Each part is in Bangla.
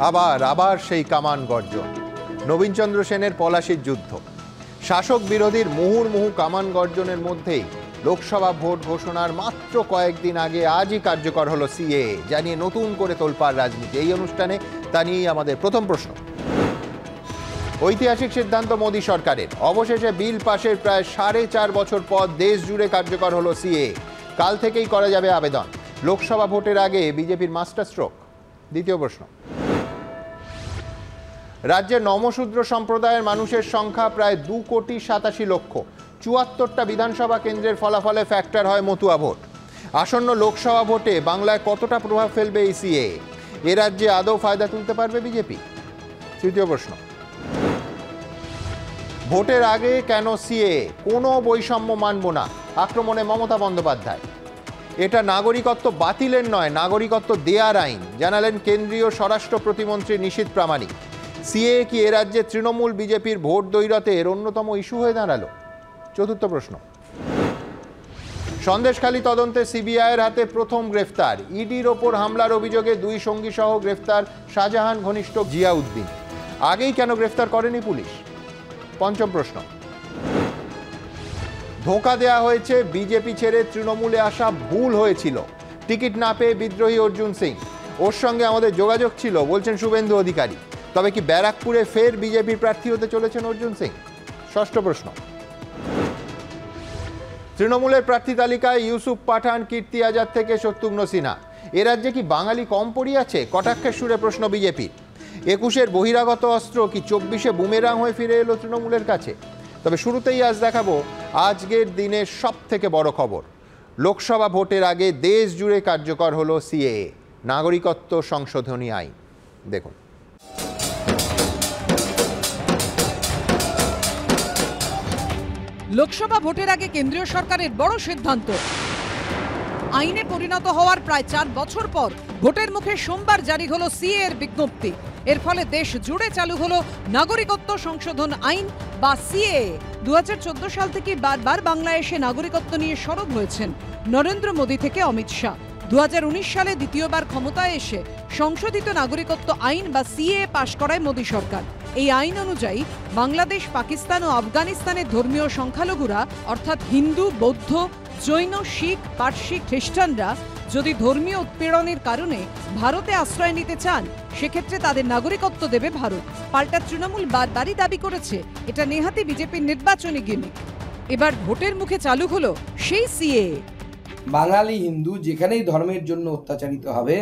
আবার আবার সেই কামান গর্জন। নবীনচন্দ্র সেনের পলাশির যুদ্ধ, শাসক বিরোধীর মুহুর্মুহু কামান গর্জনের মধ্যেই লোকসভা ভোট ঘোষণার মাত্র কয়েকদিন আগে আজই কার্যকর হলো সিএ, জানিয়ে নতুন করে তোলপাড় রাজনীতি। এই অনুষ্ঠানে তা নিয়েই আমাদের প্রথম প্রশ্ন। ঐতিহাসিক সিদ্ধান্ত মোদী সরকারের, অবশেষে বিল পাশের প্রায় 4.5 বছর পর দেশ জুড়ে কার্যকর হলো সিএ। কাল থেকেই করা যাবে আবেদন। লোকসভা ভোটের আগে বিজেপির মাস্টার স্ট্রোক। দ্বিতীয় প্রশ্ন, রাজ্যের নমশূদ্র সম্প্রদায়ের মানুষের সংখ্যা প্রায় 2,87,00,000। 74টা বিধানসভা কেন্দ্রের ফলাফলে ফ্যাক্টর হয় মতুয়া ভোট। আসন্ন লোকসভা ভোটে বাংলায় কতটা প্রভাব ফেলবে এই সিএ? এ রাজ্যে আদৌ ফায়দা তুলতে পারবে বিজেপি? তৃতীয় প্রশ্ন, ভোটের আগে কেন সিএ? কোনো বৈষম্য মানব না, আক্রমণে মমতা বন্দ্যোপাধ্যায়। এটা নাগরিকত্ব বাতিলের নয়, নাগরিকত্ব দেয়ার আইন, জানালেন কেন্দ্রীয় স্বরাষ্ট্র প্রতিমন্ত্রী নিশীথ প্রামাণিক। সিএ কি এ রাজ্যে তৃণমূল বিজেপির ভোট দৈরথের অন্যতম ইস্যু হয়ে দাঁড়ালো? চতুর্থ প্রশ্ন, সন্দেশখালী তদন্তে সিবিআইয়ের হাতে প্রথম গ্রেফতার। ইডির ওপর হামলার অভিযোগে 2 সঙ্গী সহ গ্রেফতার শাহজাহান ঘনিষ্ঠ জিয়াউদ্দিন। আগেই কেন গ্রেফতার করেনি পুলিশ? পঞ্চম প্রশ্ন, ধোঁকা দেয়া হয়েছে, বিজেপি ছেড়ে তৃণমূলে আসা ভুল হয়েছিল। টিকিট না পেয়ে বিদ্রোহী অর্জুন সিং, ওর সঙ্গে আমাদের যোগাযোগ ছিল বলছেন শুভেন্দু অধিকারী। তবে কি ব্যারাকপুরে ফের বিজেপির প্রার্থী হতে চলেছেন অর্জুন সিং? ষষ্ঠ প্রশ্ন, তৃণমূলের প্রার্থী তালিকায় ইউসুফ পাঠান, কীর্তি আজাদ থেকে শত্রুঘ্ন সিনহা। এ রাজ্যে কি বাঙালি কম পড়িয়াছে? কটাক্ষের সুরে প্রশ্ন বিজেপির। 21-এর বহিরাগত অস্ত্র কি 24-এ বুমেরাং হয়ে ফিরে এলো তৃণমূলের কাছে? তবে শুরুতেই আজ দেখাবো আজকের দিনের সব থেকে বড় খবর। লোকসভা ভোটের আগে দেশ জুড়ে কার্যকর হলো সিএ, নাগরিকত্ব সংশোধনী আইন। দেখুন, লোকসভা ভোটের আগে কেন্দ্রীয় সরকারের বড় সিদ্ধান্ত। আইনে পরিণত হওয়ার প্রায় 4 বছর পর ভোটের মুখে সোমবার জারি হলো সিএ এর বিজ্ঞপ্তি। এর ফলে দেশ জুড়ে চালু হলো নাগরিকত্ব সংশোধন আইন বা সিএ। 2014 সাল থেকে বারবার বাংলায় এসে নাগরিকত্ব নিয়ে সরব হয়েছেন নরেন্দ্র মোদী থেকে অমিত শাহ। 2019 সালে দ্বিতীয়বার ক্ষমতায় এসে সংশোধিত নাগরিকত্ব আইন বা সিএ পাশ করায় মোদী সরকার। এই আইন অনুযায়ী বাংলাদেশ, পাকিস্তান ও আফগানিস্তানের ধর্মীয় সংখ্যালঘুরা অর্থাৎ হিন্দু, বৌদ্ধ, জৈন, শিখ, পার্সি, খ্রিস্টানরা যদি ধর্মীয় উৎপীড়নের কারণে ভারতে আশ্রয় নিতে চান, সেক্ষেত্রে তাদের নাগরিকত্ব দেবে ভারত। পাল্টা তৃণমূল বারবারই দাবি করেছে এটা নেহাতি বিজেপির নির্বাচনী গিমিক। এবার ভোটের মুখে চালু হলো সেই সিএ। বাঙালি হিন্দু যেখানেই ধর্মের জন্য অত্যাচারিত হবে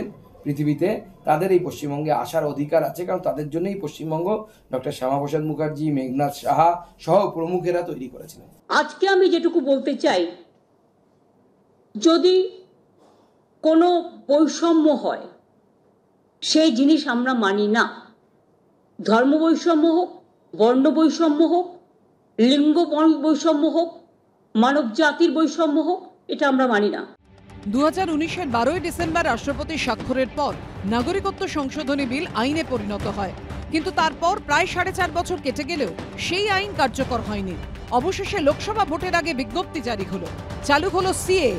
পৃথিবীতে, তাদের এই পশ্চিমবঙ্গে আসার অধিকার আছে, কারণ তাদের জন্যই পশ্চিমবঙ্গ ডক্টর শ্যামাপ্রসাদ মুখার্জি, মেঘনাথ সাহা সহ প্রমুখেরা তৈরি করেছিলেন। আজকে আমি যেটুকু বলতে চাই, যদি কোনো বৈষম্য হয় সেই জিনিস আমরা মানি না। ধর্ম বৈষম্য হোক, বর্ণ বৈষম্য হোক, লিঙ্গ বৈষম্য হোক, মানব জাতির বৈষম্য হোক, এটা আমরা মানি না। 2019-এর 12ই ডিসেম্বর রাষ্ট্রপতির স্বাক্ষরের পর নাগরিকত্ব সংশোধনী বিল আইনে পরিণত হয়, কিন্তু তারপর প্রায় 4.5 বছর কেটে গেলেও সেই আইন কার্যকর হয়নি। অবশেষে লোকসভা ভোটের আগে বিজ্ঞপ্তি জারি হলো, চালু হলো সিএ।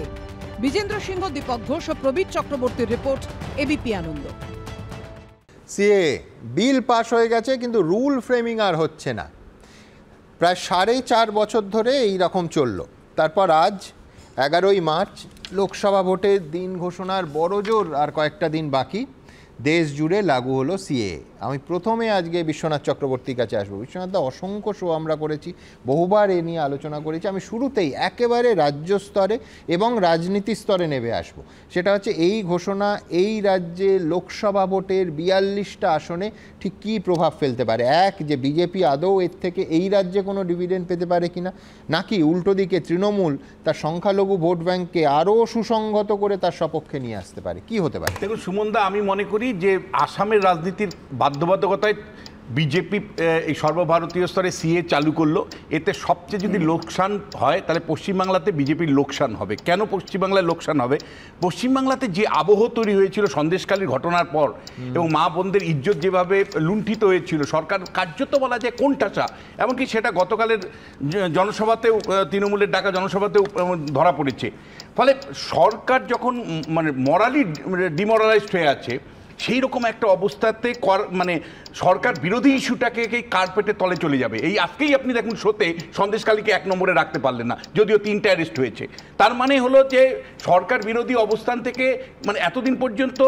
বিজেন্দ্র সিংহ, দীপক ঘোষ ও প্রবীর চক্রবর্তীর রিপোর্ট, এবিপি আনন্দ। সিএ বিল পাশ হয়ে গেছে, কিন্তু রুল ফ্রেমিং আর হচ্ছে না। প্রায় 4.5 বছর ধরে এই রকম চলল। তারপর আজ 11ই মার্চ লোকসভা ভোটের দিন ঘোষণার বড়জোর আর কয়েকটা দিন বাকি। দেশ জুড়ে লাগু হলো সিএ। আমি প্রথমে আজকে বিশ্বনাথ চক্রবর্তীর কাছে আসবো। বিশ্বনাথ দা, অসংখ্য শো আমরা করেছি, বহুবার এ নিয়ে আলোচনা করেছি। আমি শুরুতেই একেবারে রাজ্য স্তরে এবং রাজনীতি স্তরে নেমে আসবো। সেটা হচ্ছে এই ঘোষণা এই রাজ্যে লোকসভা ভোটের 42টা আসনে ঠিক কী প্রভাব ফেলতে পারে। এক, যে বিজেপি আদৌ এর থেকে এই রাজ্যে কোনো ডিভিডেন্ড পেতে পারে কিনা, নাকি উল্টো দিকে তৃণমূল তার সংখ্যালঘু ভোট ব্যাংককে আরও সুসংহত করে তার সপক্ষে নিয়ে আসতে পারে। কি হতে পারে? দেখুন সুমনদা, আমি মনে করি যে আসামের রাজনীতির বাধ্যবাধকতায় বিজেপি এই সর্বভারতীয় স্তরে সিএ চালু করলো। এতে সবচেয়ে যদি লোকসান হয় তাহলে পশ্চিমবাংলাতে বিজেপির লোকসান হবে। কেন পশ্চিমবাংলায় লোকসান হবে? পশ্চিমবাংলাতে যে আবহ তৈরি হয়েছিল সন্দেশখালীর ঘটনার পর, এবং মা বোনদের ইজ্জত যেভাবে লুণ্ঠিত হয়েছিল, সরকার কার্যত বলা যায় কোণঠাসা। এমনকি সেটা গতকালের জনসভাতেও, তৃণমূলের ডাকা জনসভাতেও ধরা পড়েছে। ফলে সরকার যখন মানে মরালি ডিমোরালাইজড হয়ে আছে, সেই রকম একটা অবস্থাতে মানে সরকার বিরোধী ইস্যুটাকে কার্পেটের তলে চলে যাবে। এই আজকেই আপনি দেখুন শোতে সন্দেশখালীকে 1 নম্বরে রাখতে পারলেন না, যদিও 3টা অ্যারেস্ট হয়েছে। তার মানে হলো যে সরকার বিরোধী অবস্থান থেকে, মানে এতদিন পর্যন্ত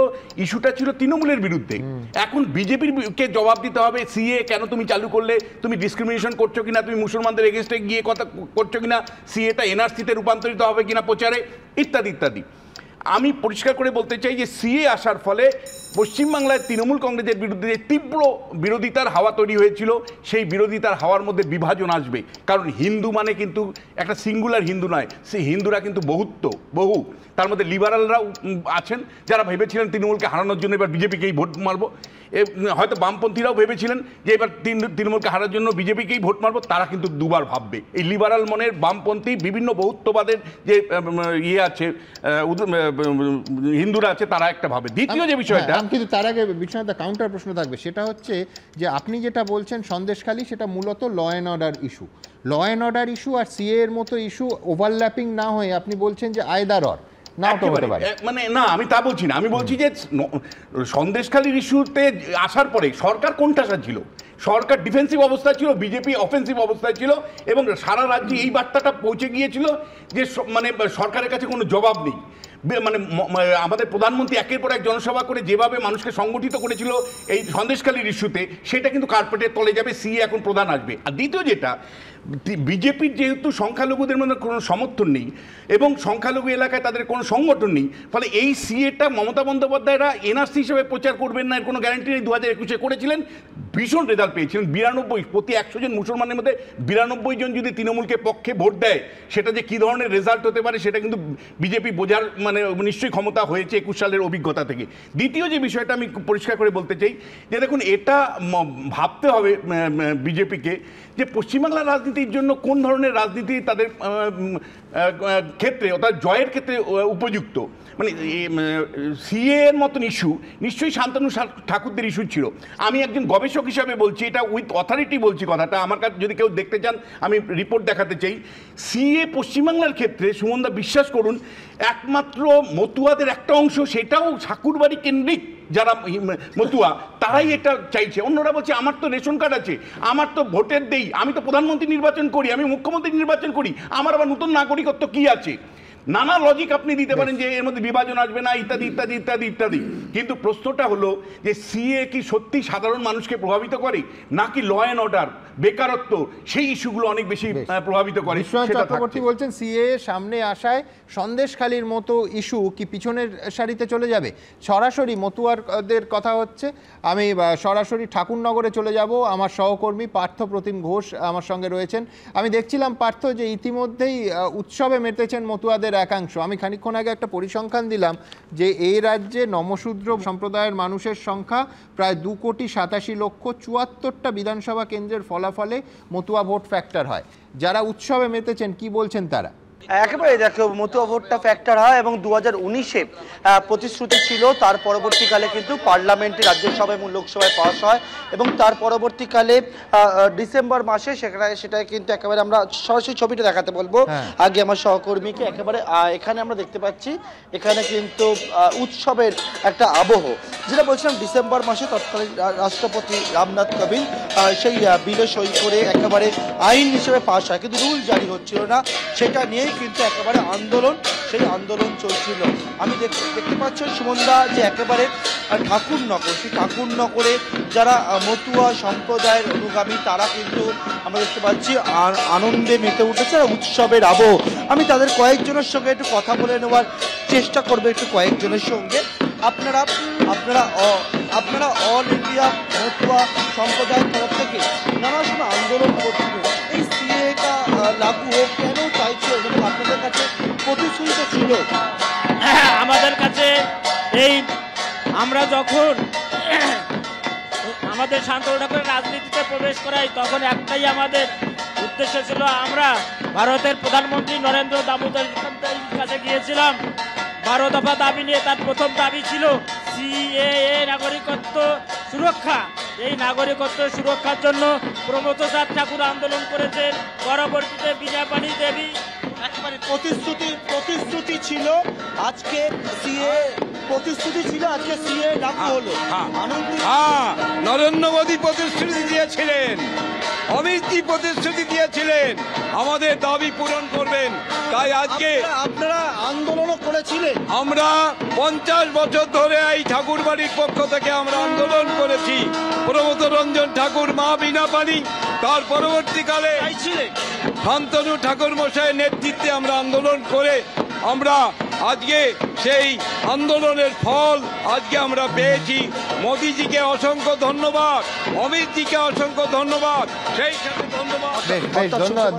ইস্যুটা ছিল তৃণমূলের বিরুদ্ধে, এখন বিজেপির কে জবাব দিতে হবে সিএ কেন তুমি চালু করলে, তুমি ডিসক্রিমিনেশন করছো কিনা, তুমি মুসলমানদের এগেনস্টে গিয়ে কথা করছো কিনা, সিএটা এনআরসিতে রূপান্তরিত হবে কিনা প্রচারে, ইত্যাদি ইত্যাদি। আমি পরিষ্কার করে বলতে চাই যে সিএ আসার ফলে পশ্চিমবাংলায় তৃণমূল কংগ্রেসের বিরুদ্ধে যে তীব্র বিরোধিতার হাওয়া তৈরি হয়েছিল, সেই বিরোধিতার হাওয়ার মধ্যে বিভাজন আসবে। কারণ হিন্দু মানে কিন্তু একটা সিঙ্গুলার হিন্দু নয়, সেই হিন্দুরা কিন্তু বহু, তার মধ্যে লিবারালরাও আছেন যারা ভেবেছিলেন তৃণমূলকে হারানোর জন্য এবার বিজেপিকেই ভোট মারবো। হয়তো বামপন্থীরাও ভেবেছিলেন যে এবার তৃণমূলকে হারার জন্য বিজেপিকেই ভোট মারবো, তারা কিন্তু দুবার ভাববে। এই লিবারাল মনের বামপন্থী বিভিন্ন বহুত্ববাদের যে আছে হিন্দুরা আছে, তারা একটা ভাবে। দ্বিতীয় যে বিষয়টা, কিন্তু তার আগে বিশ্বনাথ কাউন্টার প্রশ্ন থাকবে, সেটা হচ্ছে যে আপনি যেটা বলছেন সন্দেশখালী, সেটা মূলত law and order issue. Law and order issue আর সিএ এর মতো ইস্যু ওভারল্যাপিং না হয়ে আপনি বলছেন যে আয়দার অর মানে না, আমি তা বলছি না। আমি বলছি যে সন্দেশখালীর ইস্যুতে আসার পরে সরকার কোনটা ছিল? সরকার ডিফেন্সিভ অবস্থায় ছিল, বিজেপি অফেন্সিভ অবস্থায় ছিল, এবং সারা রাজ্যে এই বার্তাটা পৌঁছে গিয়েছিল যে মানে সরকারের কাছে কোনো জবাব নেই। মানে আমাদের প্রধানমন্ত্রী একের পর এক জনসভা করে যেভাবে মানুষকে সংগঠিত করেছিল এই সন্দেশখালীর ইস্যুতে, সেটা কিন্তু কার্পেটের তলে যাবে, সিএ এখন প্রধান আসবে। আর দ্বিতীয় যেটা, বিজেপির যেহেতু সংখ্যালঘুদের মধ্যে কোনো সমর্থন নেই এবং সংখ্যালঘু এলাকায় তাদের কোনো সংগঠন নেই, ফলে এই সিএটা মমতা বন্দ্যোপাধ্যায়রা এনআরসি হিসেবে প্রচার করবেন না এর কোনো গ্যারান্টি নেই। 2021-এ করেছিলেন, ভীষণ রেজাল্ট পেয়েছিলেন। 92 প্রতি 100 জন মুসলমানের মধ্যে 92 জন যদি তৃণমূলকে পক্ষে ভোট দেয়, সেটা যে কী ধরনের রেজাল্ট হতে পারে সেটা কিন্তু বিজেপি বোঝার মানে নিশ্চয়ই ক্ষমতা হয়েছে 21 সালের অভিজ্ঞতা থেকে। দ্বিতীয় যে বিষয়টা আমি পরিষ্কার করে বলতে চাই যে দেখুন, এটা ভাবতে হবে বিজেপিকে যে পশ্চিমবাংলার রাজনীতির জন্য কোন ধরনের রাজনীতি তাদের ক্ষেত্রে, অর্থাৎ জয়ের ক্ষেত্রে উপযুক্ত। মানে সিএ এর মতন ইস্যু নিশ্চয়ই শান্তনু ঠাকুরদের ইস্যু ছিল। আমি একজন গবেষক হিসাবে বলছি, এটা উইথ অথরিটি বলছি কথাটা, আমার কাছে যদি কেউ দেখতে চান আমি রিপোর্ট দেখাতে চাই। সিএ পশ্চিমবাংলার ক্ষেত্রে সুমনদা বিশ্বাস করুন, একমাত্র মতুয়াদের একটা অংশ, সেটাও ঠাকুরবাড়ি কেন্দ্রিক যারা মতুয়া, তারাই এটা চাইছে। অন্যরা বলছে আমার তো রেশন কার্ড আছে, আমার তো ভোটের দেই, আমি তো প্রধানমন্ত্রী নির্বাচন করি, আমি মুখ্যমন্ত্রী নির্বাচন করি, আমার আবার নতুন নাগরিকত্ব কি আছে? নানা লজিক আপনি দিতে পারেন যে এর মধ্যে বিভাজন আসবে না, ইত্যাদি ইত্যাদি ইত্যাদি ইত্যাদি। কিন্তু প্রশ্নটা হলো যে সিএ কি সত্যি সাধারণ মানুষকে প্রভাবিত করে, নাকি ল অ্যান্ড অর্ডার, বেকারত্ব, সেই ইস্যুগুলো অনেক বেশি প্রভাবিত করে? চক্রবর্তী বলছেন সিএ সামনে আসায় সন্দেশখালীর মতো ইস্যু কি পিছনের সারিতে চলে যাবে? সরাসরি মতুয়ারদের কথা হচ্ছে, আমি সরাসরি ঠাকুরনগরে চলে যাব। আমার সহকর্মী পার্থ প্রতিম ঘোষ আমার সঙ্গে রয়েছেন। আমি দেখছিলাম পার্থ যে ইতিমধ্যেই উৎসবে মেতেছেন মতুয়াদের একাংশ। আমি খানিকক্ষণ আগে একটা পরিসংখ্যান দিলাম যে এই রাজ্যে নমশূদ্র সম্প্রদায়ের মানুষের সংখ্যা প্রায় 2,87,74,টা বিধানসভা কেন্দ্রের ফলাফলে মতুয়া ভোট ফ্যাক্টর হয়। যারা উৎসবে মেতেছেন কি বলছেন তারা? একেবারে দেখো, মতুয়া ভোটটা ফ্যাক্টর হয় এবং 2019-এ প্রতিশ্রুতি ছিল, তার পরবর্তীকালে কিন্তু পার্লামেন্টে, রাজ্যসভায় এবং লোকসভায় পাস হয় এবং তার পরবর্তীকালে ডিসেম্বর মাসে সেটাই কিন্তু একেবারে আমরা সরাসরি ছবিটা দেখাতে বলবো আগে আমার সহকর্মীকে। একেবারে এখানে আমরা দেখতে পাচ্ছি, এখানে কিন্তু উৎসবের একটা আবহ, যেটা বলছিলাম ডিসেম্বর মাসে তৎকালীন রাষ্ট্রপতি রামনাথ কোবিন্দ সেই বিলে সই করে একেবারে আইন হিসেবে পাস হয়, কিন্তু রুল জারি হচ্ছিল না। সেটা নিয়েই কিন্তু একেবারে আন্দোলন, সেই আন্দোলন চলছিল। আমি দেখতে পাচ্ছি সুমনদা যে একেবারে ঠাকুরনগর, সেই ঠাকুরনগরে যারা মতুয়া সম্প্রদায়ের অনুগামী, তারা কিন্তু আমরা দেখতে পাচ্ছি আনন্দে মেতে উঠেছে, উৎসবের আবহ। আমি তাদের কয়েকজনের সঙ্গে একটু কথা বলে নেওয়ার চেষ্টা করবো, একটু কয়েকজনের সঙ্গে। আপনারা অল ইন্ডিয়া মতুয়া সম্প্রদায়ের তরফ থেকে নানা সময় আন্দোলন করছিল, এই সিএটা লাগু হোক কেন চাইছিল এবং আপনাদের কাছে প্রতিশ্রুতি ছিল? আমাদের কাছে এই আমরা যখন আমাদের শান্তনু ঠাকুরের রাজনীতিতে প্রবেশ করাই, তখন একটাই আমাদের উদ্দেশ্য ছিল, আমরা ভারতের প্রধানমন্ত্রী নরেন্দ্র দামোদর কাছে গিয়েছিলাম 12 দফা দাবি নিয়ে। তার প্রথম দাবি ছিল সিএএ, নাগরিকত্ব সুরক্ষা। এই নাগরিকত্ব সুরক্ষার জন্য প্রমথ চাঁদ ঠাকুর আন্দোলন করেছেন, পরবর্তীতে বিনাপানি দেবী। একেবারে প্রতিশ্রুতি ছিল আজকে সিএ লাগু হলো। নরেন্দ্র মোদী প্রতিশ্রুতি দিয়েছিলেন, অমিত জি প্রতিশ্রুতি দিয়েছিলেন আমাদের দাবি পূরণ করবেন, তাই আজকে আপনারা আন্দোলনও করেছিলেন। আমরা 50 বছর ধরে এই ঠাকুরবাড়ির পক্ষ থেকে আমরা আন্দোলন করেছি। প্রমথ রঞ্জন ঠাকুর, মা বিনা পানি, তার পরবর্তীকালে শান্তনু ঠাকুর মশাইয়ের নেতৃত্বে আমরা আন্দোলন করে আমরা আজকে সেই আন্দোলনের ফল আজকে আমরা পেয়েছি। মোদিজিকে অসংখ্য ধন্যবাদ, অমিত জিকে অসংখ্য ধন্যবাদ, সেই সাথে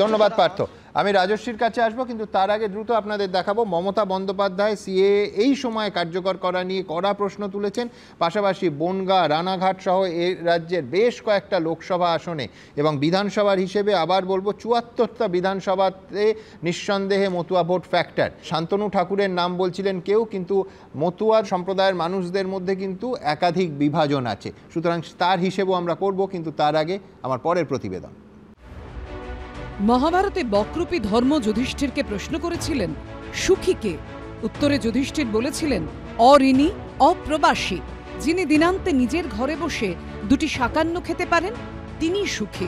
ধন্যবাদ পার্থ। আমি রাজস্বীর কাছে আসবো, কিন্তু তার আগে দ্রুত আপনাদের দেখাবো মমতা বন্দ্যোপাধ্যায় সিএ এই সময় কার্যকর করা নিয়ে কড়া প্রশ্ন তুলেছেন। পাশাপাশি বনগাঁ, রানাঘাট সহ এই রাজ্যের বেশ কয়েকটা লোকসভা আসনে এবং বিধানসভার হিসেবে আবার বলবো 74টা বিধানসভাতে নিঃসন্দেহে মতুয়া ভোট ফ্যাক্টর। শান্তনু ঠাকুরের নাম বলছিলেন কেউ, কিন্তু মতুয়ার সম্প্রদায়ের মানুষদের মধ্যে কিন্তু একাধিক বিভাজন আছে, সুতরাং তার হিসেবেও আমরা করব। কিন্তু তার আগে আমার পরের প্রতিবেদন। মহাভারতে বকরূপী ধর্ম যুধিষ্ঠিরকে প্রশ্ন করেছিলেন সুখীকে। উত্তরে যুধিষ্ঠির বলেছিলেন অঋণী, অপ্রবাসী। যিনি দিনান্তে নিজের ঘরে বসে দুটি শাকান্ন খেতে পারেন তিনি সুখী।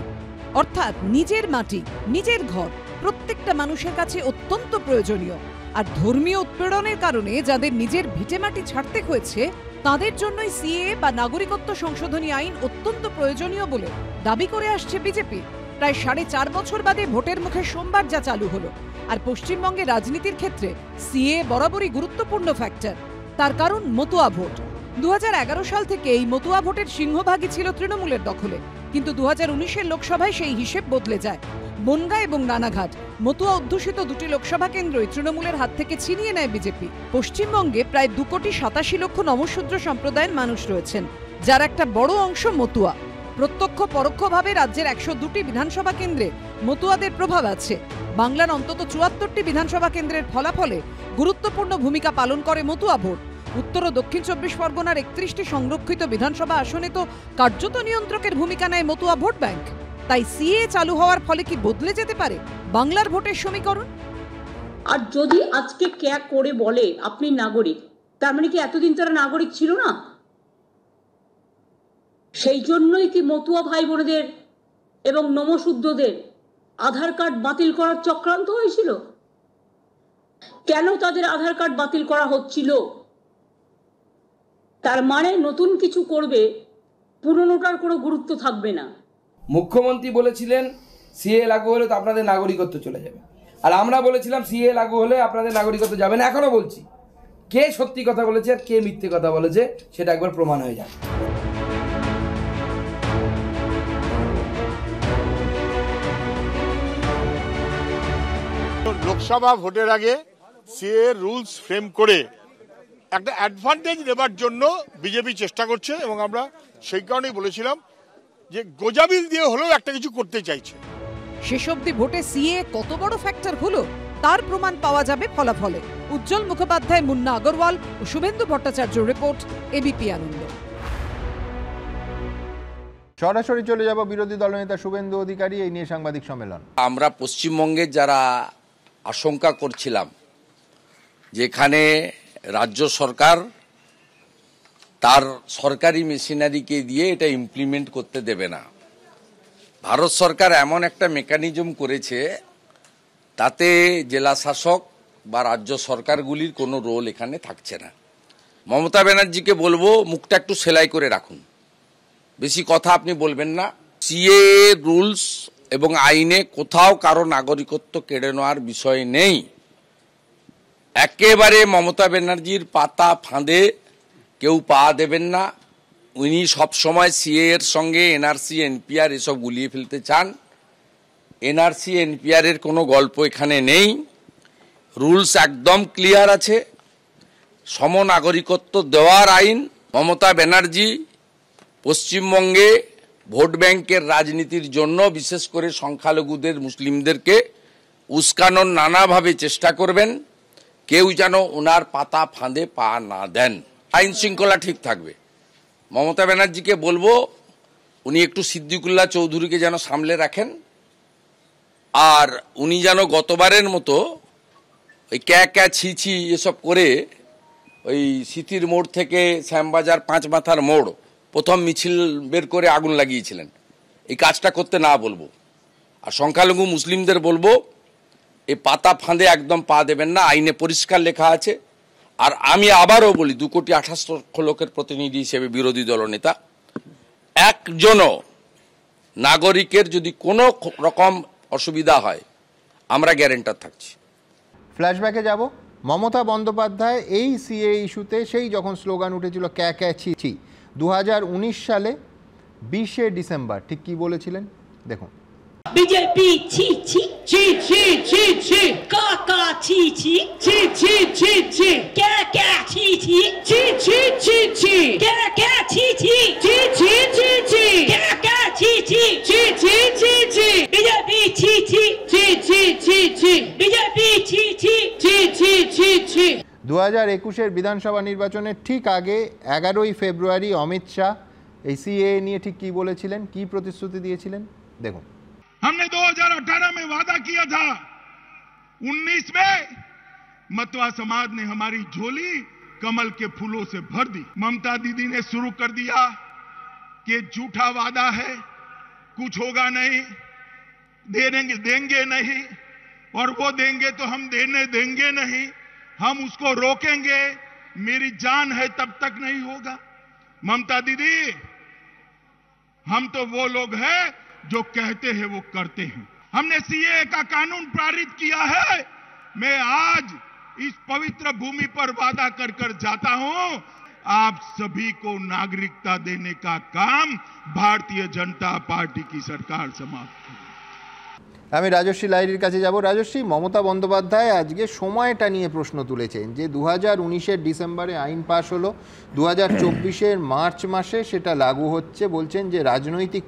অর্থাৎ নিজের মাটি, নিজের ঘর প্রত্যেকটা মানুষের কাছে অত্যন্ত প্রয়োজনীয়। আর ধর্মীয় উৎপীড়নের কারণে যাদের নিজের ভিটেমাটি ছাড়তে হয়েছে তাদের জন্যই সিএএ বা নাগরিকত্ব সংশোধনী আইন অত্যন্ত প্রয়োজনীয় বলে দাবি করে আসছে বিজেপি। প্রায় 4.5 বছর বাদে ভোটের মুখে সোমবার যা চালু হলো। আর পশ্চিমবঙ্গের রাজনীতির ক্ষেত্রে সিএএ বরাবরই গুরুত্বপূর্ণ ফ্যাক্টর। তার কারণ মতুয়া ভোট। 2011 সাল থেকে এই মতুয়া ভোটের সিংহভাগই ছিল তৃণমূলের দখলে, কিন্তু 2019-এর লোকসভায় সেই হিসেব বদলে যায়। বনগাঁ এবং রানাঘাট মতুয়া অধ্যুষিত দুটি লোকসভা কেন্দ্রই তৃণমূলের হাত থেকে ছিনিয়ে নেয় বিজেপি। পশ্চিমবঙ্গে প্রায় 2,87,00,000 নমশূদ্র সম্প্রদায়ের মানুষ রয়েছেন, যার একটা বড় অংশ মতুয়া। প্রত্যক্ষ পরোক্ষভাবে রাজ্যের 102টি বিধানসভা কেন্দ্রে মতুয়াদের প্রভাব আছে। বাংলার অন্তত 74টি বিধানসভা কেন্দ্রের ফলাফলে গুরুত্বপূর্ণ ভূমিকা পালন করে মতুয়া ভোট। উত্তর ও দক্ষিণ 24 পরগনার 31টি সংরক্ষিত বিধানসভা আসনে তো কার্যত নিয়ন্ত্রকের ভূমিকা নেয় মতুয়া ভোট ব্যাংক। তাই সিএএ চালু হওয়ার ফলে কি বদলে যেতে পারে বাংলার ভোটের সমীকরণ? আর যদি আজকে ক্যা করে বলে আপনি নাগরিক, তার মানে কি এতদিন তারা নাগরিক ছিল না? সেই জন্যই কি মতুয়া ভাই বোনেদের এবং নমশূদ্রদের আধার কার্ড বাতিল করার চক্রান্ত হয়েছিল? কেন তাদের আধার কার্ড বাতিল করা হচ্ছিল? তার মানে নতুন কিছু করবে, পুরনোটার কোনো গুরুত্ব থাকবে না। মুখ্যমন্ত্রী বলেছিলেন সিএ লাগু হলে তো আপনাদের নাগরিকত্ব চলে যাবে, আর আমরা বলেছিলাম সিএ লাগু হলে আপনাদের নাগরিকত্ব যাবে না। এখনো বলছি, কে সত্যি কথা বলেছে আর কে মিথ্যে কথা বলেছে সেটা একবার প্রমাণ হয়ে যাবে। লোকসভা ভোটের আগে সিএ রুলস ফ্রেম করে একটা অ্যাডভান্টেজ নেবার জন্য বিজেপি চেষ্টা করছে, এবং আমরা সেই কারণেই বলেছিলাম যে গোজাবিল দিয়ে হলেও একটা কিছু করতে চাইছে। শেষ অবধি ভোটে সিএএ কত বড় ফ্যাক্টর হলো তার প্রমাণ পাওয়া যাবে ফলাফলে। উজ্জ্বল মুখোপাধ্যায়, মুন্না আগরওয়াল ও শুভেন্দু ভট্টাচার্য রিপোর্ট, এবিপি আনন্দ। সরাসরি চলে যাব বিরোধী দলনেতা শুভেন্দু অধিকারী, এই নিয়ে সাংবাদিক সম্মেলন। আমরা পশ্চিমবঙ্গে যারা আশঙ্কা করছিলাম যেখানে রাজ্য সরকার তার সরকারি মেশিনারিকে দিয়ে এটা ইমপ্লিমেন্ট করতে দেবে না, ভারত সরকার এমন একটা মেকানিজম করেছে তাতে জেলা শাসক বা রাজ্য সরকারগুলির কোনো রোল এখানে থাকছে না। মমতা ব্যানার্জিকে বলবো মুখটা একটু সেলাই করে রাখুন, বেশি কথা আপনি বলবেন না। সিএ রুলস এবং আইনে কোথাও কারো নাগরিকত্ব কেড়ে নেওয়ার বিষয় নেই। একেবারে মমতা ব্যানার্জির পাতা ফাঁদে কেউ পা দেবেন না। উনি সবসময় সিএ এর সঙ্গে এনআরসি, এনপিআর এসব গুলিয়ে ফেলতে চান। এনআরসি, এনপিআর এর কোনো গল্প এখানে নেই। রুলস একদম ক্লিয়ার আছে। সমনাগরিকত্ব দেওয়ার আইন। মমতা ব্যানার্জি পশ্চিমবঙ্গে ভোট ব্যাংকের রাজনীতির জন্য বিশেষ করে সংখ্যালঘুদের, মুসলিমদেরকে উস্কানোর নানাভাবে চেষ্টা করবেন। কেউ যেন ওনার পাতা ফাঁদে পা না দেন। আইন শৃঙ্খলা ঠিক থাকবে। মমতা ব্যানার্জিকে বলবো উনি একটু সিদ্দিকুল্লাহ চৌধুরীকে যেন সামলে রাখেন, আর উনি যেন গতবারের মতো ওই ক্যা ছি ছি এসব করে ওই সিটির মোড় থেকে শ্যামবাজার 5 মাথার মোড় প্রথম মিছিল বের করে আগুন লাগিয়েছিলেন। এই কাজটা করতে না বলবো। আর সংখ্যালঘু মুসলিমদের বলবো এই পাতা ফাঁদে একদম পা দেবেন না, আইনে পরিষ্কার লেখা আছে। আর আমি আবারও বলি 2,28 লক্ষ লোকের প্রতিনিধি হিসেবে বিরোধী দলনেতা, একজনও নাগরিকের যদি কোনো রকম অসুবিধা হয় আমরা গ্যারেন্টার থাকছি। ফ্ল্যাশব্যাকে যাব। মমতা বন্দ্যোপাধ্যায় এই সিএ ইস্যুতে সেই যখন স্লোগান উঠেছিল ক্যা ছি ছি 2019 সালে 20শে ডিসেম্বর ঠিক কি বলেছিলেন দেখুন। বিজেপি ছি ছি ছি ছি ছি ছি কাকা ছি ছি ছি ছি ছি ছি ক্যা ছি ছি ছি ছি ছি ছি ক্যা ছি ছি ছি ছি ছি ছি ক্যা ছি ছি ছি ছি ছি ছি বিজেপি ছি ছি ছি ছি ছি ছি বিজেপি ছি ছি ছি ছি ছি ছি 2021-এর বিধানসভা নির্বাচনের ঠিক আগে 11ই ফেব্রুয়ারি অমিত শাহ এই সিএ নিয়ে ঠিক কি বলেছিলেন, কি প্রতিশ্রুতি দিয়েছিলেন দেখুন। हमने 2018 में वादा किया था, 19 में मतवा समाज ने हमारी झोली कमल के फूलों से भर दी। ममता दीदी ने शुरू कर दिया कि झूठा वादा है, कुछ होगा नहीं, देंगे नहीं, और वो देंगे तो हम देने देंगे नहीं, हम उसको रोकेंगे, मेरी जान है तब तक नहीं होगा। ममता दीदी, हम तो वो लोग हैं जो कहते हैं वो करते हैं। हमने सीए का कानून पारित किया है। मैं आज इस पवित्र भूमि पर वादा कर कर जाता हूं, आप सभी को नागरिकता देने का काम भारतीय जनता पार्टी की सरकार समाप्त करेगी। আমি রাজশ্রী লাহিড়ীর কাছে যাব। রাজশ্রী, মমতা বন্দ্যোপাধ্যায় আজকে সময়টা নিয়ে প্রশ্ন তুলেছেন যে 2019-এর ডিসেম্বরে আইন পাশ হলো, 2024-এর মার্চ মাসে সেটা লাগু হচ্ছে। বলছেন যে রাজনৈতিক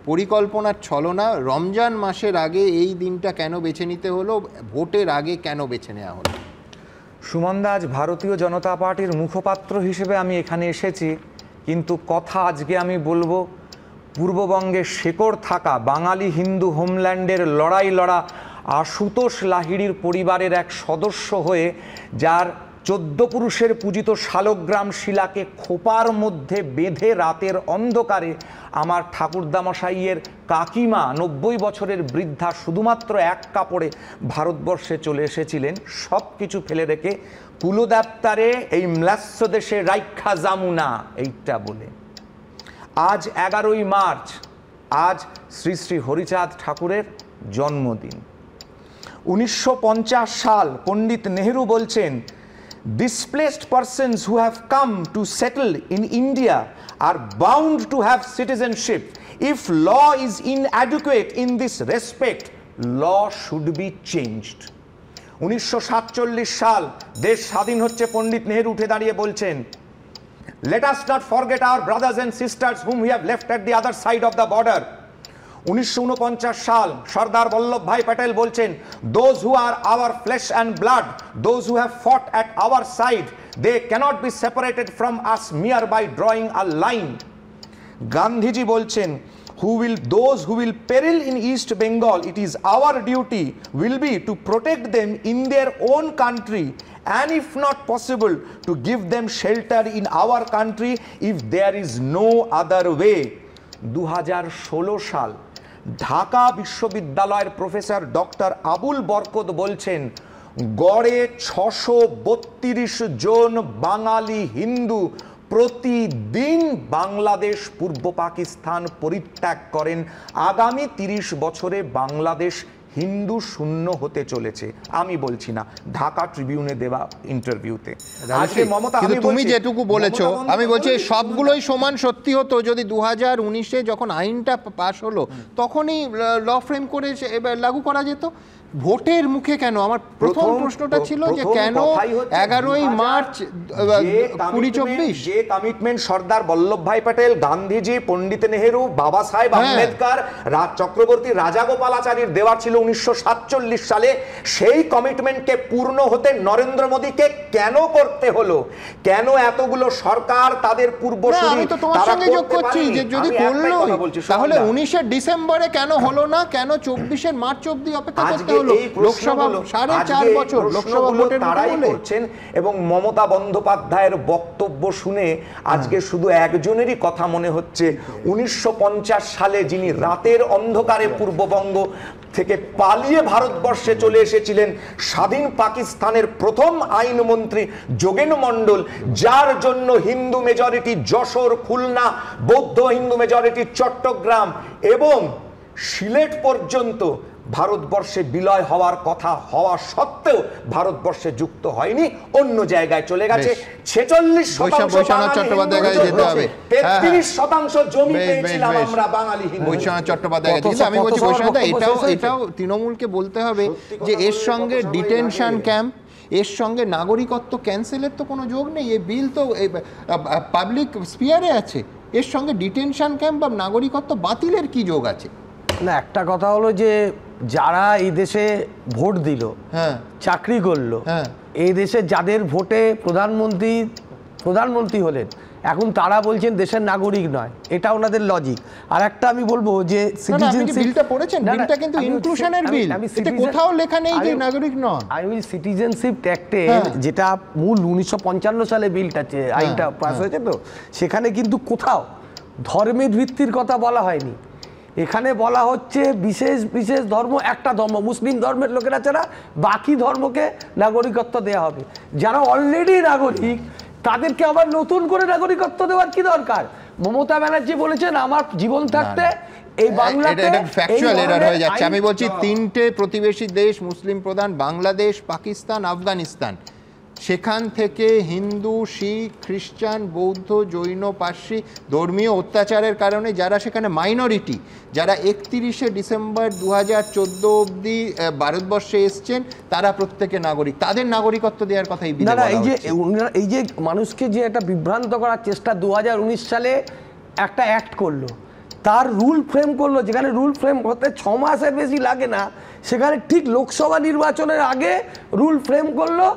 পরিকল্পনার ছলনা, রমজান মাসের আগে এই দিনটা কেন বেছে নিতে হলো, ভোটের আগে কেন বেছে নেওয়া হলো? সুমনদা, আজ ভারতীয় জনতা পার্টির মুখপাত্র হিসেবে আমি এখানে এসেছি, কিন্তু কথা আজকে আমি বলবো পূর্ববঙ্গে শেকড় থাকা বাঙালি হিন্দু হোমল্যান্ডের লড়াই লড়া আশুতোষ লাহিড়ীর পরিবারের এক সদস্য হয়ে, যার 14 পুরুষের পূজিত শালগ্রাম শিলাকে খোপার মধ্যে বেঁধে রাতের অন্ধকারে আমার ঠাকুরদামশাইয়ের কাকিমা 90 বছরের বৃদ্ধা শুধুমাত্র এক কাপড়ে ভারতবর্ষে চলে এসেছিলেন, সব কিছু ফেলে রেখে কুলদাপ্তারে এই ম্লাস্য দেশে রাইখা জামুনা এইটা বলে। আজ 11ই মার্চ, আজ শ্রী শ্রী হরিচাঁদ ঠাকুরের জন্মদিন। 1950 সাল পণ্ডিত নেহেরু বলছেন, displaced persons who have come to settle in India are bound to have citizenship. If law is inadequate in this respect, law should be changed. 1947 সাল দেশ স্বাধীন হচ্ছে, পণ্ডিত নেহেরু উঠে দাঁড়িয়ে বলছেন, let us not forget our brothers and sisters whom we have left at the other side of the border. 1949 সাল সর্দার বল্লভভাই প্যাটেল বলছেন, those who are our flesh and blood, those who have fought at our side, they cannot be separated from us mere by drawing a line. Gandhiji বলছেন, those who will peril in East Bengal, it is our duty will be to protect them in their own country, and if not possible to give them shelter in our country if there is no other way. 2016 সাল ঢাকা বিশ্ববিদ্যালয়ের প্রফেসর ডক্টর আবুল বরকত বলছেন, গড়ে 632 জন বাঙালি হিন্দু প্রতিদিন বাংলাদেশ পূর্ব পাকিস্তান পরিত্যাগ করেন। আগামী 30 বছরে বাংলাদেশ হিন্দু শূন্য হতে চলেছে। আমি বলছি না, ঢাকা ট্রিবিউনে দেওয়া ইন্টারভিউতে। তুমি যেটুকু বলেছো, আমি বলছি সবগুলোই সমান সত্যি হতো যদি 2019-এ যখন আইনটা পাশ হলো তখনই ল ফ্রেম করে লাগু করা যেত। ভোটের মুখে কেন? আমার প্রথম প্রশ্নটা ছিল যে কেন 11ই মার্চ 2024? যে কমিটমেন্ট সর্দার বল্লভভাই প্যাটেল, গান্ধীজি, পণ্ডিত নেহেরু, বাবা সাহেব আম্বেদকর, চক্রবর্তী রাজাগোপালাচারীর দেওয়া ছিল 1947 সালে, সেই কমিটমেন্টকে পূর্ণ হতে নরেন্দ্র মোদীকে কেন করতে হলো? কেন এতগুলো সরকার তাদের পূর্বসূরি? আমি তো তোমার সঙ্গে যোগ করছি যে যদি করলো তাহলে 19শে ডিসেম্বরে কেন হলো না, কেন 24শে মার্চ অবধি অপেক্ষা করতে হলো এই লোকসভা প্রশ্নগুলো 4.5 বছর লোকসভা ভোটের তারাই করছেন এবং মমতা বন্দ্যোপাধ্যায়ের বক্তব্য শুনে আজকে শুধু একজনেরই কথা মনে হচ্ছে, 1950 সালে যিনি রাতের অন্ধকারে পূর্ববঙ্গ থেকে পালিয়ে ভারতবর্ষে চলে এসেছিলেন স্বাধীন পাকিস্তানের প্রথম আইনমন্ত্রী যোগেন মণ্ডল, যার জন্য হিন্দু মেজরিটি যশোর, খুলনা, বৌদ্ধ হিন্দু মেজরিটি চট্টগ্রাম এবং সিলেট পর্যন্ত ভারতবর্ষে বিলয় হওয়ার কথা হওয়া সত্ত্বেও ভারতবর্ষে যুক্ত হয়নি, অন্য জায়গায় চলে গেছে। 46% জমি পেয়েছিলাম আমরা বাঙালি হিন্দু। বৈশ্বনাথ চট্টোপাধ্যায় গেছে। আমি বলছি বৈশ্বনাথ, এটাও তৃণমূলকে বলতে হবে যে এর সঙ্গে ডিটেনশন ক্যাম্প, এর সঙ্গে নাগরিকত্ব ক্যান্সেলের তো কোনো যোগ নেই। এই বিল তো পাবলিক স্পিয়ারে আছে, এর সঙ্গে ডিটেনশন ক্যাম্প বা নাগরিকত্ব বাতিলের কি যোগ আছে? না, একটা কথা হলো যে যারা এই দেশে ভোট দিল, চাকরি করলো, এই দেশে যাদের ভোটে প্রধানমন্ত্রী হলেন, এখন তারা বলছেন দেশের নাগরিক নয়, এটা ওনাদের লজিক। আর একটা আমি বলবো যে বিলটা পড়েছেন, বিলটা কিন্তু ইনক্লুশনের বিল, এতে কোথাও লেখা নেই যে নাগরিক নন। আমি সিটিজেনশিপ অ্যাক্টে যেটা মূল 1955 সালে বিলটা আইনটা পাস হয়েছে, তো সেখানে কিন্তু কোথাও ধর্মের ভিত্তির কথা বলা হয়নি। এখানে বলা হচ্ছে বিশেষ বিশেষ ধর্ম, একটা ধর্ম মুসলিম ধর্মের লোকেরা ছাড়া বাকি ধর্মকে নাগরিকত্ব দেওয়া হবে। যারা অলরেডি নাগরিক তাদেরকে আবার নতুন করে নাগরিকত্ব দেওয়ার কি দরকার? মমতা ব্যানার্জি বলেছেন আমার জীবন থাকতে এই বাংলাতে ফ্যাকচুয়াল এরর হয়ে যাচ্ছে। আমি বলছি 3টে প্রতিবেশী দেশ মুসলিম প্রধান, বাংলাদেশ, পাকিস্তান, আফগানিস্তান, সেখান থেকে হিন্দু, শিখ, খ্রিস্টান, বৌদ্ধ, জৈন, পার্সি ধর্মীয় অত্যাচারের কারণে যারা সেখানে মাইনরিটি, যারা 31শে ডিসেম্বর 2014 অবধি ভারতবর্ষে এসছেন, তারা প্রত্যেকে নাগরিক, তাদের নাগরিকত্ব দেওয়ার কথা এই বিলে বলা হচ্ছে। এই যে মানুষকে যে একটা বিভ্রান্ত করার চেষ্টা 2019 সালে একটা অ্যাক্ট করলো, তার রুল ফ্রেম করলো, যেখানে রুল ফ্রেম হতে 6 মাসের বেশি লাগে না, সেখানে ঠিক লোকসভা নির্বাচনের আগে রুল ফ্রেম করলো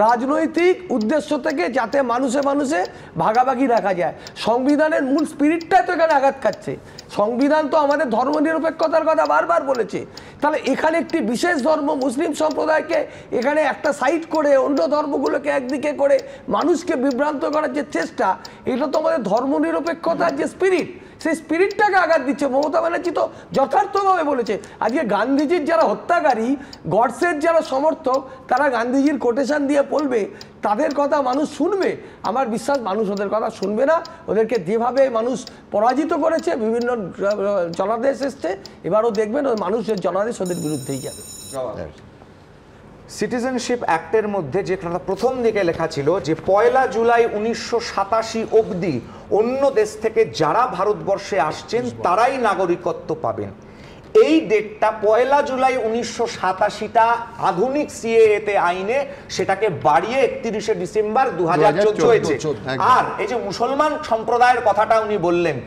রাজনৈতিক উদ্দেশ্য থেকে, যাতে মানুষে মানুষে ভাগাভাগি রাখা যায়। সংবিধানের মূল স্পিরিটটাই তো এখানে আঘাত খাচ্ছে। সংবিধান তো আমাদের ধর্মনিরপেক্ষতার কথা বারবার বলেছে, তাহলে এখানে একটি বিশেষ ধর্ম মুসলিম সম্প্রদায়কে এখানে একটা সাইড করে অন্য ধর্মগুলোকে একদিকে করে মানুষকে বিভ্রান্ত করার যে চেষ্টা, এটা তো আমাদের ধর্মনিরপেক্ষতার যে স্পিরিট, সেই স্পিরিটটাকে আঘাত দিচ্ছে। মমতা ব্যানার্জি তো যথার্থভাবে বলেছে, আজকে গান্ধীজির যারা হত্যাকারী, গডসের যারা সমর্থক, তারা গান্ধীজির কোটেশন দিয়ে বলবে, তাদের কথা মানুষ শুনবে? আমার বিশ্বাস মানুষ ওদের কথা শুনবে না। ওদেরকে যেভাবে মানুষ পরাজিত করেছে, বিভিন্ন জনাদেশ এসছে, এবারও দেখবেন ওই মানুষের জনাদেশ ওদের বিরুদ্ধেই যাবে। সিটিজেনশিপ অ্যাক্টের মধ্যে যেটা প্রথম দিকে লেখা ছিল যে 1 জুলাই 1987 অবধি অন্য দেশ থেকে যারা ভারতবর্ষে আসছেন তারাই নাগরিকত্ব পাবেন। এই ডেটটা 1 জুলাই 1987টা আধুনিক সিএএতে আইনে সেটাকে বাড়িয়ে 31শে ডিসেম্বর 2014 হয়েছে। আর এই যে মুসলমান সম্প্রদায়ের কথাটা উনি বললেন,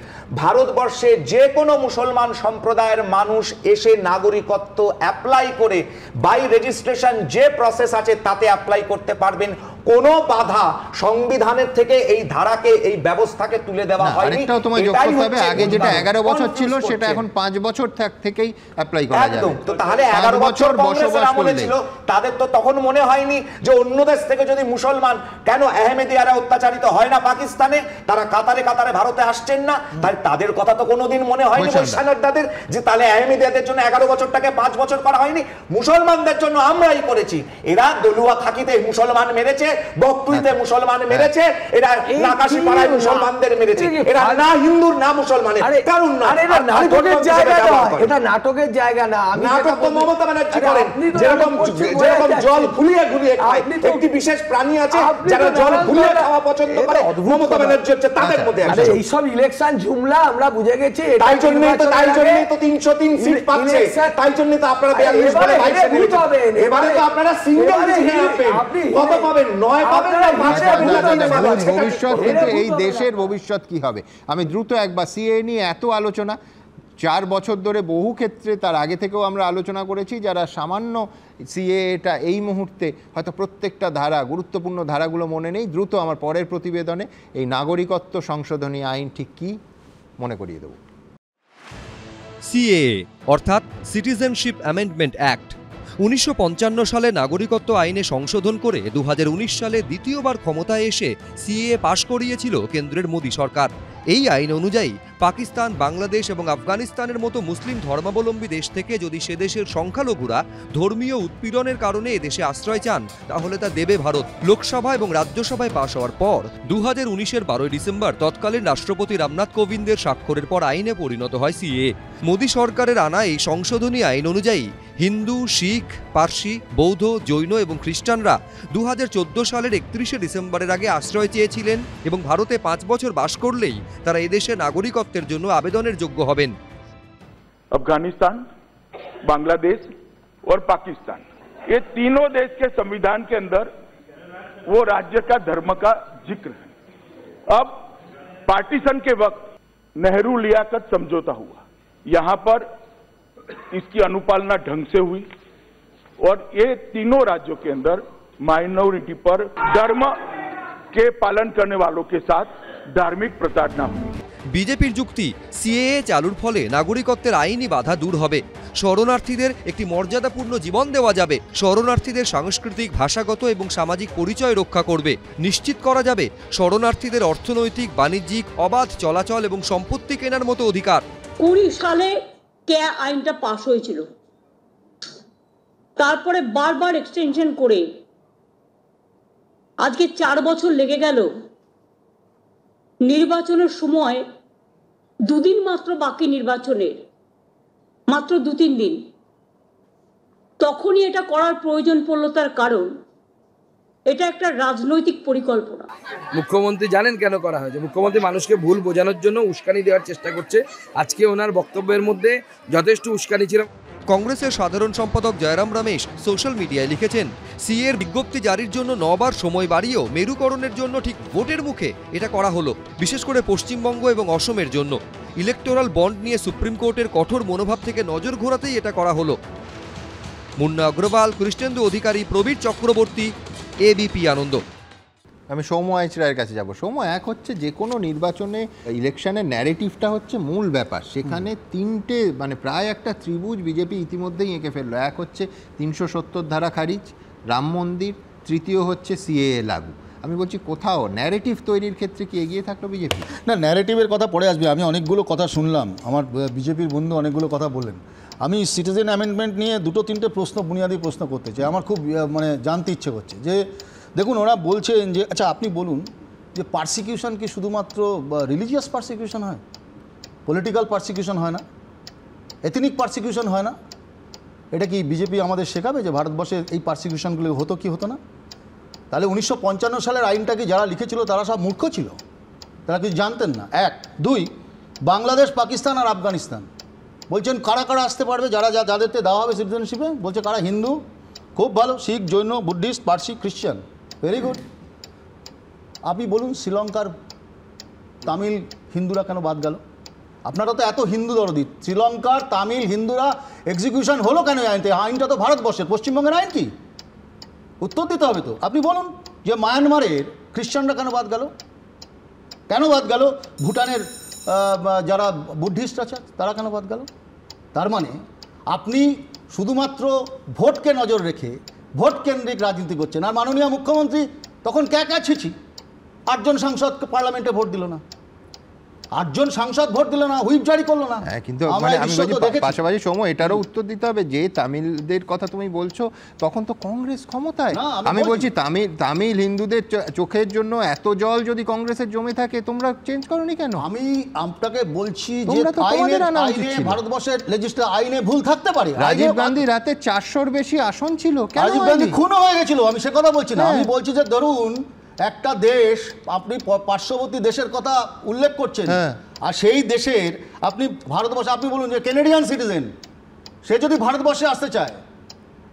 ভারতবর্ষে যে কোনো মুসলমান সম্প্রদায়ের মানুষ এসে নাগরিকত্ব অ্যাপ্লাই করে বাই রেজিস্ট্রেশন যে প্রসেস আছে তাতে অ্যাপ্লাই করতে পারবেন। কোনো বাধা সংবিধানের থেকে এই ধারাকে, এই ব্যবস্থাকে তুলে দেওয়া হয়নি। আরেকটাও তোমায় যোগ করতে হবে, আগে যেটা 11 বছর ছিল সেটা এখন 5 বছর থেকেই অ্যাপ্লাই করা যাবে। তো তাহলে 11 বছর কংগ্রেসের আমলে ছিল, তাদের তো তখন মনে হয়নি যে অন্য দেশ থেকে যদি মুসলমান, কেন আহমেদিয়ারা অত্যাচারিত হয় না পাকিস্তানে, তারা কাতারে কাতারে ভারতে আসছেন না, তাই তাদের কথা তো কোনোদিন মনে হয়নি বৈষ্ণবদের যে তাহলে আহমেদিয়াদের জন্য 11 বছরটাকে 5 বছর করা হয়নি, মুসলমানদের জন্য আমরাই করেছি। এরা দলুয়া থাকিতে মুসলমান মেরেছে, বকটুইতে মুসলমান মেরেছে, এরা নাকাশি পাড়ায় মুসলমানদের মেরেছে, এরা না হিন্দুর না মুসলমানের কারণ না। এটা নাটকের জায়গা না, এটা নাটকের জায়গা না। আমি নাটক তো মমতা ব্যানার্জি করেন, যেরকম জল ঘুলিয়ে ঘুলিয়ে খায়, একটি বিশেষ প্রাণী আছে যারা জল ঘুলিয়ে খাওয়া পছন্দ করে, মমতা ব্যানার্জি হচ্ছে তাদের মধ্যে একজন। এই সব ইলেকশন জুমলা আমরা বুঝে গেছি, তাই জন্যই তো 303 সিট পাচ্ছে, তাই জন্যই তো আপনারা 42 বলে 22 নিয়েছেন। এবারে তো আপনারা সিঙ্গেল জিতে যাবেন, কত পাবেন? 9 পাবেন না 5 পাবেন না। ভবিষ্যৎ কিন্তু এই দেশের ভবিষ্যৎ কি হবে? আমি দ্রুত একবার সিএ নিয়ে এত আলোচনা 4 বছর ধরে বহু ক্ষেত্রে, তার আগে থেকেও আমরা আলোচনা করেছি, যারা সামান্য সিএটা এই মুহূর্তে হয়তো প্রত্যেকটা ধারা, গুরুত্বপূর্ণ ধারাগুলো মনে নেই, দ্রুত আমার পরের প্রতিবেদনে এই নাগরিকত্ব সংশোধনী আইন ঠিক কি মনে করিয়ে দেব। সিএএ অর্থাৎ সিটিজেনশিপ অ্যামেন্ডমেন্ট অ্যাক্ট 1955 সালে নাগরিকত্ব আইনে সংশোধন করে 2019 সালে দ্বিতীয়বার ক্ষমতায় এসে সিএএ পাশ করিয়েছিল কেন্দ্রের মোদী সরকার। এই আইন অনুযায়ী পাকিস্তান, বাংলাদেশ এবং আফগানিস্তানের মতো মুসলিম ধর্মাবলম্বী দেশ থেকে যদি সে দেশের সংখ্যালঘুরা ধর্মীয় উৎপীড়নের কারণে এদেশে আশ্রয় চান, তাহলে তা দেবে ভারত। লোকসভা এবং রাজ্যসভায় পাশ হওয়ার পর 2019-এর 12 ডিসেম্বর তৎকালীন রাষ্ট্রপতি রামনাথ কোবিন্দের স্বাক্ষরের পর আইনে পরিণত হয় সিএএ। মোদী সরকারের আনা এই সংশোধনী আইন অনুযায়ী হিন্দু, শিখ, পার্সি, বৌদ্ধ, জৈন এবং খ্রিস্টানরা 2014 সালের 31শে ডিসেম্বরের আগে আশ্রয় চেয়েছিলেন এবং ভারতে 5 বছর বাস করলেই তারা এদেশে নাগরিকত্বের জন্য আবেদনের যোগ্য হবেন। अफगानिस्तान, बांग्लादेश और पाकिस्तान, ये तीनों देश के संविधान के अंदर वो राज्य का धर्म का जिक्र है। अब पार्टीशन के वक्त नेहरू लियाकत समझौता हुआ, यहां पर इसकी अनुपालना ढंग से हुई और ये तीनों राज्यों के अंदर माइनॉरिटी पर धर्म के पालन करने वालों के साथ धार्मिक प्रताड़ना हुई। বিজেপির যুক্তি, সিএএ চালুর ফলে নাগরিকত্বের আইনি বাধা দূর হবে, শরণার্থীদের একটি মর্যাদাপূর্ণ জীবন দেওয়া যাবে, শরণার্থীদের সাংস্কৃতিক, ভাষাগত এবং সামাজিক পরিচয় রক্ষা করবে, নিশ্চিত করা যাবে শরণার্থীদের অর্থনৈতিক, বাণিজ্যিক, অবাধ চলাচল এবং সম্পত্তি কেনার মতো অধিকার। 20 সালে আইনটা পাশ হয়েছিল, তারপরে বারবার এক্সটেনশন করে আজকে 4 বছর লেগে গেল। নির্বাচনের সময় 2 দিন মাত্র বাকি, নির্বাচনের মাত্র 2-3 দিন, তখনই এটা করার প্রয়োজন পড়লো। তার কারণ এটা একটা রাজনৈতিক পরিকল্পনা। মুখ্যমন্ত্রী জানেন কেন করা হয়েছে? মুখ্যমন্ত্রী মানুষকে ভুল বোঝানোর জন্য উস্কানি দেওয়ার চেষ্টা করছে। আজকে ওনার বক্তব্যের মধ্যে যথেষ্ট উস্কানি ছিল। কংগ্রেসের সাধারণ সম্পাদক জয়রাম রমেশ সোশ্যাল মিডিয়ায় লিখেছেন, সিএর বিজ্ঞপ্তি জারির জন্য 9 বার সময় বাড়িয়েও মেরুকরণের জন্য ঠিক ভোটের মুখে এটা করা হলো, বিশেষ করে পশ্চিমবঙ্গ এবং অসমের জন্য। ইলেকটোরাল বন্ড নিয়ে সুপ্রিম কোর্টের কঠোর মনোভাব থেকে নজর ঘোরাতেই এটা করা হলো। মুন্না অগ্রওয়াল, কৃষ্ণেন্দু অধিকারী, প্রবীর চক্রবর্তী, এবিপি আনন্দ। আমি সৌম্য আইচ রায়ের কাছে যাব। সৌম্য, এক হচ্ছে যে কোনো নির্বাচনে ইলেকশনের ন্যারেটিভটা হচ্ছে মূল ব্যাপার, সেখানে তিনটে মানে প্রায় একটা ত্রিভুজ বিজেপি ইতিমধ্যেই এঁকে ফেললো। এক হচ্ছে 370 ধারা খারিজ, রাম মন্দির, তৃতীয় হচ্ছে সিএএ লাগু। আমি বলছি কোথাও ন্যারেটিভ তৈরির ক্ষেত্রে কি এগিয়ে থাকলো বিজেপি? না, ন্যারেটিভের কথা পরে আসবে। আমি অনেকগুলো কথা শুনলাম, আমার বিজেপির বন্ধু অনেকগুলো কথা বললেন। আমি সিটিজেন অ্যামেন্ডমেন্ট নিয়ে 2-3টে প্রশ্ন, বুনিয়াদী প্রশ্ন করতে চাই। আমার খুব মানে জানতে ইচ্ছে করছে যে দেখুন, ওরা বলছেন যে আচ্ছা আপনি বলুন যে পারসিকিউশন কি শুধুমাত্র রিলিজিয়াস পারসিকিউশন হয়, পলিটিক্যাল পারসিকিউশন হয় না, এথনিক পারসিকিউশন হয় না? এটা কি বিজেপি আমাদের শেখাবে যে ভারতবর্ষে এই পারসিকিউশনগুলো হতো কি হতো না? তাহলে 1955 সালের আইনটা কি যারা লিখেছিল তারা সব মূর্খ ছিল? তারা কিছু জানতেন না? 1, 2, বাংলাদেশ, পাকিস্তান আর আফগানিস্তান বলছেন কারা কারা আসতে পারবে, যাদেরকে দেওয়া হবে সিটিজেনশিপে। বলছে কারা? হিন্দু, খুব ভালো, Sikh, Jain, Buddhist, Parsi, Christian, very good. আপনি বলুন শ্রীলঙ্কার তামিল হিন্দুরা কেন বাদ গেল? আপনারা তো এত হিন্দু দরদি, শ্রীলঙ্কার তামিল হিন্দুরা এক্সিকিউশন হলো কেন? আইনটা তো ভারতবর্ষের, পশ্চিমবঙ্গের আইন কি? উত্তর দিতে হবে তো। আপনি বলুন যে মায়ানমারের খ্রিস্টানরা কেন বাদ গেল? কেন বাদ গেল? ভুটানের যারা বুদ্ধিস্ট আছে তারা কেন বাদ গেল? তার মানে আপনি শুধুমাত্র ভোটকে নজর রেখে ভোট কেন্দ্রিক রাজনীতি করছেন। আর মাননীয় মুখ্যমন্ত্রী তখন ছিছি 8 জন সাংসদ পার্লামেন্টে ভোট দিল না, 8 জন সাংসদ ভোট দিল না, হুইপ জারি করলো না। কিন্তু মানে আমি বলছি পাশাপাশি সময় এটারও উত্তর দিতে হবে যে তামিলদের কথা তুমি বলছো, তখন তো কংগ্রেস ক্ষমতায়। আমি বলছি তামিল হিন্দুদের চোখের জন্য এত জল যদি কংগ্রেসের জমে থাকে, তোমরা চেঞ্জ করোনি কেন? আমি আপনাকে বলছি যে ভারতবর্ষের লেজিসলেটিভ আইনে ভুল থাকতে পারে। রাজীব গান্ধী রাতে 400-র বেশি আসন ছিল, রাজীব গান্ধী খুনও হয়ে গেছিল, আমি সে কথা বলছি না। আমি বলছি যে ধরুন একটা দেশ, আপনি পার্শ্ববর্তী দেশের কথা উল্লেখ করছেন, আর সেই দেশের আপনি ভারতবর্ষে, আপনি বলুন যে কেনেডিয়ান সিটিজেন, সে যদি ভারতবর্ষে আসতে চায়,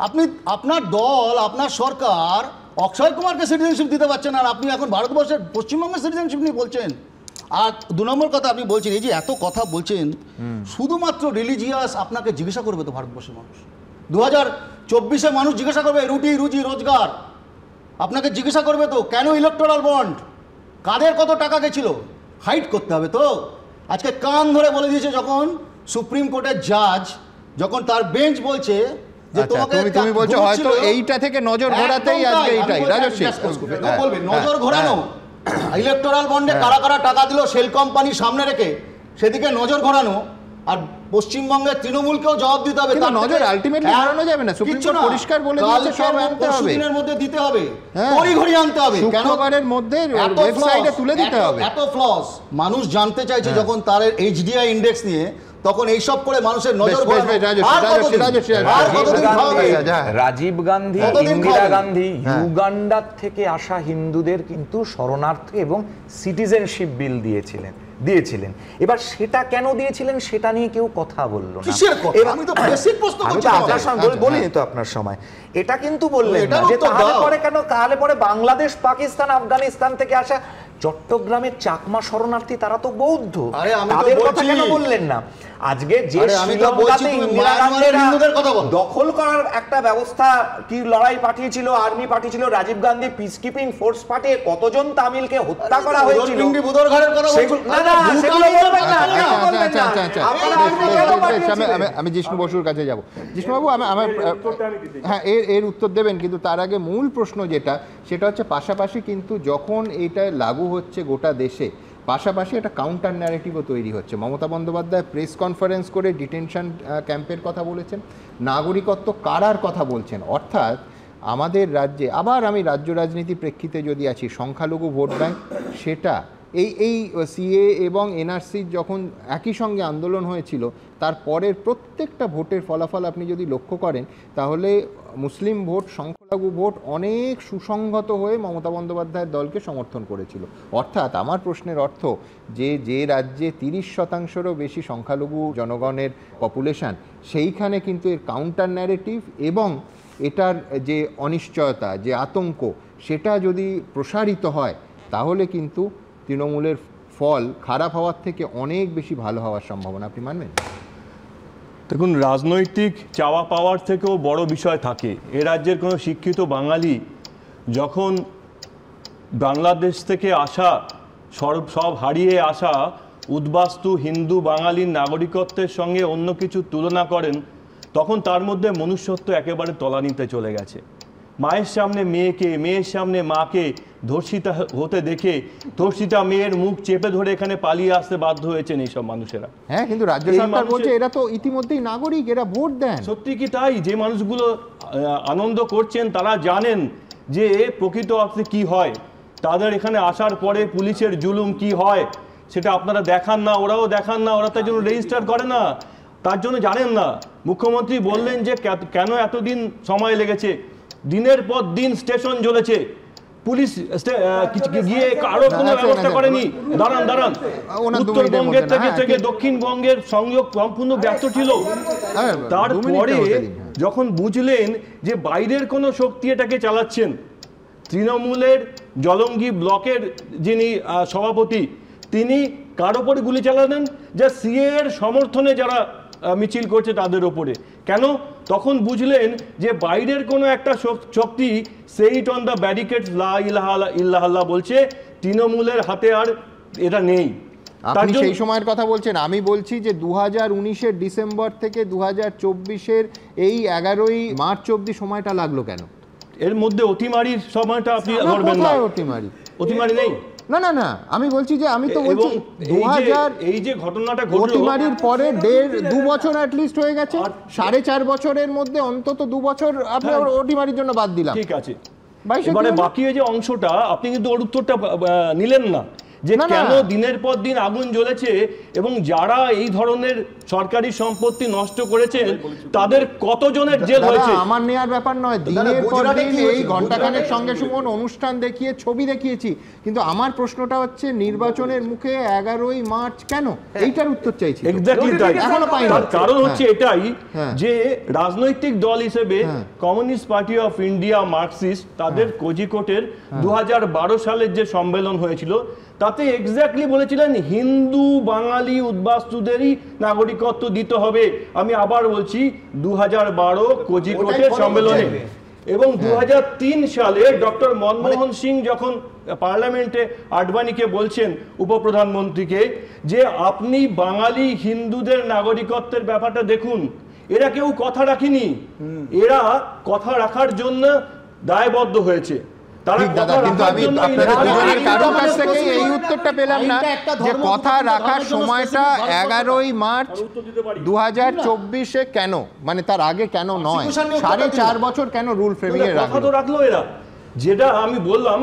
আপনি আপনার দল, আপনার সরকার অক্ষয় কুমারকে সিটিজেনশিপ দিতে পারছেন, আর আপনি এখন ভারতবর্ষের পশ্চিমবঙ্গের সিটিজেনশিপ নিয়ে বলছেন। আর 2 নম্বর কথা আপনি বলছেন, এই যে এত কথা বলছেন শুধুমাত্র রিলিজিয়াস, আপনাকে জিজ্ঞাসা করবে তো ভারতবর্ষের মানুষ? 2024-এ মানুষ জিজ্ঞাসা করবে রুটি রুজি রোজগার, আপনাকে জিজ্ঞাসা করবে তো কেন ইলেকটোরাল বন্ড, কাদের কত টাকা গেছিল, হাইড করতে হবে তো। আজকে কান ধরে বলে দিয়েছে, যখন সুপ্রিম কোর্টের জাজ, যখন তার বেঞ্চ বলছে যে তোমাকে তুমি বলছো হয়তো এইটা থেকে নজর ঘোরাতেই আজকে এইটাই রাজস্বী বলবে নজর ঘোরানো, ইলেকটোরাল বন্ডে কারা কারা টাকা দিল সেল কোম্পানি সামনে রেখে সেদিকে নজর ঘোরানো, আর পশ্চিমবঙ্গের তৃণমূলকেও জবাব দিতে হবে। কিন্তু নজর আলটিমেটলি ঘোরানো যাবে না, সুপ্রিম কোর্ট পরিষ্কার বলে দিয়েছে সব আনতে হবে, দিনের মধ্যে দিতে হবে, তড়িঘড়ি আনতে হবে, শুক্রবারের মধ্যে ওয়েবসাইটে তুলে দিতে হবে। এত ফ্লস মানুষ জানতে চাইছে যখন তার এইচডিআই ইন্ডেক্স নিয়ে, তখন এইসব করে মানুষের নজর রাজীব গান্ধী, ইন্দিরা গান্ধী ইউগান্ডার থেকে আসা হিন্দুদের কিন্তু শরণার্থী এবং সিটিজেনশিপ বিল দিয়েছিলেন। এবার সেটা কেন দিয়েছিলেন সেটা নিয়ে কেউ কথা বললো না। আমি তো বেসিক প্রশ্ন করছি, বলিনি তো আপনার সময়, এটা কিন্তু বললেন না যে তাহলে পরে কেন, তাহলে পরে বাংলাদেশ, পাকিস্তান, আফগানিস্তান থেকে আসা চট্টগ্রামের চাকমা শরণার্থী তারা তো বৌদ্ধ, তাদের কথা কেন বললেন না? আজকে যে শ্রীলঙ্কাতে ইন্দিরা গান্ধীর দখল করার একটা ব্যবস্থা কি লড়াই পাঠিয়েছিল, আর্মি পাঠিয়েছিল, Rajiv Gandhi peace keeping force পাঠিয়ে কতজন তামিলকে হত্যা করা হয়েছিল, আমি জিষ্ণু বসুর কাছে যাব। জিষ্ণুবাবু হ্যাঁ এর উত্তর দেবেন, কিন্তু তার আগে মূল প্রশ্ন যেটা, সেটা হচ্ছে পাশাপাশি কিন্তু যখন এটা লাগু হচ্ছে গোটা দেশে, পাশাপাশি একটা কাউন্টার ন্যারেটিভও তৈরি হচ্ছে। মমতা বন্দ্যোপাধ্যায় প্রেস কনফারেন্স করে ডিটেনশন ক্যাম্পের কথা বলেছেন, নাগরিকত্ব কারার কথা বলছেন। অর্থাৎ আমাদের রাজ্যে, আবার আমি রাজ্য রাজনীতি প্রেক্ষিতে যদি আছি, সংখ্যালঘু ভোট ব্যাংক, সেটা এই সিএ এবং এনআরসির যখন একই সঙ্গে আন্দোলন হয়েছিল, তারপরের প্রত্যেকটা ভোটের ফলাফল আপনি যদি লক্ষ্য করেন, তাহলে মুসলিম ভোট, সংখ্যালঘু ভোট অনেক সুসংহত হয়ে মমতা বন্দ্যোপাধ্যায়ের দলকে সমর্থন করেছিল। অর্থাৎ আমার প্রশ্নের অর্থ যে রাজ্যে 30%-রও বেশি সংখ্যালঘু জনগণের পপুলেশন, সেইখানে কিন্তু এর কাউন্টার ন্যারেটিভ এবং এটার যে অনিশ্চয়তা, যে আতঙ্ক, সেটা যদি প্রসারিত হয়, তাহলে কিন্তু তৃণমূলের ফল খারাপ হওয়ার থেকে অনেক বেশি ভালো হওয়ার সম্ভাবনা। আপনি মানবেন? দেখুন, রাজনৈতিক চাওয়া পাওয়ার থেকেও বড় বিষয় থাকে। এ রাজ্যের কোনো শিক্ষিত বাঙালি যখন বাংলাদেশ থেকে আসা, সব হারিয়ে আসা উদ্বাস্তু হিন্দু বাঙালির নাগরিকত্বের সঙ্গে অন্য কিছু তুলনা করেন, তখন তার মধ্যে মনুষ্যত্ব একেবারে তলানিতে চলে গেছে। মায়ের সামনে মেয়েকে, মেয়ের সামনে মাকে ধর্ষিতা হতে দেখে ধর্ষিতা মেয়ের মুখ চেপে ধরে এখানে পালিয়ে আসতে বাধ্য হয়েছেন এইসব মানুষেরা। হ্যাঁ, কিন্তু রাজ্য সরকার বলছে এরা তো ইতিমধ্যেই নাগরিক, এরা ভোট দেন। সত্যি কি তাই? যে মানুষগুলো আনন্দ করছেন তারা জানেন যে প্রকৃত অর্থে কি হয়, তাদের এখানে আসার পরে পুলিশের জুলুম কি হয় সেটা আপনারা দেখান না, ওরাও দেখান না, ওরা তার জন্য রেজিস্টার করে না, তার জন্য জানেন না। মুখ্যমন্ত্রী বললেন যে কেন এতদিন সময় লেগেছে, দিনের পর দিন স্টেশন জ্বলেছে, পুলিশ গিয়ে কারো কোনো ব্যবস্থা করেনি। দাঁড়ান, উত্তরবঙ্গের থেকে দক্ষিণবঙ্গের সংযোগ সম্পূর্ণ ব্যর্থ ছিল। তারপরে যখন বুঝলেন যে বাইরের কোনো শক্তি এটাকে চালাচ্ছেন, তৃণমূলের জলঙ্গি ব্লকের যিনি সভাপতি, তিনি কার ওপরে গুলি চালালেন? যা সিএ এর সমর্থনে যারা মিছিল করছে তাদের ওপরে। কেন? তখন বুঝলেন যে বাইরের কোনো একটা শক্তি সেইট অন দ্য ব্যারিকেড লা ইলাহা ইল্লাল্লাহ বলছে, তৃণমূলের হাতে আর এটা নেই। আপনি সেই সময়ের কথা বলছেন, আমি বলছি যে 2019-এর ডিসেম্বর থেকে 2024-এর এই 11ই মার্চ অবধি সময়টা লাগলো কেন? এর মধ্যে অতিমারির সময়টা আপনি ধরবেন না। অতিমারি নেই। না, আমি বলছি যে আমি তো বলছি 2000 এই যে ঘটনাটা ঘটলো, অতিমারির পরে 1.5-2 বছর অ্যাটলিস্ট হয়ে গেছে, 4.5 বছরের মধ্যে অন্তত 2 বছর আপনি অতিমারির জন্য বাদ দিলাম। ঠিক আছে, এবারে বাকি যে অংশটা আপনি কিন্তু ওর উত্তরটা নিলেন না, যে কেন দিনের পর দিন আগুন জ্বলেছে এবং যারা এই ধরনের সরকারি সম্পত্তি নষ্ট করেছে তাদের কতজনের জেল হয়েছে। আমার নেয়ার ব্যাপার নয়, দিনের পর দিন এই ঘন্টাখানেক সঙ্গে সুমন অনুষ্ঠান দেখিয়ে ছবি দেখিয়েছি, কিন্তু আমার প্রশ্নটা হচ্ছে নির্বাচনের মুখে 11ই মার্চ কেন, এইটার উত্তর চাইছি। এক্স্যাক্টলি তাই, তার কারণ হচ্ছে এটাই যে রাজনৈতিক দল হিসেবে communist party of India Marxist, তাদের কোজিকোটের 2012 সালের যে সম্মেলন হয়েছিল তাতে এক্স্যাক্টলি বলেছিলেন হিন্দু বাঙালি উদ্বাস্তুদেরই নাগরিকত্ব দিতে হবে। আমি আবার বলছি 2012 কোজিকোটের সম্মেলনে। এবং 2003 সালে ডক্টর মনমোহন সিং যখন পার্লামেন্টে আডবাণীকে বলছেন, উপপ্রধানমন্ত্রীকে, যে আপনি বাঙালি হিন্দুদের নাগরিকত্বের ব্যাপারটা দেখুন, এরা কেউ কথা রাখেনি, এরা কথা রাখার জন্য দায়বদ্ধ হয়েছে। কিন্তু আমি আপনাদের দুজনের কারোর কাছ থেকে এই উত্তরটা পেলাম না যে কথা রাখার সময়টা 11ই মার্চ 2024 কেন, মানে তার আগে কেন নয়, 4.5 বছর কেন রুল ফ্রেমিং এর কথা তো রাখলো এরা, যেটা আমি বললাম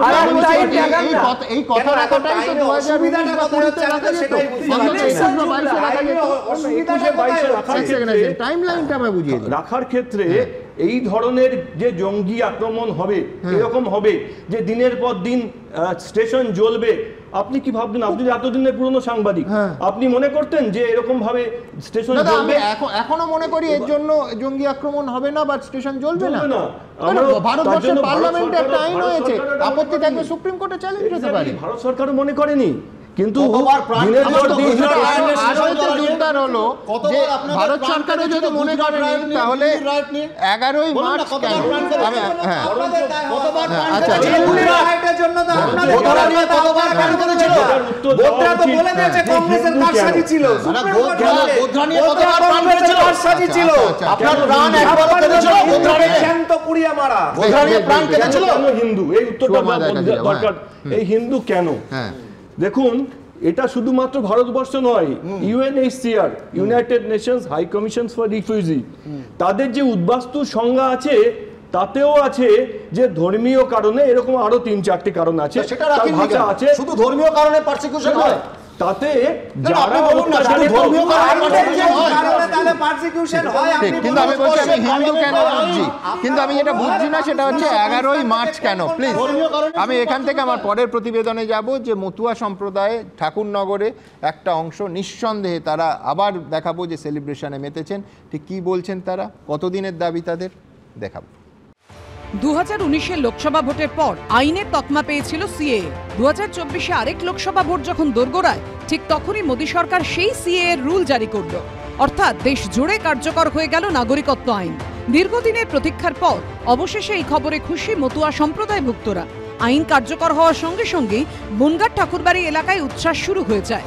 এই কথা রাখাটাই তো 2022 রাখার ক্ষেত্রে এই ধরনের যে জঙ্গি আক্রমণ হবে, এরকম হবে যে দিনের পর দিন স্টেশন জ্বলবে, আপনি কি ভাবতেন? আপনি এতদিনের পুরনো সাংবাদিক, আপনি মনে করতেন যে এরকম ভাবে স্টেশন জ্বলবে? এখনো মনে করি এর জন্য জঙ্গি আক্রমণ হবে না বা স্টেশন জ্বলবে না। ভারতবর্ষের পার্লামেন্টে একটা আইন হয়েছে, আপত্তি থাকলে সুপ্রিম কোর্টে চ্যালেঞ্জ হতে পারে। ভারত সরকারও মনে করেনি, কিন্তু ভারত সরকারও যদি মনে করেনি তাহলে 11ই মার্চ কেন? হিন্দু, এই উত্তরটা দরকার। এই হিন্দু কেন? দেখুন, এটা শুধুমাত্র ভারতবর্ষ নয়, UNHCR, united nations high commission for refugee, তাদের যে উদ্বাস্তু সংজ্ঞা আছে তাতেও আছে যে ধর্মীয় কারণে, এরকম আরো 3-4টি কারণ আছে, ভাষা আছে, শুধু ধর্মীয় কারণে পারসিকিউশন হয় তাতে কিন্তু আমি বলছি আমি হিন্দু কেন বুঝছি, কিন্তু আমি যেটা বুঝছি না সেটা হচ্ছে 11ই মার্চ কেন। প্লিজ, আমি এখান থেকে আমার পরের প্রতিবেদনে যাব যে মতুয়া সম্প্রদায়ে ঠাকুরনগরে একটা অংশ নিঃসন্দেহে তারা আবার দেখাবো যে সেলিব্রেশনে মেতেছেন। ঠিক কি বলছেন তারা, কতদিনের দাবি তাদের, দেখাবো। 2019-এর লোকসভা ভোটের পর আইনের তকমা পেয়েছিল সিএএ। 2024-এ আরেক লোকসভা ভোট যখন দোরগোড়ায়, ঠিক তখনই মোদী সরকার সেই সিএএ এর রুল জারি করল, অর্থাৎ দেশ জুড়ে কার্যকর হয়ে গেল নাগরিকত্ব আইন। দীর্ঘদিনের প্রতীক্ষার পর অবশেষে এই খবরে খুশি মতুয়া সম্প্রদায়ভুক্তরা। আইন কার্যকর হওয়ার সঙ্গে সঙ্গেই বনগাঁর ঠাকুরবাড়ি এলাকায় উচ্ছ্বাস শুরু হয়ে যায়।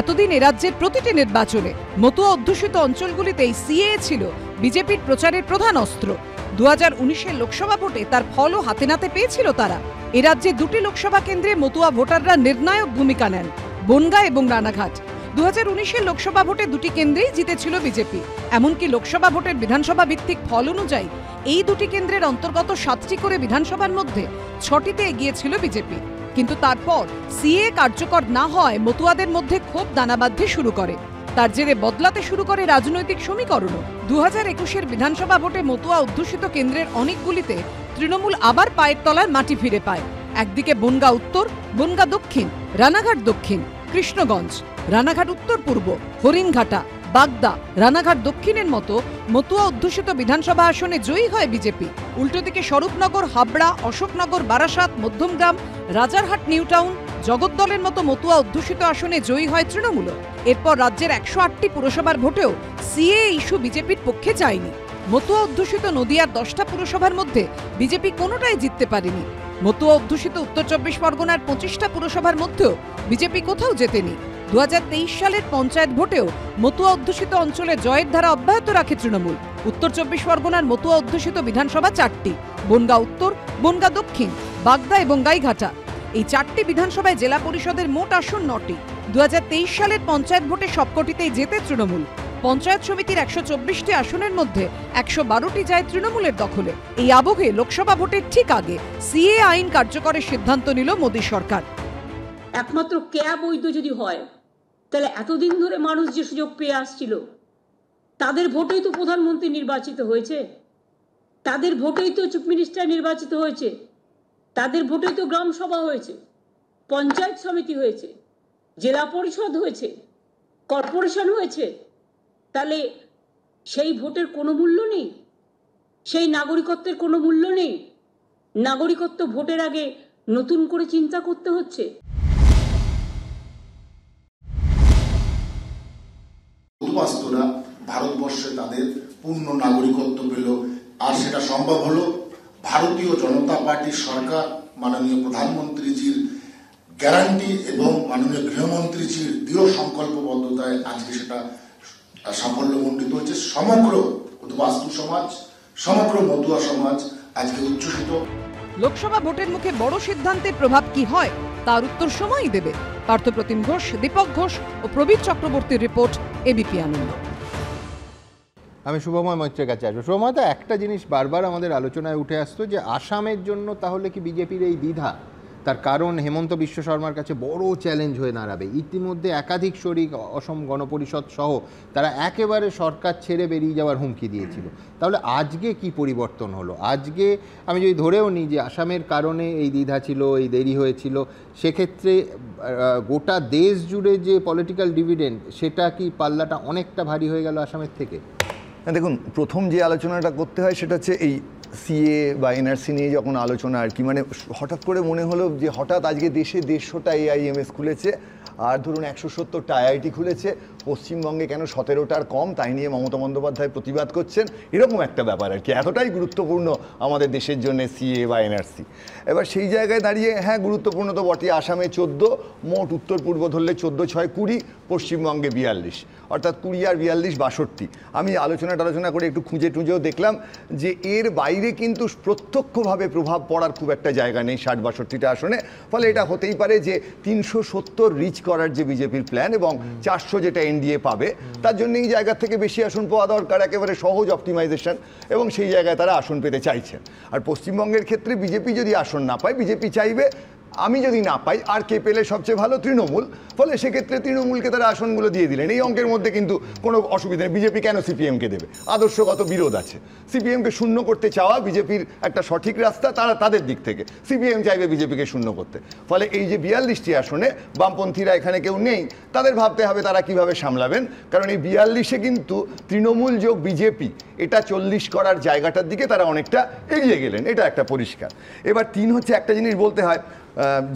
এতদিন এ রাজ্যের প্রতিটি নির্বাচনে মতুয়া অধ্যুষিত অঞ্চলগুলিতেই সিএএ ছিল বিজেপির প্রচারের প্রধান অস্ত্র। 2019-এর লোকসভা ভোটে তার ফলও হাতে নাতে পেয়েছিল তারা। এ রাজ্যে 2টি লোকসভা কেন্দ্রে মতুয়া ভোটাররা নির্ণায়ক ভূমিকা নেন, বনগাঁ এবং রানাঘাট। 2019-এর লোকসভা ভোটে 2টি কেন্দ্রেই জিতেছিল বিজেপি। এমনকি লোকসভা ভোটের বিধানসভা ভিত্তিক ফল অনুযায়ী এই 2টি কেন্দ্রের অন্তর্গত 7টি করে বিধানসভার মধ্যে 6টিতে এগিয়েছিল বিজেপি। কিন্তু তারপর সিএএ কার্যকর না হয় মতুয়াদের মধ্যে ক্ষোভ দানা বাঁধতে শুরু করে। তার জেরে বদলাতে শুরু করে রাজনৈতিক সমীকরণও। 2021-এর বিধানসভা ভোটে মতুয়া অধ্যুষিত কেন্দ্রের অনেকগুলিতে তৃণমূল আবার পায়ের তলায় মাটি ফিরে পায়। একদিকে বনগাঁ উত্তর, বনগাঁ দক্ষিণ, রানাঘাট দক্ষিণ, কৃষ্ণগঞ্জ, রানাঘাট উত্তর পূর্ব, হরিণঘাটা, বাগদা, রানাঘাট দক্ষিণের মতো মতুয়া অধ্যুষিত বিধানসভা আসনে জয়ী হয় বিজেপি। উল্টোদিকে স্বরূপনগর, হাবড়া, অশোকনগর, বারাসাত, মধ্যমগ্রাম, রাজারহাট নিউ টাউন, জগদ্দলের মতো মতুয়া অধ্যুষিত আসনে জয়ী হয় তৃণমূল। এরপর রাজ্যের 108টি পুরসভার ভোটেও সিএএ ইস্যু বিজেপির পক্ষে যায়নি। মতুয়া অধ্যুষিত নদিয়ার 10টা পুরসভার মধ্যে বিজেপি কোনোটাই জিততে পারেনি। মতুয়া অধ্যুষিত উত্তর 24 পরগনার 25টা পুরসভার মধ্যেও বিজেপি কোথাও জেতেনি। 2023 সালের পঞ্চায়েত ভোটেও মতুয়া অধ্যুষিত অঞ্চলে জয়ের ধারা অব্যাহত রাখে তৃণমূল। উত্তর 24 পরগনার মতুয়া অধ্যুষিত বিধানসভা 4টি, বনগাঁ উত্তর, বনগাঁ দক্ষিণ, বাগদা এবং গাইঘাটা। এই 4টি বিধানসভায় জেলা পরিষদের মোট আসন 9টি। 2023 সালের পঞ্চায়েত ভোটে সবকটিতেই জেতে তৃণমূল। পঞ্চায়েত সমিতির 124টি আসনের মধ্যে 112টি যায় তৃণমূলের দখলে। এই আবহে লোকসভা ভোটের ঠিক আগে সিএএ আইন কার্যকরের সিদ্ধান্ত নিল মোদী সরকার। একমাত্র কেয়া বৈধ যদি হয়, তাহলে এতদিন ধরে মানুষ যে সুযোগ পেয়ে আসছিল, তাদের ভোটেই তো প্রধানমন্ত্রী নির্বাচিত হয়েছে, তাদের ভোটেই তো চিফ মিনিস্টার নির্বাচিত হয়েছে, তাদের ভোটেই তো গ্রাম সভা হয়েছে, পঞ্চায়েত সমিতি হয়েছে, জেলা পরিষদ হয়েছে, কর্পোরেশন হয়েছে। তাহলে সেই ভোটের কোনো মূল্য নেই, সেই নাগরিকত্বের কোনো মূল্য নেই। নাগরিকত্ব ভোটের আগে নতুন করে চিন্তা করতে হচ্ছে। উদ্বাস্তুরা ভারতবর্ষে তাদের পূর্ণ নাগরিকত্ব পেল, আর সেটা সম্ভব হলো ভারতীয় জনতা পার্টির সরকার, মাননীয় প্রধানমন্ত্রীজির গ্যারান্টি এবং মাননীয় গৃহমন্ত্রীজির দৃঢ় সংকল্পবদ্ধতায় আজকে সেটা সাফল্যমণ্ডিত হয়েছে। সমগ্র উদ্বাস্তু সমাজ, সমগ্র মতুয়া সমাজ আজকে উচ্ছ্বসিত। লোকসভা ভোটের মুখে বড় সিদ্ধান্তের প্রভাব কি হয় তার উত্তর সময়ই দেবে। পার্থপ্রতিম ঘোষ, দীপক ঘোষ ও প্রবীর চক্রবর্তীর রিপোর্ট, এবিপি আনন্দ। আমি শুভময় মৈত্রের কাছে আসবো। শুভময়, তো একটা জিনিস বারবার আমাদের আলোচনায় উঠে আসতো যে আসামের জন্য তাহলে কি বিজেপির এই দ্বিধা, তার কারণ হেমন্ত বিশ্ব শর্মার কাছে বড় চ্যালেঞ্জ হয়ে দাঁড়াবে। ইতিমধ্যে একাধিক শরিক, অসম গণপরিষদ সহ তারা একেবারে সরকার ছেড়ে বেরিয়ে যাওয়ার হুমকি দিয়েছিল। তাহলে আজকে কি পরিবর্তন হলো? আজকে আমি যদি ধরেও নিই যে আসামের কারণে এই দ্বিধা ছিল, এই দেরি হয়েছিল, সেক্ষেত্রে গোটা দেশ জুড়ে যে পলিটিক্যাল ডিভিডেন্ড, সেটা কি পাল্লাটা অনেকটা ভারী হয়ে গেল আসামের থেকে? দেখুন, প্রথম যে আলোচনাটা করতে হয় সেটা হচ্ছে এই সিএ বা এনআরসি নিয়ে যখন আলোচনা আর কি, মানে হঠাৎ করে মনে হলো যে হঠাৎ আজকে দেশে 150টা এআইএমএস খুলেছে, আর ধরুন 170টা আইআইটি খুলেছে, পশ্চিমবঙ্গে কেন 17টার কম, তাই নিয়ে মমতা বন্দ্যোপাধ্যায় প্রতিবাদ করছেন, এরকম একটা ব্যাপার আর কি। এতটাই গুরুত্বপূর্ণ আমাদের দেশের জন্য সিএ বা এনআরসি। এবার সেই জায়গায় দাঁড়িয়ে হ্যাঁ, গুরুত্বপূর্ণ তো বটে। আসামে 14, মোট উত্তর পূর্ব ধরলে 14, 6, 20, পশ্চিমবঙ্গে 42, অর্থাৎ 20 আর 42, 62। আমি আলোচনা করে একটু খুঁজে টুঁজেও দেখলাম যে এর বাইরে কিন্তু প্রত্যক্ষভাবে প্রভাব পড়ার খুব একটা জায়গা নেই 60-62টা আসনে। ফলে এটা হতেই পারে যে 370 রিচ করার যে বিজেপির প্ল্যান এবং 400 যেটা এনডিএ পাবে, তার জন্য এই জায়গা থেকে বেশি আসন পাওয়া দরকার, একেবারে সহজ অপটিমাইজেশন, এবং সেই জায়গায় তারা আসন পেতে চাইছেন। আর পশ্চিমবঙ্গের ক্ষেত্রে বিজেপি যদি আসন না পায়, বিজেপি চাইবে আমি যদি না পাই আর কে পেলে সবচেয়ে ভালো, তৃণমূল। ফলে সেক্ষেত্রে তৃণমূলকে তারা আসনগুলো দিয়ে দিলেন। এই অঙ্কের মধ্যে কিন্তু কোনো অসুবিধা নেই। বিজেপি কেন সিপিএমকে দেবে? আদর্শগত বিরোধ আছে। সিপিএমকে শূন্য করতে চাওয়া বিজেপির একটা সঠিক রাস্তা, তারা তাদের দিক থেকে। সিপিএম চাইবে বিজেপিকে শূন্য করতে। ফলে এই যে 42টি আসনে বামপন্থীরা এখানে কেউ নেই, তাদের ভাবতে হবে তারা কিভাবে সামলাবেন। কারণ এই 42-এ কিন্তু তৃণমূল যোগ বিজেপি, এটা 40 করার জায়গাটার দিকে তারা অনেকটা এগিয়ে গেলেন, এটা একটা পরিষ্কার। এবার 3 হচ্ছে, একটা জিনিস বলতে হয়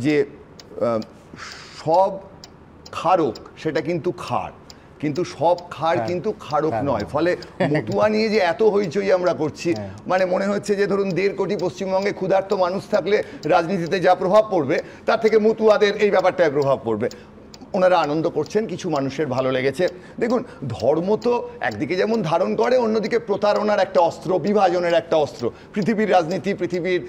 যে সব ক্ষারক সেটা কিন্তু ক্ষার, কিন্তু সব ক্ষার কিন্তু ক্ষারক নয়। ফলে মতুয়া নিয়ে যে এত হইচই আমরা করছি, মানে মনে হচ্ছে যে ধরুন 1.5 কোটি পশ্চিমবঙ্গে ক্ষুধার্ত মানুষ থাকলে রাজনীতিতে যা প্রভাব পড়বে, তার থেকে মতুয়াদের এই ব্যাপারটায় প্রভাব পড়বে। ওনারা আনন্দ করছেন, কিছু মানুষের ভালো লেগেছে। দেখুন, ধর্ম তো একদিকে যেমন ধারণ করে, অন্যদিকে প্রতারণার একটা অস্ত্র, বিভাজনের একটা অস্ত্র। পৃথিবীর রাজনীতি, পৃথিবীর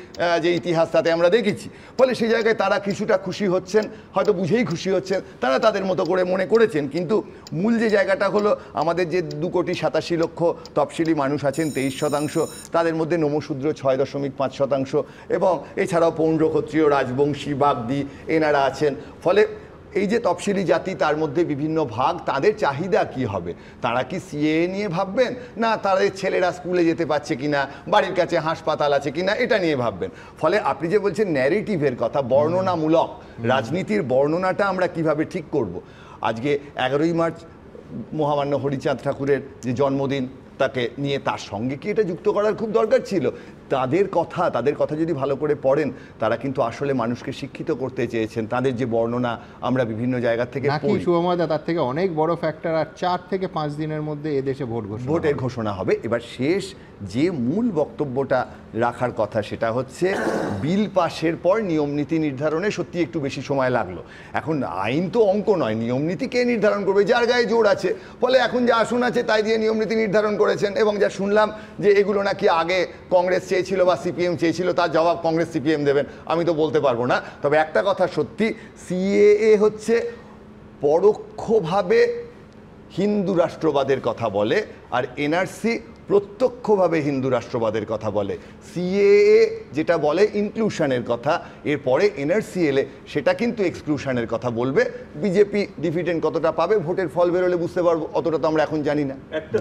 যে ইতিহাস, তাতে আমরা দেখেছি। ফলে সেই জায়গায় তারা কিছুটা খুশি হচ্ছেন, হয়তো বুঝেই খুশি হচ্ছেন, তারা তাদের মতো করে মনে করেছেন। কিন্তু মূল যে জায়গাটা হলো, আমাদের যে 2,87,00,000 তফসিলি মানুষ আছেন, 23%, তাদের মধ্যে নমশূদ্র 6.5%, এবং এছাড়াও পৌণ্ড, ক্ষত্রিয়, রাজবংশী, বাগদি এনারা আছেন। ফলে এই যে তফসিলি জাতি, তার মধ্যে বিভিন্ন ভাগ, তাদের চাহিদা কি হবে? তারা কি সিএ নিয়ে ভাববেন, না তাদের ছেলেরা স্কুলে যেতে পারছে কিনা, বাড়ির কাছে হাসপাতাল আছে কিনা, এটা নিয়ে ভাববেন? ফলে আপনি যে বলছেন ন্যারেটিভের কথা, বর্ণনামূলক রাজনীতির বর্ণনাটা আমরা কিভাবে ঠিক করব। আজকে 11ই মার্চ মহামান্য হরিচাঁদ ঠাকুরের যে জন্মদিন, তাকে নিয়ে তার সঙ্গে কি এটা যুক্ত করার খুব দরকার ছিল? তাদের কথা যদি ভালো করে পড়েন, তারা কিন্তু আসলে মানুষকে শিক্ষিত করতে চেয়েছেন। তাদের যে বর্ণনা আমরা বিভিন্ন জায়গা থেকে পড়ি, শুভময়দা, তার থেকে অনেক বড় ফ্যাক্টর। আর 4 থেকে 5 দিনের মধ্যে এদেশে ভোটের ঘোষণা হবে। এবার শেষ যে মূল বক্তব্যটা রাখার কথা, সেটা হচ্ছে বিল পাশের পর নিয়ম নীতি নির্ধারণে সত্যি একটু বেশি সময় লাগলো। এখন আইন তো অঙ্ক নয়, নিয়ম নীতি কে নির্ধারণ করবে? যার গায়ে জোর আছে। ফলে এখন যা আসন আছে তাই দিয়ে নিয়ম নীতি নির্ধারণ করেছেন। এবং যা শুনলাম যে এগুলো নাকি আগে কংগ্রেস চেয়েছিল বা সিপিএম চেয়েছিল, তার জবাব কংগ্রেস সিপিএম দেবেন, আমি তো বলতে পারবো না। তবে একটা কথা সত্যি, সিএএ হচ্ছে পরোক্ষভাবে হিন্দু রাষ্ট্রবাদের কথা বলে, আর এনআরসি প্রত্যক্ষভাবে হিন্দু রাষ্ট্রবাদের কথা বলে। সিএএ যেটা বলে ইনক্লুশনের কথা, এরপরে এনআরসি এলে সেটা কিন্তু এক্সক্লুশনের কথা বলবে। বিজেপি ডিভিডেন্ড কতটা পাবে ভোটের ফল বেরোলে বুঝতে পারবো, অতটা তো আমরা এখন জানি না। একটা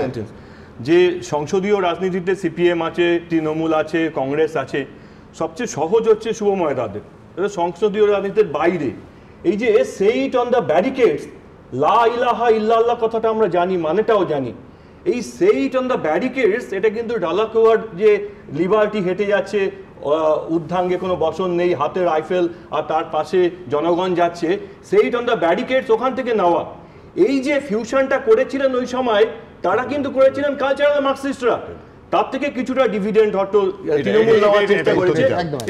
সেন্টেন্স, যে সংসদীয় রাজনীতিতে সিপিএম আছে, তৃণমূল আছে, কংগ্রেস আছে, সবচেয়ে সহজ হচ্ছে শুভময় দাদের সংসদীয় রাজনীতির বাইরে এই যে সেইট অন দ্য ব্যারিকেডস, লা ইলাহা ইল্লাল্লাহ কথাটা আমরা জানি, মানেটাও জানি। এই সেইট অন দ্য ব্যারিকেডস, এটা কিন্তু ডালাকোয়ার যে লিবার্টি হেঁটে যাচ্ছে, ঊর্ধ্বাঙ্গে কোনো বসন নেই, হাতে রাইফেল, আর তার পাশে জনগণ যাচ্ছে, সেইট অন দ্য ব্যারিকেডস ওখান থেকে নেওয়া। এই যে ফিউশনটা করেছিলেন ওই সময়, তারা কিন্তু করেছিলেন কালচারাল মার্কসিস্টরা। তার থেকে কিছুটা ডিভিডেন্ট হয়তো তৃণমূল নেওয়ার চেষ্টা করেছে।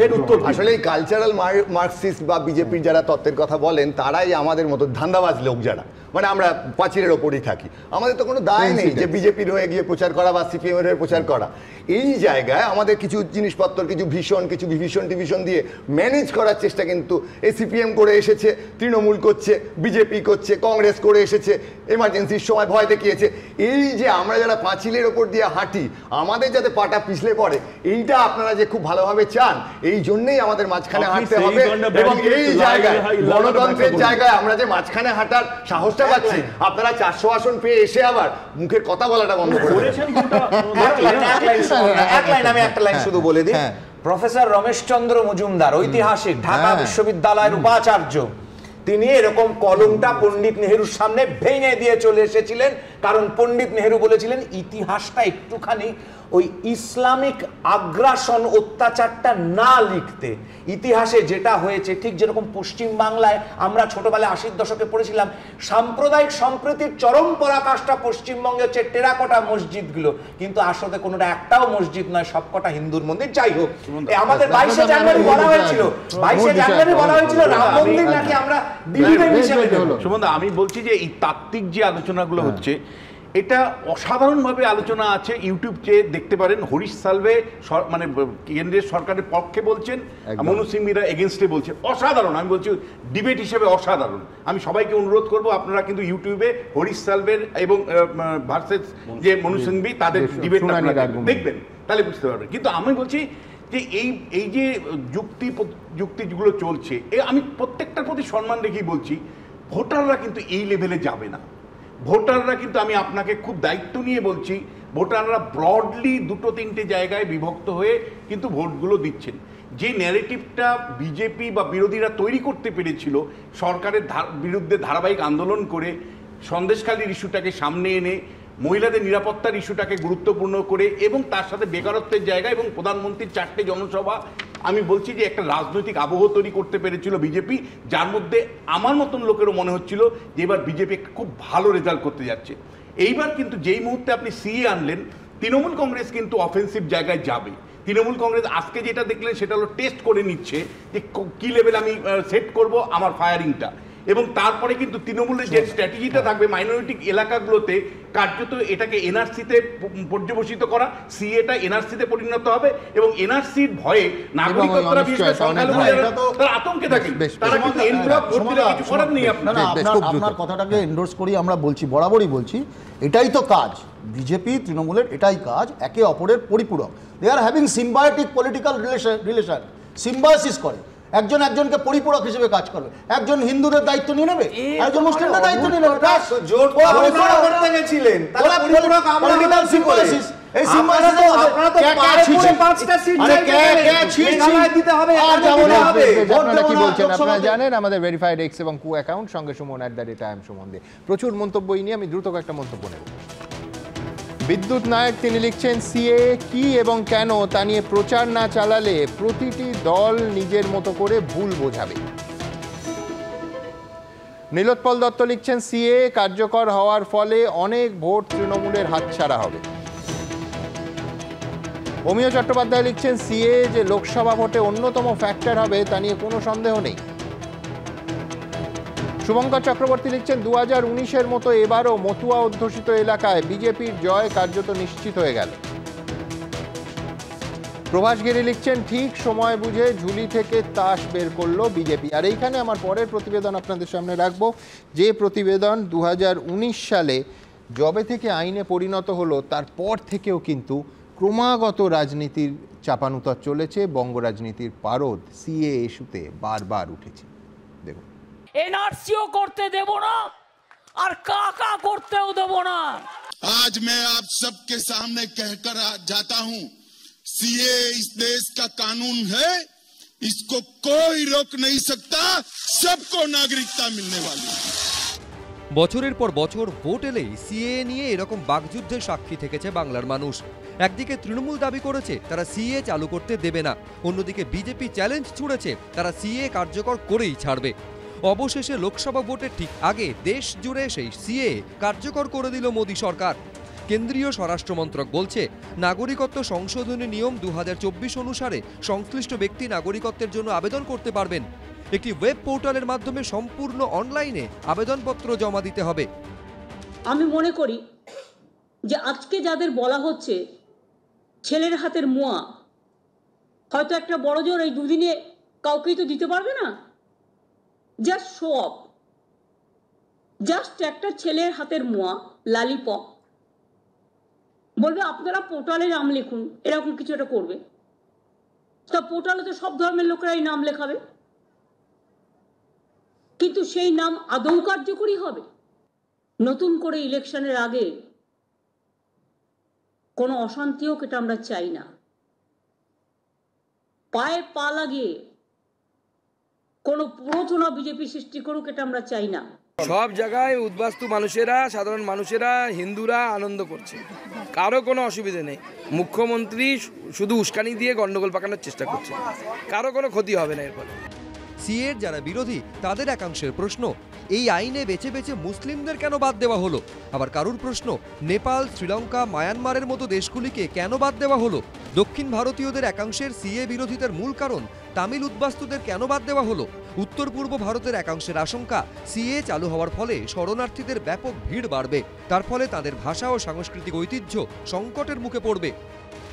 এর উত্তর আসলে এই কালচারাল মার্কসিস্ট বা বিজেপির যারা তত্ত্বের কথা বলেন তারাই আমাদের মতো ধান্দাবাজ লোক যারা, মানে আমরা পাঁচিলের ওপরই থাকি, আমাদের তো কোনো দায় নেই যে বিজেপির হয়ে গিয়ে প্রচার করা বা সিপিএম এর হয়ে প্রচার করা। এই জায়গায় আমাদের কিছু জিনিসপত্র, কিছু ভীষণ, কিছু টিভিশন দিয়ে ম্যানেজ করার চেষ্টা কিন্তু এই সিপিএম করে এসেছে, তৃণমূল করছে, বিজেপি করছে, কংগ্রেস করে এসেছে, এমার্জেন্সির সময় ভয় দেখিয়েছে। এই যে আমরা যারা পাঁচিলের ওপর দিয়ে হাঁটি, আমাদের যাতে পাটা পিছলে পড়ে, এইটা আপনারা যে খুব ভালোভাবে চান, এই জন্যই আমাদের মাঝখানে হাঁটতে হবে। এবং এই জায়গায় গণতন্ত্রের জায়গায় আমরা যে মাঝখানে হাঁটার সাহসটা পাচ্ছি, আপনারা 400 আসন পেয়ে এসে আবার মুখের কথা বলাটা বন্ধ করেছেন। আমি একটা লাইন শুধু বলে দিই। প্রফেসর রমেশচন্দ্র মজুমদার, ঐতিহাসিক, ঢাকা বিশ্ববিদ্যালয়ের উপাচার্য, তিনি এরকম কলমটা পণ্ডিত নেহেরুর সামনে ভেঙে দিয়ে চলে এসেছিলেন, কারণ পণ্ডিত নেহেরু বলেছিলেন ইতিহাসটা একটুখানি ওই ইসলামিক আগ্রাসন অত্যাচারটা না লিখতে। ইতিহাসে যেটা হয়েছে, ঠিক যেরকম পশ্চিম বাংলায় আমরা ছোটবেলায় 80-র দশকে পড়েছিলাম, সাম্প্রদায়িক সম্প্রীতির চরম পরাকাষ্ঠা পশ্চিমবঙ্গে হচ্ছে টেরাকোটা মসজিদগুলো, কিন্তু আসলে কোনোটা একটাও মসজিদ নয়, সবকটা হিন্দুর মন্দির। যাই হোক, আমাদের 22শে জানুয়ারি বলা হয়েছিল, 22শে জানুয়ারি বলা হয়েছিল রাম মন্দির নাকি আমরা ডিভিডেন্ড হিসেবে দেব। সুমন, আমি বলছি যে এই তাত্ত্বিক যে আলোচনাগুলো হচ্ছে, এটা অসাধারণভাবে আলোচনা আছে, ইউটিউব চেয়ে দেখতে পারেন। হরিশ সালভে মানে কেন্দ্রের সরকারের পক্ষে বলছেন, মনু সিং মীরা এগেনস্টে বলছেন, অসাধারণ। আমি বলছি ডিবেট হিসেবে অসাধারণ। আমি সবাইকে অনুরোধ করব, আপনারা কিন্তু ইউটিউবে হরিশ সালভের এবং ভার্সেস যে মনু সিংভি তাদের ডিবেট দেখবেন, তাহলে বুঝতে পারবেন। কিন্তু আমি বলছি যে এই যে যুক্তিগুলো চলছে, আমি প্রত্যেকটার প্রতি সম্মান রেখেই বলছি, ভোটাররা কিন্তু এই লেভেলে যাবে না। ভোটাররা কিন্তু, আমি আপনাকে খুব দায়িত্ব নিয়ে বলছি, ভোটাররা ব্রডলি 2-3টে জায়গায় বিভক্ত হয়ে কিন্তু ভোটগুলো দিচ্ছেন। যে ন্যারেটিভটা বিজেপি বা বিরোধীরা তৈরি করতে পেরেছিল, সরকারের বিরুদ্ধে ধারাবাহিক আন্দোলন করে, সন্দেশখালির ইস্যুটাকে সামনে এনে, মহিলাদের নিরাপত্তার ইস্যুটাকে গুরুত্বপূর্ণ করে, এবং তার সাথে বেকারত্বের জায়গা এবং প্রধানমন্ত্রীর 4টে জনসভা, আমি বলছি যে একটা রাজনৈতিক আবহ তৈরি করতে পেরেছিল বিজেপি, যার মধ্যে আমার মতন লোকেরও মনে হচ্ছিল যে এবার বিজেপি খুব ভালো রেজাল্ট করতে যাচ্ছে। এইবার কিন্তু যেই মুহূর্তে আপনি সিএ আনলেন, তৃণমূল কংগ্রেস কিন্তু অফেন্সিভ জায়গায় যাবে। তৃণমূল কংগ্রেস আজকে যেটা দেখলেন সেটা হলো টেস্ট করে নিচ্ছে যে কি লেভেল আমি সেট করব আমার ফায়ারিংটা, এবং তারপরে কিন্তু তৃণমূলের যে স্ট্র্যাটেজিটা থাকবে মাইনরিটি এলাকাগুলোতে, কার্যত এটাকে এনআরসিতে পর্যবসিত করা, সিএটা এনআরসিতে পরিণত হবে, এবং এনআরসির ভয়ে নাগরিকত্বরা বিশেষ করে সংখ্যালঘু তারা আতঙ্কে থাকে, তারা কিন্তু এনভলভ ভোট দিলে কিছু করার নেই। আপনার কথাটাকে এন্ডোর্স করি, আমরা বলছি, বরাবরই বলছি, এটাই তো কাজ বিজেপি তৃণমূলের, এটাই কাজ, একে অপরের পরিপূরক। They are having symbiotic political relation, symbiosis করে, একজন একজনকে পরিপূরক হিসেবে কাজ করবে। একজন হিন্দুদের দায়িত্ব নিয়ে নেবে, একজন মুসলিমদের দায়িত্ব নিয়ে নেবে, জোট করতে গেছিলেন, তারা পরিপূরক আমরা সিম্বায়োসিস। এই সিম্বায়োসিস আপনারা তো পারে 5টা সিট দিতে হবে, আপনারা কি বলছেন আপনারা জানেন। আমাদের ভেরিফাইড এক্স এবং কু অ্যাকাউন্ট সঙ্গে সুমন @IM সুমন দিয়ে প্রচুর মন্তব্যই নিয়ে আমি দ্রুত একটা মন্তব্য নেব। বিদ্যুৎ নায়ক তিনি লিখছেন, সিএ কি এবং কেন তা নিয়ে প্রচার না চালালে প্রতিটি দল নিজের মতো করে ভুল বোঝাবে। নীলোৎপল দত্ত লিখছেন, সিএ কার্যকর হওয়ার ফলে অনেক ভোট তৃণমূলের হাতছাড়া হবে। অমিয় চট্টোপাধ্যায় লিখছেন, সিএ যে লোকসভা ভোটে অন্যতম ফ্যাক্টর হবে তা নিয়ে কোনো সন্দেহ নেই। শুভঙ্কর চক্রবর্তী লিখছেন, 2019-এর মতো এবারও মতুয়া অধ্যুষিত এলাকায় বিজেপির জয় কার্যত নিশ্চিত হয়ে গেল। প্রভাস গিরি লিখছেন, ঠিক সময় বুঝে ঝুলি থেকে তাস বের করলো বিজেপি। আর এইখানে আমার পরের প্রতিবেদন আপনাদের সামনে রাখবো, যে প্রতিবেদন 2019 সালে যবে থেকে আইনে পরিণত হলো তারপর থেকেও কিন্তু ক্রমাগত রাজনীতির চাপানুতর চলেছে, বঙ্গ রাজনীতির পারদ সিএ ইস্যুতে বারবার উঠেছে। দেখুন, এনআরসিও করতে দেব না, আর কাকা করতেও দেব না। आज मैं आप सबके सामने कहकर जाता हूं, सीए इस देश का कानून है, इसको कोई रोक नहीं सकता, सबको नागरिकता मिलने वाली है। বছরের পর বছর ভোট এলেই সিএ নিয়ে এরকম বাকযুদ্ধের সাক্ষী থেকেছে বাংলার মানুষ। একদিকে তৃণমূল দাবি করেছে তারা সিএ চালু করতে দেবে না, অন্যদিকে বিজেপি চ্যালেঞ্জ ছুড়েছে তারা সিএ কার্যকর করেই ছাড়বে। অবশেষে লোকসভা ভোটের ঠিক আগে দেশ জুড়ে সেই সিএ কার্যকর করে দিল মোদী সরকার। কেন্দ্রীয় স্বরাষ্ট্র মন্ত্রক বলছে, নাগরিকত্ব সংশোধনী নিয়ম 2024 অনুসারে সংশ্লিষ্ট ব্যক্তি নাগরিকত্বের জন্য আবেদন করতে পারবেন। একটি ওয়েব পোর্টালের মাধ্যমে সম্পূর্ণ অনলাইনে আবেদনপত্র জমা দিতে হবে। আমি মনে করি যে আজকে যাদের বলা হচ্ছে ছেলের হাতের মোয়া, হয়তো একটা বড় জোর এই দুদিনে কাউকেই তো দিতে পারবে না, জাস্ট শো অফ, জাস্ট একটা ছেলের হাতের মোয়া, লালিপপ, বলবে আপনারা পোর্টালে নাম লিখুন, এরকম কিছু একটা করবে। তা পোর্টালে তো সব ধর্মের লোকেরাই নাম লেখাবে, কিন্তু সেই নাম আদৌ কার্যকরী হবে? নতুন করে ইলেকশনের আগে কোনো অশান্তি হোক, এটা আমরা চাই না। পায়ে পা লাগিয়ে কোনো প্ররোচনা বিজেপি সৃষ্টি করুক, এটা আমরা চাই না। সব জায়গায় উদ্বাস্তু মানুষেরা, সাধারণ মানুষেরা, হিন্দুরা আনন্দ করছে, কারো কোনো অসুবিধে নেই। মুখ্যমন্ত্রী শুধু উস্কানি দিয়ে গন্ডগোল পাকানোর চেষ্টা করছে, কারো কোনো ক্ষতি হবে না এরপরে। সিএর যারা বিরোধী তাদের একাংশের প্রশ্ন, এই আইনে বেছে বেছে মুসলিমদের কেন বাদ দেওয়া হলো? আবার কারুর প্রশ্ন, নেপাল, শ্রীলঙ্কা, মায়ানমারের মতো দেশগুলিকে কেন বাদ দেওয়া হলো? দক্ষিণ ভারতীয়দের একাংশের সিএ বিরোধিতার মূল কারণ, তামিল উদ্বাস্তুদের কেন বাদ দেওয়া হলো? উত্তর পূর্ব ভারতের একাংশের আশঙ্কা, সিএ চালু হওয়ার ফলে শরণার্থীদের ব্যাপক ভিড় বাড়বে, তার ফলে তাদের ভাষা ও সাংস্কৃতিক ঐতিহ্য সংকটের মুখে পড়বে।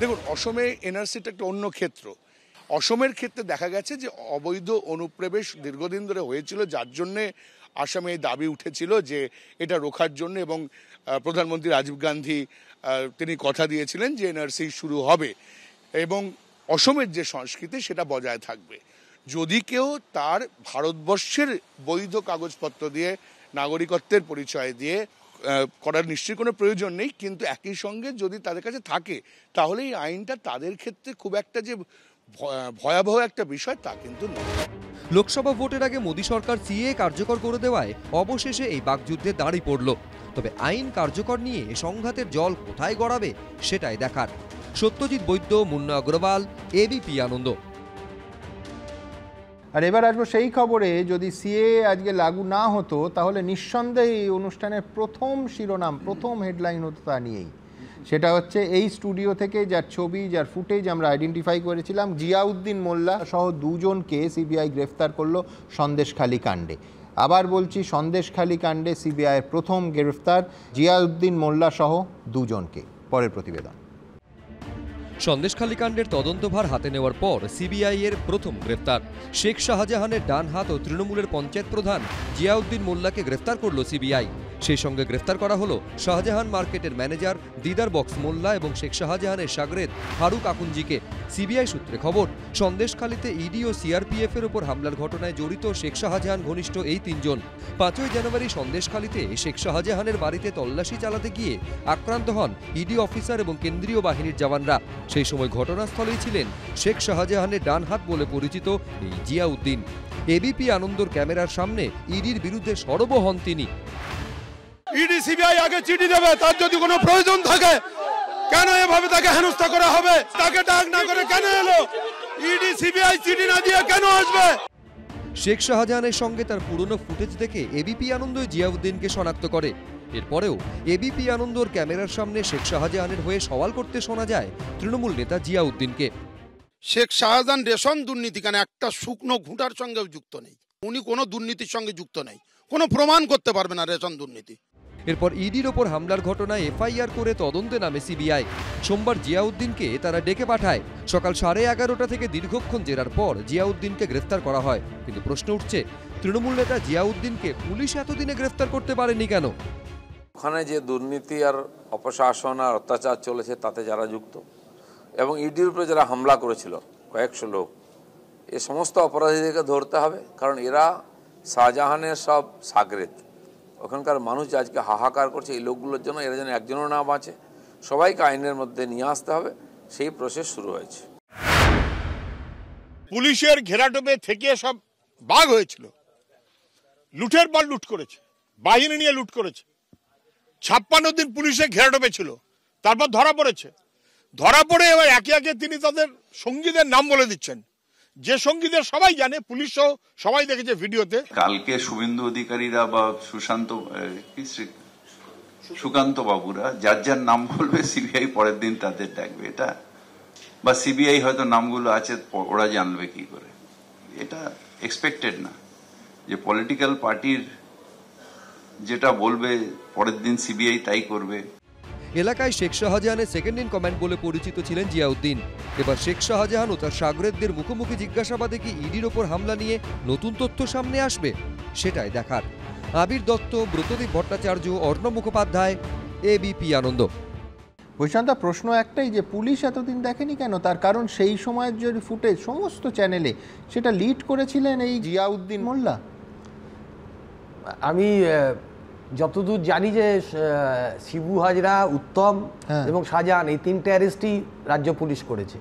দেখুন, অসমে এনআরসিটা একটা অন্য ক্ষেত্র। অসমের ক্ষেত্রে দেখা গেছে যে অবৈধ অনুপ্রবেশ দীর্ঘদিন ধরে হয়েছিল, যার জন্যে আসামে দাবি উঠেছিল যে এটা রোখার জন্য, এবং প্রধানমন্ত্রী রাজীব গান্ধী তিনি কথা দিয়েছিলেন যে এনআরসি শুরু হবে এবং অসমের যে সংস্কৃতি সেটা বজায় থাকবে। যদি কেউ তার ভারতবর্ষের বৈধ কাগজপত্র দিয়ে, নাগরিকত্বের পরিচয় দিয়ে করার নিশ্চয়ই কোনো প্রয়োজন নেই, কিন্তু একই সঙ্গে যদি তাদের কাছে থাকে, তাহলে এই আইনটা তাদের ক্ষেত্রে খুব একটা যে ভয়াবহ একটা বিষয় তা কিন্তু নয়। লোকসভা ভোটের আগে মোদী সরকার সিএ কার্যকর করে দেওয়ায় অবশেষে এই বাকযুদ্ধে দাঁড়ি পড়ল। তবে আইন কার্যকর নিয়ে সংঘাতের জল কোথায় গড়াবে সেটাই দেখার। সত্যজিৎ বৈদ্য, মুন্না অগ্রওয়াল, এবিপি আনন্দ। আর এবার আসবো সেই খবরে, যদি সিএ আজকে লাগু না হতো তাহলে নিঃসন্দেহে এই অনুষ্ঠানের প্রথম শিরোনাম, প্রথম হেডলাইন হতো তা নিয়েই। সেটা হচ্ছে এই স্টুডিও থেকে যার ছবি, যার ফুটেজ আমরা আইডেন্টিফাই করেছিলাম, জিয়াউদ্দিন মোল্লা সহ দুজনকে সিবিআই গ্রেফতার করলো সন্দেশখালী কাণ্ডে। আবার বলছি, সন্দেশখালী কাণ্ডে সিবিআইয়ের প্রথম গ্রেফতার জিয়াউদ্দিন মোল্লা সহ দুজনকে। পরের প্রতিবেদন। সন্দেশখালী কাণ্ডের তদন্তভার হাতে নেওয়ার পর সিবিআই এর প্রথম গ্রেফতার। শেখ শাহজাহানের ডান হাত ও তৃণমূলের পঞ্চায়েত প্রধান জিয়াউদ্দিন মোল্লাকে গ্রেফতার করল সিবিআই। সেই সঙ্গে গ্রেফতার করা হলো শাহজাহান মার্কেটের ম্যানেজার দিদার বক্স মোল্লা এবং শেখ শাহজাহানের শাগরেদ ফারুক আকুঞ্জিকে। সিবিআই সূত্রে খবর, সন্দেশখালীতে ইডি ও সিআরপিএফ এর উপর হামলার ঘটনায় জড়িত শেখ শাহজাহান ঘনিষ্ঠ এই তিনজন 5ই জানুয়ারি সন্দেশখালীতে শেখ শাহজাহানের বাড়িতে তল্লাশি চালাতে গিয়ে আক্রান্ত হন ইডি অফিসার এবং কেন্দ্রীয় বাহিনীর জওয়ানরা। সেই সময় ঘটনাস্থলেই ছিলেন শেখ শাহজাহানের ডান হাত বলে পরিচিত এই জিয়াউদ্দিন। এবিপি আনন্দর ক্যামেরার সামনে ইডির বিরুদ্ধে সরব হন তিনি। ইডি সিবিআই আগে চিঠি দেবে, তার যদি কোনো প্রয়োজন থাকে, কেন এভাবে তাকে হেনস্থা করা হবে? তাকে ডাক না করে কেন এলো? ইডি সিবিআই চিঠি না দিয়ে কেন আসবে? শেখ শাহজাহানের সঙ্গে তার পুরনো ফুটেজ দেখে এবিপি আনন্দ জিয়াউদ্দিনকে শনাক্ত করে। এরপরেও এবিপি আনন্দর ক্যামেরার সামনে শেখ শাহজাহানের হয়ে সওয়াল করতে শোনা যায় তৃণমূল নেতা জিয়াউদ্দিনকে। শেখ শাহজাহান রেশন দুর্নীতি কেন একটা শুকনো ঘুঁটার সঙ্গেও যুক্ত নেই, উনি কোনো দুর্নীতির সঙ্গে যুক্ত নেই, কোনো প্রমাণ করতে পারবে না রেশন দুর্নীতি। এরপর ইডির ওপর হামলার ঘটনায় এফআইআর করে তদন্তে নামে সিবিআই। সোমবার জিয়াউদ্দিনকে তারা ডেকে পাঠায়। সকাল 11:30 থেকে দীর্ঘক্ষণ জেরার পর জিয়াউদ্দিনকে গ্রেফতার করা হয়। কিন্তু প্রশ্ন উঠছে, তৃণমূল নেতা জিয়াউদ্দিনকে পুলিশ এতদিনে গ্রেফতার করতে পারেনি কেন? ওখানে যে দুর্নীতি আর অপশাসন আর অত্যাচার চলেছে তাতে যারা যুক্ত, এবং ইডির উপরে যারা হামলা করেছিল কয়েকশো লোক, এ সমস্ত অপরাধীদেরকে ধরতে হবে, কারণ এরা শাহজাহানের সব সাগরেদ। ওখানকার মানুষ আজকে হাহাকার করছে এই লোকগুলোর জন্য, এরা যেন একজনও না বাঁচে। সবাইকে আইনের মধ্যে নিয়ে আসতে হবে, সেই প্রসেস শুরু হয়েছে। পুলিশের ঘেরাটোপে থেকে সব বাঘ হয়েছিল, লুটের পর লুট করেছে, বাহিনী নিয়ে লুট করেছে। 56 দিন পুলিশের ঘেরাটোপে ছিল, তারপর ধরা পড়েছে। ধরা পড়ে এবার একে একে তিনি তাদের সঙ্গীদের নাম বলে দিচ্ছেন, যে সঙ্গীদের সবাই জানে, পুলিশ সহ সবাই দেখেছে ভিডিওতে। কালকে শুভেন্দু অধিকারীরা বা সুকান্ত বাবুরা যার যার নাম বলবে সিবিআই পরের দিন তাদের ডাকবে, এটা বা সিবিআই হয়তো নামগুলো আছে ওরা জানবে কি করে, এটা এক্সপেক্টেড না যে পলিটিক্যাল পার্টির যেটা বলবে পরের দিন সিবিআই তাই করবে। এলাকায় শেখ শাহজাহানের সেকেন্ড ইন কমান্ড বলে পরিচিত ছিলেন জিয়াউদ্দিন। এবার শেখ শাহজাহান ও তার শাগরেদদের মুখোমুখি জিজ্ঞাসাবাদে কি ইডির ওপর হামলা নিয়ে নতুন তথ্য সামনে আসবে, সেটাই দেখার। আবির দত্ত, ব্রতদীপ ভট্টাচার্য, অর্ণব মুখোপাধ্যায়, এবিপি আনন্দ। বৈশান্ত, প্রশ্ন একটাই যে পুলিশ এতদিন দেখেনি কেন? তার কারণ সেই সময়ের যে ফুটেজ সমস্ত চ্যানেলে সেটা লিড করেছিলেন এই জিয়াউদ্দিন মোল্লা। আমি যতদূর জানি যে শিবু হাজরা, উত্তম এবং শাহজাহান এই তিনটে অ্যারেস্টই রাজ্য পুলিশ করেছে।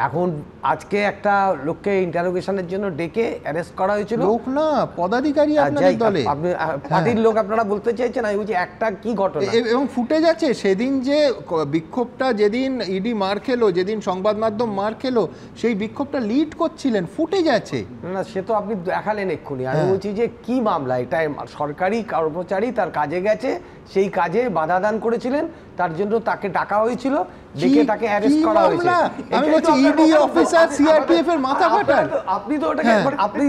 এখন আজকে একটা লোককে ইন্টারোগেশনের জন্য ডেকে অ্যারেস্ট করা হয়েছিল। লোক না, পদাধিকারী আপনাদের দলে। আপনি পার্টির লোক আপনারা বলতে চাইছেন? আমি বলছি একটা কি ঘটনা এবং ফুটেজ আছে সেদিন যে বিক্ষোভটা, যেদিন ইডি মার খেলো, যেদিন সংবাদ মাধ্যম মার খেলো, সেই বিক্ষোভটা লিড করছিলেন, ফুটেজ আছে। না, সে তো আপনি দেখালেন এক্ষুনি। আমি বলছি যে কি মামলা এটা? সরকারি কর্মচারী তার কাজে গেছে, সেই কাজে বাধা দান করেছিলেন, তার জন্য তাকে ডাকা হয়েছিল, ডেকে তাকে অ্যারেস্ট করা হয়েছে। আমি বলছি ইডি অফিসার সিআরপিএফ এর মাথা ফাটান। আপনি তো ওটাকে আপনি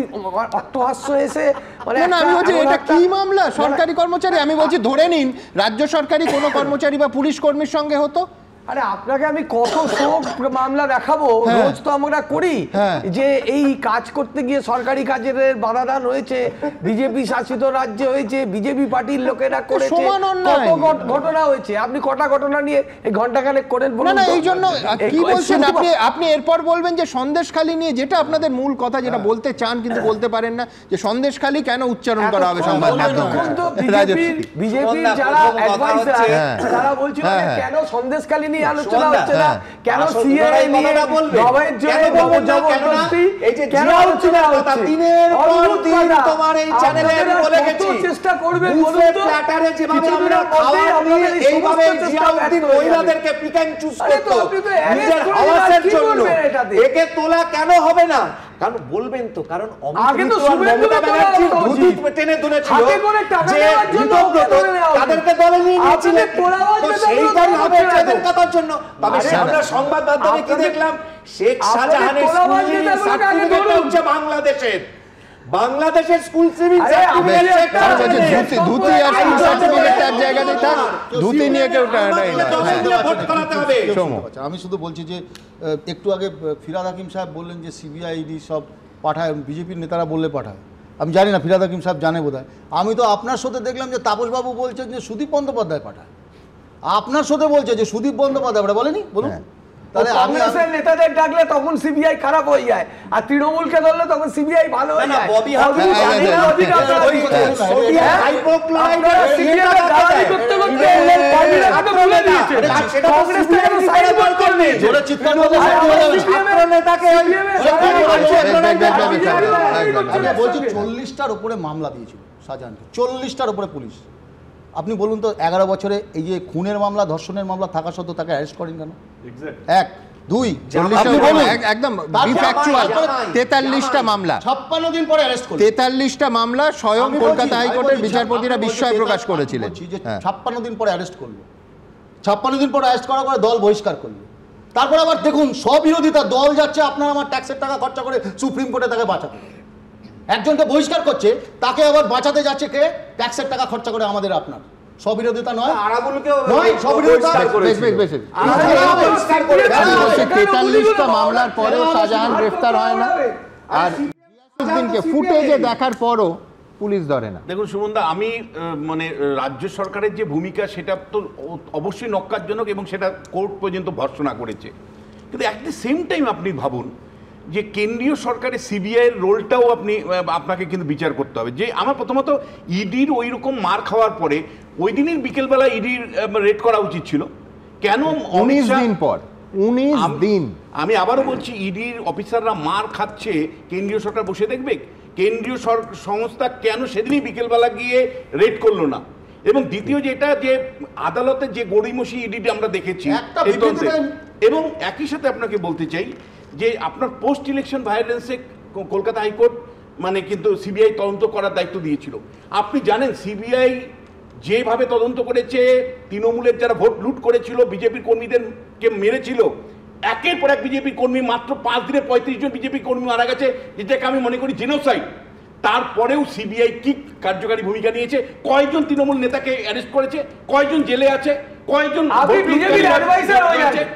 অট্টহাস্য এসে মানে না, আমি বলছি এটা কি মামলা? সরকারি কর্মচারী। আমি বলছি ধরে নিন রাজ্য সরকারি কোনো কর্মচারী বা পুলিশ কর্মীর সঙ্গে হতো। আরে আপনাকে আমি কত সব মামলা দেখাবো, রোজ তো আমরা করি, যে এই কাজ করতে গিয়ে সরকারি কাজের বাধাদান হয়েছে, বিজেপি শাসিত রাজ্যে হয়েছে, বিজেপি পার্টির লোকেরা করেছে, কত ঘটনা হয়েছে। আপনি কটা ঘটনা নিয়ে এই ঘন্টাখানেক করেন বলুন? না, এই জন্য কি বলছেন আপনি এরপর বলবেন যে সন্দেশখালী নিয়ে, যেটা আপনাদের মূল কথা, যেটা বলতে চান কিন্তু বলতে পারেন না, যে সন্দেশখালী কেন উচ্চারণ করা হবে সংবাদ মাধ্যমে। বিজেপি যারা অ্যাডভাইজার তারা বলছিল কেন সন্দেশখালী আলোচনা হচ্ছে না, কেন সিএএ নিয়ে নবাবের জন্য জবরদস্তি কেন আলোচনা হচ্ছে? দিনের পর দিন তোমার এই চ্যানেলে আমি বলে গেছি চেষ্টা করবেন বলুন তো, প্ল্যাটারে যেভাবে আমরা খাওয়াবো এইভাবে জিয়াউদ্দিন মহিলাদেরকে পিক এন্ড চুজ করতে নিজের হাওয়াসের জন্য, একে তোলা কেন হবে না? কারণ বলবেন তো, কারণ আগে তো মমতা ব্যানার্জি দুধ টেনে তুলেছিল যে তাদেরকে দলে নিয়ে নিয়েছিলেন, তো সেইটাই হবে তাদের কথার জন্য। তবে আমরা সংবাদ মাধ্যমে কি দেখলাম, শেখ শাহজাহানের স্কুল সার্টিফিকেট হচ্ছে বাংলাদেশের স্কুল সিভিল সার্টিফিকেট, ধুতি আর স্কুল সার্টিফিকেট এক জায়গাতে থাক, ধুতি নিয়ে কেউ ভোট করাতে হবে। আমি শুধু বলছি যে একটু আগে ফিরহাদ হাকিম সাহেব বললেন যে সিবিআইডি সব পাঠায়, বিজেপির নেতারা বললে পাঠায়। আমি জানি না, ফিরহাদ হাকিম সাহেব জানে বোধহয়। আমি তো আপনার সাথে দেখলাম যে তাপসবাবু বলছেন যে সুদীপ বন্দ্যোপাধ্যায় পাঠায়, আপনার সাথে বলছে যে সুদীপ বন্দ্যোপাধ্যায় বলেনি, বলুন। তাহলে কংগ্রেসের নেতাদের ডাকলে তখন সিবিআই খারাপ হয়ে যায়, আর তৃণমূলকে ধরলে তখন সিবিআই ভালো হয়ে যায়। বলছি 40টার উপরে মামলা দিয়েছিল শাহজাহানকে, 40টার উপরে পুলিশ। আপনি বলুন তো 11 বছরে এই যে খুনের মামলা, ধর্ষণের মামলা থাকা সত্ত্বেও তাকে অ্যারেস্ট করেন কেন? এক, দুই, একদম 43টা মামলা, 56 দিন পরে অ্যারেস্ট করলেন। 43টা মামলা স্বয়ং কলকাতা হাইকোর্টের বিচারপতিরা বিস্ময় প্রকাশ করেছিলেন। 56 দিন পরে অ্যারেস্ট করলো, 56 দিন পরে অ্যারেস্ট করার পরে দল বহিষ্কার করলো। তারপর আবার দেখুন স্ববিরোধিতা, দল যাচ্ছে আপনার আমার ট্যাক্সের টাকা খরচা করে সুপ্রিম কোর্টে তাকে বাঁচাতে, একজনকে বহিষ্কার করছে, তাকে আবার বাঁচাতে যাচ্ছে কে? ট্যাক্সের টাকা খরচা করে আমাদের আপনার। স্ববিরোধিতা নয়, নয় স্ববিরোধিতা। 43টা মামলার পরেও শাহজাহান গ্রেফতার হয় না, আর দিনকে ফুটেজে দেখার পরও পুলিশ ধরে না। দেখুন সুমনদা, আমি মানে রাজ্য সরকারের যে ভূমিকা সেটা তো অবশ্যই নক্কারজনক এবং সেটা কোর্ট পর্যন্ত ভর্ৎসনা করেছে, কিন্তু অ্যাট দ্য সেম টাইম আপনি ভাবুন যে কেন্দ্রীয় সরকারের সিবিআইয়ের রোলটাও আপনাকে কিন্তু বিচার করতে হবে। যে আমার প্রথমত ইডির ওই রকম মার খাওয়ার পরে ওই দিনের বিকেলবেলা ইডির রেড করা উচিত ছিল। কেন 19 দিন পর? 19 দিন। আমি আবারও বলছি, ইডির অফিসাররা মার খাচ্ছে, কেন্দ্রীয় সরকার বসে দেখবে? কেন্দ্রীয় সংস্থা কেন সেদিনই বিকেলবেলা গিয়ে রেড করলো না? এবং দ্বিতীয় যেটা, যে আদালতে যে গড়িমসি ইডিটি আমরা দেখেছি, এবং একই সাথে আপনাকে বলতে চাই যে আপনার পোস্ট ইলেকশন ভায়োলেন্সে কলকাতা হাইকোর্ট মানে কিন্তু সিবিআই তদন্ত করার দায়িত্ব দিয়েছিল। আপনি জানেন সিবিআই যেভাবে তদন্ত করেছে, তৃণমূলের যারা ভোট লুট করেছিল, বিজেপির কর্মীদেরকে মেরেছিল, একের পর এক বিজেপি কর্মী, মাত্র 5 দিনে 35 জন বিজেপি কর্মী মারা গেছে, যেটাকে আমি মনে করি জেনোসাইড। তারপরেও সিবিআই কি কার্যকারী ভূমিকা নিয়েছে? কয়জন তৃণমূল নেতাকে অ্যারেস্ট করেছে? কয়জন জেলে আছে? কয়জন আপনি বিজেপির অ্যাডভাইজার হয়ে যান।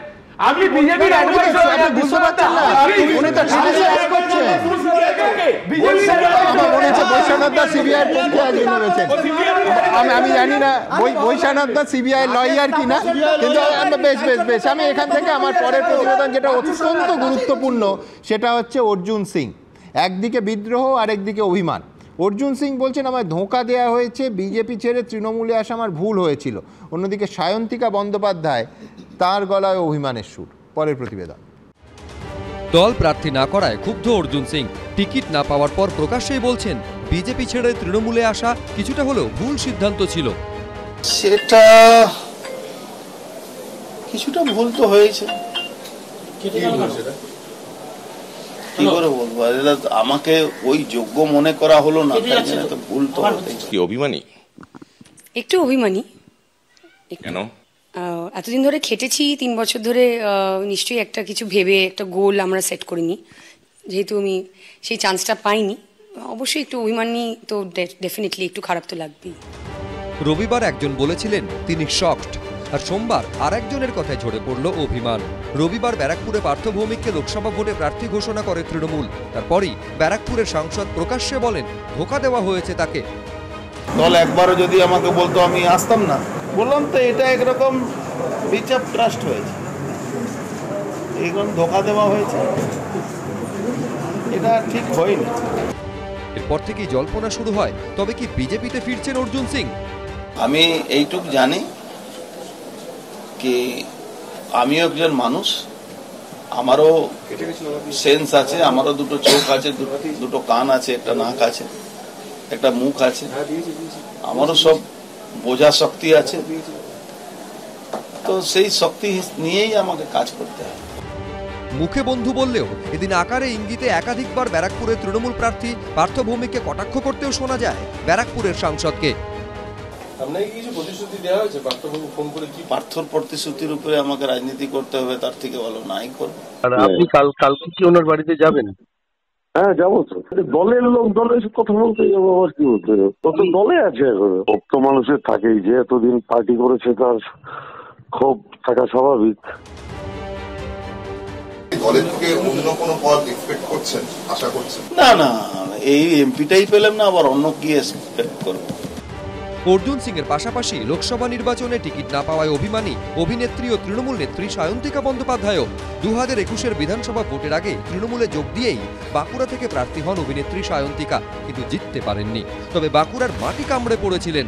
আমি বিজেপির অ্যাডভাইজার হয়ে যান, বুঝতে পারছেন না? উনি তো ক্রিটিসাইজ করছেন। আমি জানি না বৈশানাথ দা সিবিআই লয়ার কিনা, কিন্তু বেশ আমি এখান থেকে আমার পরের প্রতিবেদন যেটা অত্যন্ত গুরুত্বপূর্ণ সেটা হচ্ছে অর্জুন সিং। একদিকে বিদ্রোহ, আরেকদিকে অভিমান। অর্জুন সিং বলছেন আমায় ধোঁকা দেওয়া হয়েছে, বিজেপি ছেড়ে তৃণমূলে আসা আমার ভুল হয়েছিল। অন্যদিকে সায়ন্তিকা বন্দ্যোপাধ্যায়, তার গলায় অভিমানের সুর। পরের প্রতিবেদন। দল প্রার্থী না করায় ক্ষুব্ধ অর্জুন সিং। টিকিট না পাওয়ার পর প্রকাশ্যেই বলছেন বিজেপি ছেড়ে তৃণমূলে আসা কিছুটা হলেও ভুল সিদ্ধান্ত ছিল। সেটা কিছুটা ভুল তো হয়েছে, কি করে বলবো, আমাকে ওই যোগ্য মনে করা হলো না, তো ভুল তো কি অভিমানী? একটু অভিমানী। কেন? এতদিন ধরে খেটেছি, 3 বছর ধরে, নিশ্চয়ই একটা কিছু ভেবে একটা গোল আমরা সেট করিনি, যেহেতু আমি সেই চান্সটা পাইনি, অবশ্যই একটু অভিমানী তো ডেফিনেটলি একটু খারাপ তো লাগবেই। রবিবার একজন বলেছিলেন তিনি শকড, আর সোমবার আর একজনের কথায় ঝরে পড়ল অভিমান। রবিবার ব্যারাকপুরে পার্থ ভৌমিককে লোকসভা ভোটে প্রার্থী ঘোষণা করে তৃণমূল। তারপরই ব্যারাকপুরের সাংসদ প্রকাশ্যে বলেন ধোঁকা দেওয়া হয়েছে তাকে। দল একবারও যদি আমাকে বলতো আমি আসতাম না। বললাম তো এটা একরকম ব্রিচ অফ ট্রাস্ট হয়েছে, এইরকম ধোঁকা দেওয়া হয়েছে, এটা ঠিক হয়নি। এরপর থেকেই জল্পনা শুরু হয়, তবে কি বিজেপিতে ফিরছেন অর্জুন সিং? আমি এইটুক জানি কি আমিও একজন মানুষ, আমারও সেন্স আছে, আমারও দুটো চোখ আছে, দুটো কান আছে, একটা নাক আছে, একটা মুখ আছে, আমারও সব বোঝা শক্তি আছে, তো সেই শক্তি নিয়েই আমাকে কাজ করতে হয়। মুখে বন্ধু বললেও এদিন আকারে ইঙ্গিতে একাধিকবার ব্যারাকপুরের তৃণমূল প্রার্থী পার্থ ভৌমিককে কটাক্ষ করতেও শোনা যায় ব্যারাকপুরের সাংসদকে। পার্থর প্রতিশ্রুতির উপরে আমাকে রাজনীতি করতে হবে, তার থেকে ভালো নাই করবো। আপনি কালকে কি ওনার বাড়িতে যাবেন? হ্যাঁ যাবো তো, দলের লোক দলে কথা বলতে যাবো, আবার কি বলতে যাবো, তত দলে আছে এখন। ভক্ত মানুষের থাকেই, যে এতদিন পার্টি করেছে তার ক্ষোভ থাকা স্বাভাবিক। দলের থেকে অন্য কোনো পদ এক্সপেক্ট করছেন, আশা করছেন? না না, এই এমপিটাই পেলাম না, আবার অন্য কি এক্সপেক্ট করবো। অর্জুন সিং এর পাশাপাশি লোকসভা নির্বাচনে টিকিট না পাওয়ায় অভিমানী অভিনেত্রী ও তৃণমূল নেত্রী সায়ন্তিকা বন্দ্যোপাধ্যায়ও 2021-এর বিধানসভা ভোটের আগে তৃণমূলে যোগ দিয়েই বাঁকুড়া থেকে প্রার্থী হন অভিনেত্রী সায়ন্তিকা, কিন্তু জিততে পারেননি। তবে বাঁকুড়ার মাটি কামড়ে পড়েছিলেন।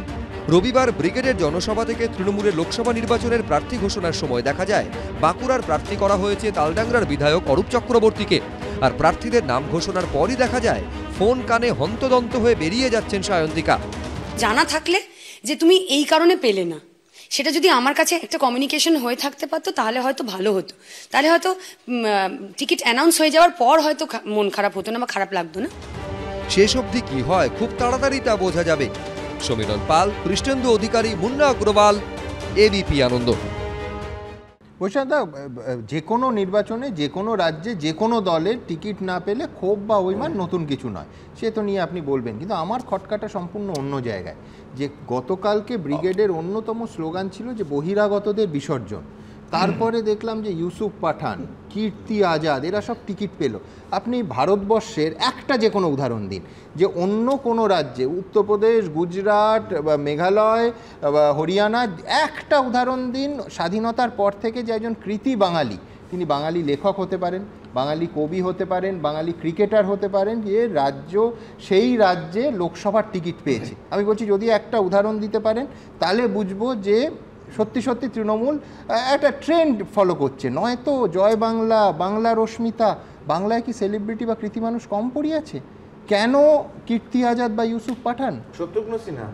রবিবার ব্রিগেডের জনসভা থেকে তৃণমূলের লোকসভা নির্বাচনের প্রার্থী ঘোষণার সময় দেখা যায় বাঁকুড়ার প্রার্থী করা হয়েছে তালডাংরার বিধায়ক অরূপ চক্রবর্তীকে। আর প্রার্থীদের নাম ঘোষণার পরই দেখা যায় ফোন কানে হন্তদন্ত হয়ে বেরিয়ে যাচ্ছেন সায়ন্তিকা। জানা থাকলে যে তুমি এই কারণে পেলে না, সেটা যদি আমার কাছে একটা কমিউনিকেশন হয়ে থাকতে পারতো তাহলে হয়তো ভালো হতো, তাহলে হয়তো টিকিট অ্যানাউন্স হয়ে যাওয়ার পর হয়তো মন খারাপ হতো না বা খারাপ লাগতো না। শেষ অবধি কি হয় খুব তাড়াতাড়ি তা বোঝা যাবে। সমীরণ পাল, কৃষ্ণেন্দু অধিকারী, মুন্না অগ্রওয়াল, এবিপি আনন্দ। বৈশাখদা, যে কোনো নির্বাচনে যে কোনো রাজ্যে যে কোনো দলের টিকিট না পেলে ক্ষোভ বা অভিমান নতুন কিছু নয়, সে তো নিয়ে আপনি বলবেন, কিন্তু আমার খটকাটা সম্পূর্ণ অন্য জায়গায়। যে গতকালকে ব্রিগেডের অন্যতম স্লোগান ছিল যে বহিরাগতদের বিসর্জন, তারপরে দেখলাম যে ইউসুফ পাঠান, কীর্তি আজাদ, এরা সব টিকিট পেল। আপনি ভারতবর্ষের একটা যে কোনো উদাহরণ দিন যে অন্য কোনো রাজ্যে, উত্তরপ্রদেশ, গুজরাট বা মেঘালয় বা হরিয়ানা, একটা উদাহরণ দিন স্বাধীনতার পর থেকে যে একজন কৃতি বাঙালি, তিনি বাঙালি লেখক হতে পারেন, বাঙালি কবি হতে পারেন, বাঙালি ক্রিকেটার হতে পারেন, যে রাজ্য সেই রাজ্যে লোকসভার টিকিট পেয়েছে। আমি বলছি যদি একটা উদাহরণ দিতে পারেন তাহলে বুঝবো যে সত্যি সত্যি তৃণমূল একটা ট্রেন্ড ফলো করছে, নয়তো জয় বাংলা, বাংলা রশ্মিতা, বাংলায় কি সেলিব্রিটি বা কৃতি মানুষ কম পড়িয়াছে? কেন কীর্তি আজাদ বা ইউসুফ পাঠান? শত্রুঘ্ন সিনহা।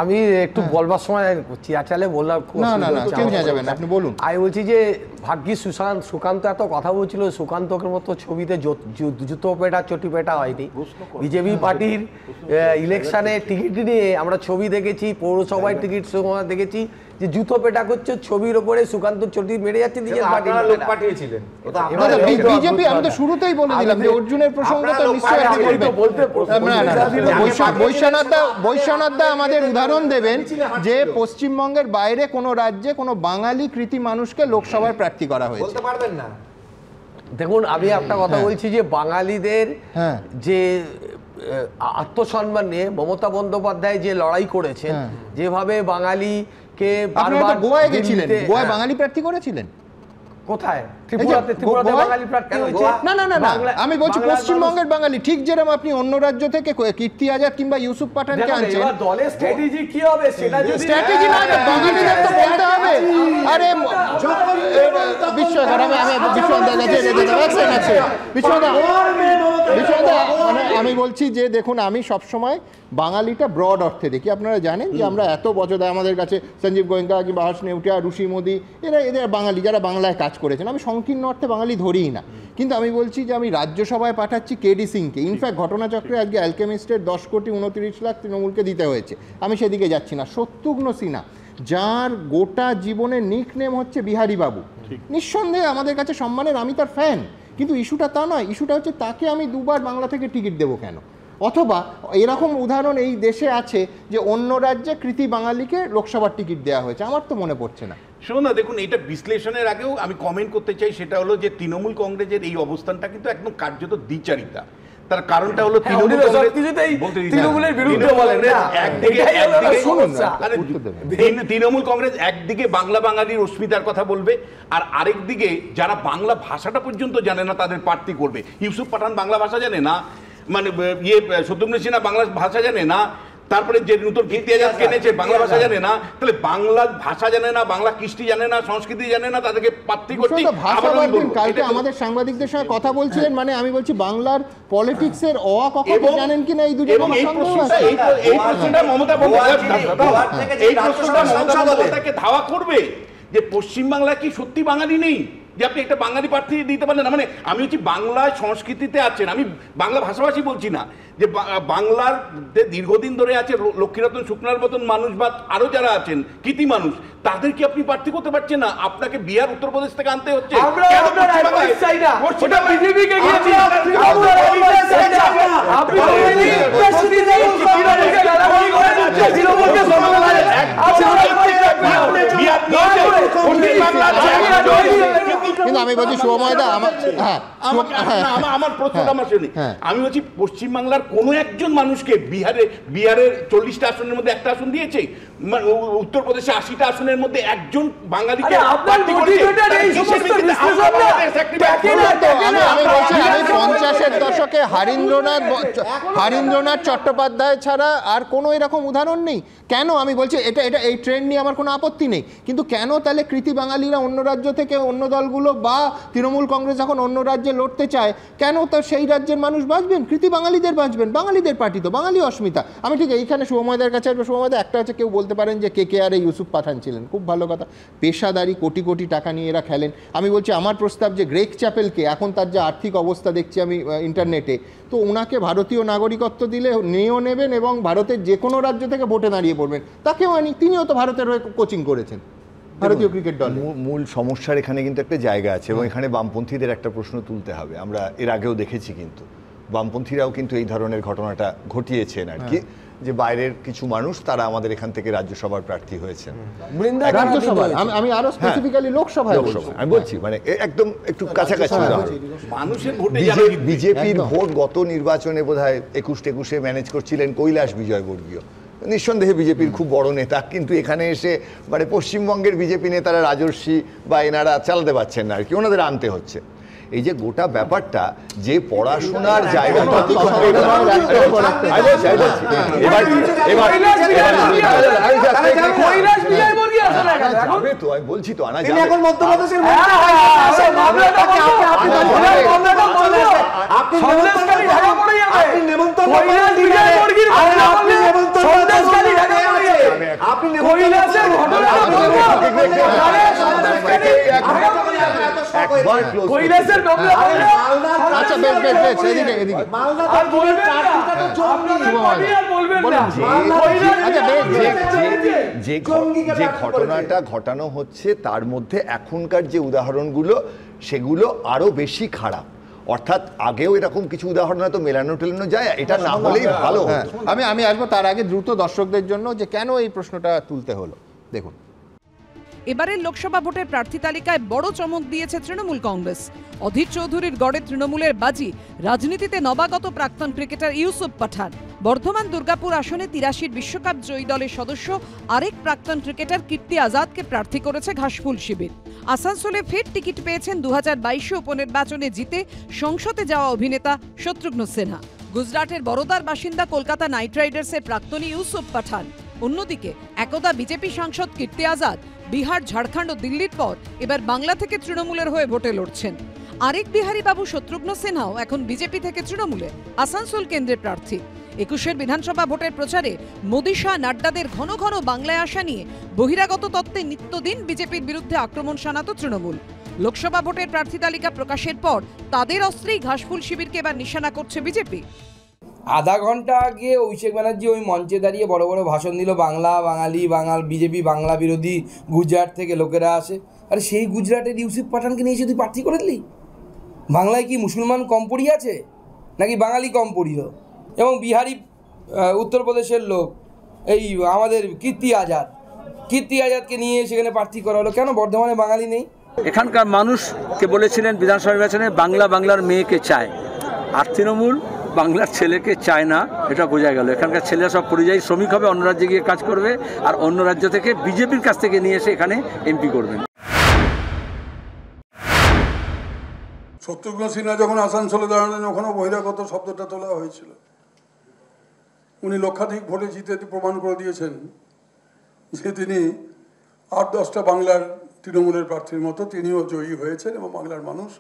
আমি একটু বলবার সময় চিয়াচালে বললাম, না না না, কেউ নিয়ে যাবেন, আপনি বলুন। আমি বলছি যে ভাগ্যিস সুকান্ত এত কথা বলছিল, সুকান্তকের মতো ছবিতে জুতো পেটা চটি পেটা হয়নি। বিজেপি পার্টির ইলেকশনে টিকিট নিয়ে আমরা ছবি দেখেছি, পৌরসভায় টিকিট সময় দেখেছি যে জুতো পেটা করছে, ছবির ওপরে সুকান্ত চটি মেরে যাচ্ছে নিজের পার্টি লোক পাঠিয়েছিলেন। বিজেপি আমি তো শুরুতেই বলে দিলাম যে অর্জুনের প্রসঙ্গ তো নিশ্চয়ই বৈশ্বনাথ দা আমাদের উদাহরণ দেবেন যে পশ্চিমবঙ্গের বাইরে কোনো রাজ্যে কোনো বাঙালি কৃতি মানুষকে লোকসভার প্রার্থী করা হয়েছে, বলতে পারবেন না। দেখুন আমি একটা কথা বলছি যে বাঙালিদের যে আত্মসম্মান নিয়ে মমতা বন্দ্যোপাধ্যায় যে লড়াই করেছেন, যেভাবে বাঙালিকে বারবার গোয়ায় গেছিলেন, গোয়ায় বাঙালি প্রার্থী করেছিলেন কোথায়? ত্রিপুরাতে বাঙালি প্রার্থী হয়েছে। না না না না, আমি বলছি পশ্চিমবঙ্গের বাঙালি। ঠিক যেরকম আপনি অন্য রাজ্য থেকে কীর্তি আজাদ কিংবা ইউসুফ পাঠানকে আনছেন, দলের স্ট্র্যাটেজি কি হবে সেটা যদি স্ট্র্যাটেজি না বাঙালিদের তো বলতে হবে। আরে আমি বলছি যে দেখুন, আমি সবসময় বাঙালিটা ব্রড অর্থে দেখি। আপনারা জানেন যে আমরা এত বছর আমাদের কাছে সঞ্জীব গোয়েঙ্কা কিংবা হর্ষ নেউটিয়া, ঋষি মোদী, এদের বাঙালি যারা বাংলায় কাজ করেছেন। আমি সংকীর্ণ অর্থে বাঙালি ধরিই না, কিন্তু আমি বলছি যে আমি রাজ্যসভায় পাঠাচ্ছি কেডি সিংকে। ইনফ্যাক্ট ঘটনাচক্রে আজকে অ্যালকেমিস্টের 10,29,00,000 তৃণমূলকে দিতে হয়েছে, আমি সেদিকে যাচ্ছি না। শত্রুঘ্ন সিনহা, যার গোটা জীবনের নিকনেম হচ্ছে বিহারী বাবু, নিঃসন্দেহে আমাদের কাছে সম্মানের, আমি তার ফ্যান, কিন্তু ইস্যুটা তা নয়। ইস্যুটা হচ্ছে তাকে আমি দুবার বাংলা থেকে টিকিট দেবো কেন? অথবা এরকম উদাহরণ এই দেশে আছে যে অন্য রাজ্যে কৃতি বাঙালিকে লোকসভার টিকিট দেওয়া হয়েছে, আমার তো মনে পড়ছে না। শুনুন না, দেখুন এটা বিশ্লেষণের আগেও আমি কমেন্ট করতে চাই, সেটা হলো যে তৃণমূল কংগ্রেসের এই অবস্থানটা কিন্তু একদম কার্যত দ্বিচারিতা। তার কারণটা হলো তৃণমূলের বিরুদ্ধে বলেন, তৃণমূল কংগ্রেস একদিকে বাংলা বাঙালির অস্মিতার কথা বলবে, আর আরেক দিকে যারা বাংলা ভাষাটা পর্যন্ত জানে না তাদের প্রার্থী করবে। ইউসুফ পাঠান বাংলা ভাষা জানে না, মানে শত্রুঘ্ন সিনহা বাংলা ভাষা জানে না, তারপরে যে নতুন কীর্তি আজাদ কেনেছে বাংলা ভাষা জানে না, তাহলে বাংলা ভাষা জানে না, বাংলা কৃষ্টি জানে না, সংস্কৃতি জানে না, তাদেরকে প্রার্থী করতে। কালকে আমাদের সাংবাদিকদের সঙ্গে কথা বলছিলেন, মানে আমি বলছি বাংলার পলিটিক্সের অ ক খ জানেন কিনা এই দুজন। এই প্রশ্নটা মমতা বন্দ্যোপাধ্যায়কে ধাওয়া করবে যে পশ্চিমবাংলায় কি সত্যি বাঙালি নেই, যে আপনি একটা বাঙালি প্রার্থী দিতে পারলেন না। মানে আমি হচ্ছি বাংলায় সংস্কৃতিতে আছেন, আমি বাংলা ভাষাভাষী বলছি না, যে বাংলার দীর্ঘদিন ধরে আছে লক্ষ্মীরতন শুকনার মতন মানুষ বা আরো যারা আছেন কৃতি মানুষ, তাদেরকে আপনি প্রার্থী করতে পারছেন না, আপনাকে বিহার উত্তরপ্রদেশ থেকে আনতে হচ্ছে। কিন্তু আমি বলছি সৌময়দা, আমার প্রশ্নটা আমার শুনি, আমি বলছি পশ্চিমবাংলার কোনো একজন মানুষকে বিহারের 40টা আসনের মধ্যে একটা আসন দিয়েছে, উত্তরপ্রদেশে 80টা আসনের মধ্যে একজন বাঙালিকে আমি বলছি 50-এর দশকে হারীন্দ্রনাথ চট্টোপাধ্যায় ছাড়া আর কোনো এরকম উদাহরণ নেই। কেন আমি বলছি এটা এই ট্রেন্ড নিয়ে আমার কোনো আপত্তি নেই, কিন্তু কেন তাহলে কৃতি বাঙালিরা অন্য রাজ্য থেকে অন্য দলগুলো বা তৃণমূল কংগ্রেস যখন অন্য রাজ্যে লড়তে চায়, কেন তো সেই রাজ্যের মানুষ বাঁচবেন, কৃতি বাঙালিদের বাঁচবেন? বাঙালিদের পার্টি তো, বাঙালি অস্মিতা। আমি ঠিক এইখানে শুভময়দার কাছে আসবো। শুভময়দা, একটা হচ্ছে কেউ বলতে পারেন যে KKR এ ইউসুফ পাঠান ছিলেন, খুব ভালো কথা, পেশাদারি, কোটি কোটি টাকা নিয়ে এরা খেলেন। আমি বলছি আমার প্রস্তাব যে গ্রেগ চ্যাপেলকে, এখন তার যে আর্থিক অবস্থা দেখছি আমি ইন্টারনেটে, তো ওনাকে ভারতীয় নাগরিকত্ব দিলে নিয়েও নেবেন এবং ভারতের যে কোনো রাজ্য থেকে ভোটে দাঁড়িয়ে পড়বেন, তাকেও আনি। তিনিও তো ভারতের হয়ে কোচিং করেছেন ভারতীয় ক্রিকেট দল। মূল সমস্যার এখানে কিন্তু একটা জায়গা আছে এবং এখানে বামপন্থীদের একটা প্রশ্ন তুলতে হবে। আমরা এর আগেও দেখেছি, কিন্তু বামপন্থীরাও কিন্তু এই ধরনের ঘটনাটা ঘটিয়েছেন আর কি, যে বাইরের কিছু মানুষ তারা আমাদের এখান থেকে রাজ্যসভার প্রার্থী হয়েছেন। আমি আরো স্পেসিফিক্যালি লোকসভায় আমি বলছি, মানে একদম একটু কাছাকাছি মানুষের ভোটে বিজেপির ভোট গত নির্বাচনে বোধহয় 21-21-এ ম্যানেজ করছিলেন কৈলাস বিজয়বর্গীয়, নিঃসন্দেহে বিজেপির খুব বড় নেতা, কিন্তু এখানে এসে মানে পশ্চিমবঙ্গের বিজেপি নেতারা রাজর্ষি বা এনারা চালাতে পারছেন না আর কি, ওনাদের আনতে হচ্ছে। এই যে গোটা ব্যাপারটা, যে পড়াশোনার জায়গাটা, আমি বলছি তো আনা যাবে, একবার ক্লোজ কৈলাসের নম্বর আচ্ছা বেশ বেশ বেশ এদিকে এদিকে আর বলবেন না আর বলবেন না আচ্ছা বেশ যে ঘটনাটা ঘটানো হচ্ছে তার মধ্যে এখনকার যে উদাহরণগুলো সেগুলো আরো বেশি খারাপ। অর্থাৎ আগেও এরকম কিছু উদাহরণ হয়তো মেলানো টেলানো যায়, এটা না হলেই ভালো। আমি আসবো তার আগে দ্রুত দর্শকদের জন্য যে কেন এই প্রশ্নটা তুলতে হলো দেখুন। এবারের লোকসভা ভোটের প্রার্থী তালিকায় বড় চমক দিয়েছে তৃণমূল কংগ্রেস। অধীর চৌধুরীর গড়ে তৃণমূলের বাজি, রাজনীতিতে নবাগত প্রাক্তন ক্রিকেটার ইউসুফ পাঠান। বর্ধমান দুর্গাপুর আসনে 83 বিশ্বকাপ জয়ী দলের সদস্য আরেক প্রাক্তন ক্রিকেটার কীর্তি আজাদকে প্রার্থী করেছে ঘাসফুল শিবির। আসানসোলে ফের টিকিট পেয়েছেন 2022 উপনির্বাচনে জিতে সংসদে যাওয়া অভিনেতা শত্রুঘ্ন সিনহা। গুজরাটের বরোদার বাসিন্দা কলকাতা নাইট রাইডার্সের প্রাক্তনী ইউসুফ পাঠান। অন্যদিকে একদা বিজেপি সাংসদ কীর্তি আজাদ বিহার, ঝাড়খণ্ড ও দিল্লির পর এবার বাংলা থেকে তৃণমূলের হয়ে ভোটে লড়ছেন। আরেক বিহারী বাবু শত্রুঘ্ন সিনহাও এখন বিজেপি থেকে তৃণমূলে আসানসোল কেন্দ্রের প্রার্থী। 21 বিধানসভা ভোটের প্রচারে মোদি শাহ নাড্ডাদের ঘন ঘন বাংলায় আসা নিয়ে বহিরাগত তত্ত্বে নিত্যদিন বিজেপির বিরুদ্ধে আক্রমণ শানাত তৃণমূল। লোকসভা ভোটের প্রার্থী তালিকা প্রকাশের পর তাদের অস্ত্রেই ঘাসফুল শিবিরকে এবার নিশানা করছে বিজেপি। আধা ঘন্টা আগে অভিষেক ব্যানার্জি ওই মঞ্চে দাঁড়িয়ে বড় বড় ভাষণ দিল, বাংলা, বাঙালি, বিজেপি বাংলা বিরোধী, গুজরাট থেকে লোকেরা আসে। আরে সেই গুজরাটের ইউসুফ পাঠানকে নিয়ে এসে তুই প্রার্থী করে দিলি? বাংলায় কি মুসলমান কম পড়ি আছে নাকি বাঙালি কম পড়িও? এবং বিহারি, উত্তরপ্রদেশের লোক, এই আমাদের কীর্তি আজাদকে নিয়ে সেখানে প্রার্থী করা হলো। কেন বর্ধমানে বাঙালি নেই? এখানকার মানুষকে বলেছিলেন বিধানসভা নির্বাচনে বাংলার মেয়েকে চায়, আর তৃণমূল বাংলার ছেলেকে চায় না, এটা বোঝা গেল। এখানকার ছেলেরা সব পরিযায়ী শ্রমিক হবে, অন্য রাজ্যে গিয়ে কাজ করবে, আর অন্য রাজ্য থেকে বিজেপির কাছ থেকে নিয়ে এসে এখানে এমপি করবেন। শত্রুঘ্ন সিনহা যখন আসানসোলে দাঁড়ালেন ওখানেও বহিরাগত শব্দটা তোলা হয়েছিল। উনি লক্ষাধিক ভোটে জিতে প্রমাণ করে দিয়েছেন যে তিনি 8-10টা বাংলার তৃণমূলের প্রার্থীর মতো তিনিও জয়ী হয়েছেন এবং বাংলার মানুষ,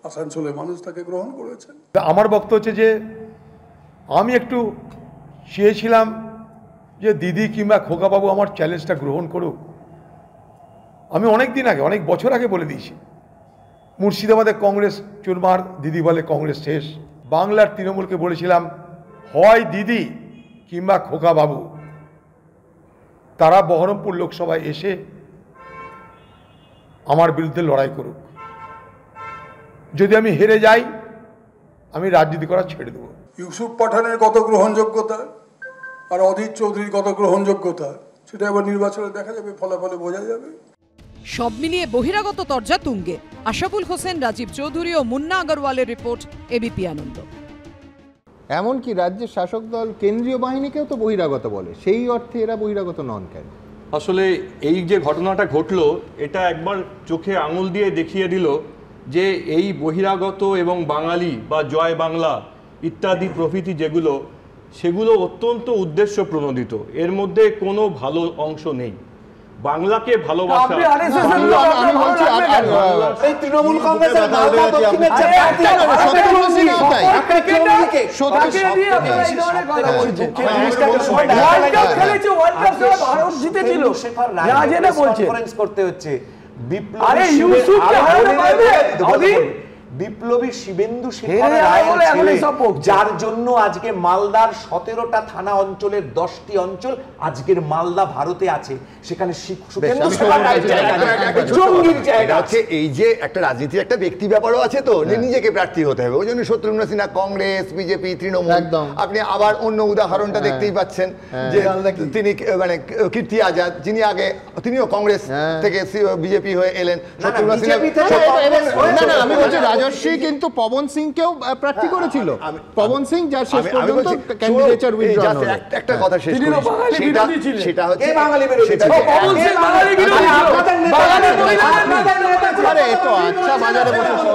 আসানসোলের মানুষ তাকে গ্রহণ করেছেন। আমার বক্তব্য হচ্ছে যে আমি একটু চেয়েছিলাম যে দিদি কিংবা খোকাবাবু আমার চ্যালেঞ্জটা গ্রহণ করুক। আমি অনেক দিন আগে, অনেক বছর আগে বলে দিয়েছি, মুর্শিদাবাদে কংগ্রেস চুরমার, দিদি বলে কংগ্রেস শেষ। বাংলার তৃণমূলকে বলেছিলাম হয় দিদি কিংবা খোকাবাবু তারা বহরমপুর লোকসভায় এসে আমার বিরুদ্ধে লড়াই করুক। যদি আমি হেরে যাই আমি রাজনীতি করা ছেড়ে দেবো। ইউসুফ পাঠানের কত গ্রহণযোগ্যতা আর অধীর চৌধুরীর কত গ্রহণযোগ্যতা সেটা এবার নির্বাচনে দেখা যাবে, ফলাফলে বোঝা যাবে। সব মিলিয়ে বহিরাগত তরজা তুঙ্গে। আশাফুল হোসেন, রাজীব চৌধুরী ও মুন্না আগরওয়ালের রিপোর্ট, এবিপি আনন্দ। এমনকি রাজ্যের শাসক দল কেন্দ্রীয় বাহিনীকেও তো বহিরাগত বলে, সেই অর্থে এরা বহিরাগত নন কেন? আসলে এই যে ঘটনাটা ঘটলো এটা একবার চোখে আঙুল দিয়ে দেখিয়ে দিল যে এই বহিরাগত এবং বাঙালি বা জয় বাংলা ইত্যাদি প্রভৃতি সেগুলো অত্যন্ত উদ্দেশ্য প্রণোদিত। এর মধ্যে কোনো ভালো অংশ নেই। বাংলাকে ভালোবাসা, তৃণমূল কংগ্রেসের করতে হচ্ছে বিপ্লবী শিবেন্দু শেখর রায়, যার জন্য আজকে মালদার 17টা থানা অঞ্চলের 10টি অঞ্চল আজকের মালদা ভারতে আছে। সেখানে এই যে একটা রাজনীতির একটা ব্যক্তি ব্যাপারও আছে, তো নিজেকে প্রার্থী হতে হবে। ওই জন্য শত্রুঘ্ন সিনহা কংগ্রেস, বিজেপি, তৃণমূল। আপনি আবার অন্য উদাহরণটা দেখতেই পাচ্ছেন যে তিনি মানে কীর্তি আজাদ, যিনি আগে তিনিও কংগ্রেস থেকে বিজেপি হয়ে এলেন। শত্রুঘ্ন সিনহা আমি বলছি রাজর্ষি কিন্তু পবন সিংকেও প্রার্থী করেছিল। পবন সিং যার শেষ পর্যন্ত ক্যান্ডিডেটর উইথড্রন হলো। একটা কথা শেষ করি, সেটা হচ্ছে বাঙালি বিরোধী ছিল। পবন সিং বাঙালি বিরোধী ছিল। বাঙালি বিরোধী। আরে এ তো আচ্ছা বাজারে বসেছে।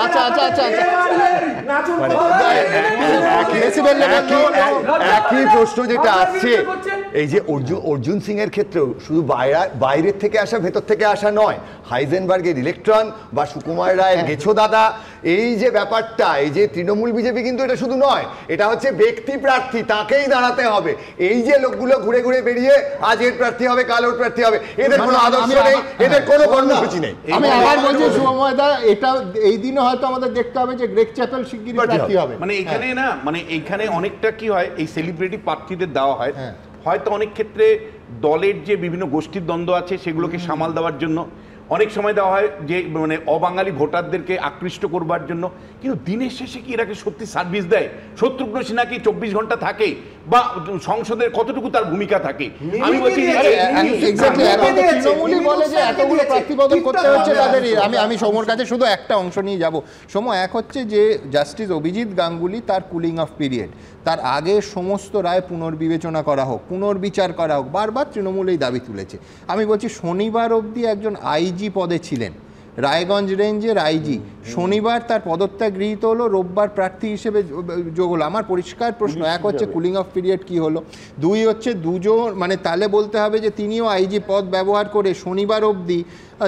আচ্ছা আচ্ছা আচ্ছা একই প্রশ্ন যেটা আসছে এই যে অর্জুন সিং এর ক্ষেত্রেও শুধু বাইরের থেকে আসা, ভেতর থেকে আসা নয়, হাইজেনবার্গের ইলেকট্রন বা সুকুমার রায়ের গেছো দাদা, এই যে ব্যাপারটা, এই যে তৃণমূল বিজেপি কিন্তু এটা শুধু নয়, এটা হচ্ছে ব্যক্তি প্রার্থী, তাকেই দাঁড়াতে হবে। এই যে লোকগুলো ঘুরে ঘুরে বেরিয়ে আজ এর প্রার্থী হবে, কাল ওর প্রার্থী হবে, এদের কোনো আদর্শ নেই, এদের কোনো কর্মসূচি নেই। আমি আবার বলছি শুভময়দা, এটা এই দিনে হয়তো আমাদের দেখতে হবে যে গ্রেগ চ্যাপেল শিগগিরই প্রার্থী হবে। মানে এখানে না, মানে এইখানে অনেকটা কি হয়, এই সেলিব্রিটি প্রার্থীদের দেওয়া হয় হয়তো অনেক ক্ষেত্রে দলের যে বিভিন্ন গোষ্ঠীর দ্বন্দ্ব আছে সেগুলোকে সামাল দেওয়ার জন্য, অনেক সময় দেওয়া হয় যে মানে অবাঙালি ভোটারদেরকে আকৃষ্ট করবার জন্য, কিন্তু দিনের শেষে কি এরাকে সত্যি সার্ভিস দেয়? শত্রুঘ্ন সিনহা কি 24 ঘন্টা থাকে বা সংসদের কতটুকু তার ভূমিকা থাকে? আমি বলছি তৃণমূলই বলে যে এতগুলো প্রার্থীবদল করতে হচ্ছে তাদেরই। আমি সৌমর কাছে শুধু একটা অংশ নিয়ে যাব। সৌম, এক হচ্ছে যে জাস্টিস অভিজিৎ গাঙ্গুলি, তার কুলিং অফ পিরিয়ড, তার আগে সমস্ত রায় পুনর্বিবেচনা করা হোক, পুনর্বিচার করা হোক, বারবার তৃণমূল এই দাবি তুলেছে। আমি বলছি শনিবার অবধি একজন আইজি পদে ছিলেন, রায়গঞ্জ রেঞ্জের আইজি, শনিবার তার পদত্যাগ গৃহীত হলো, রোববার প্রার্থী হিসেবে যোগ হলো। আমার পরিষ্কার প্রশ্ন, এক হচ্ছে কুলিং অফ পিরিয়ড কি হলো, দুই হচ্ছে দুজন, মানে তাহলে বলতে হবে যে তিনিও আইজি পদ ব্যবহার করে শনিবার অবধি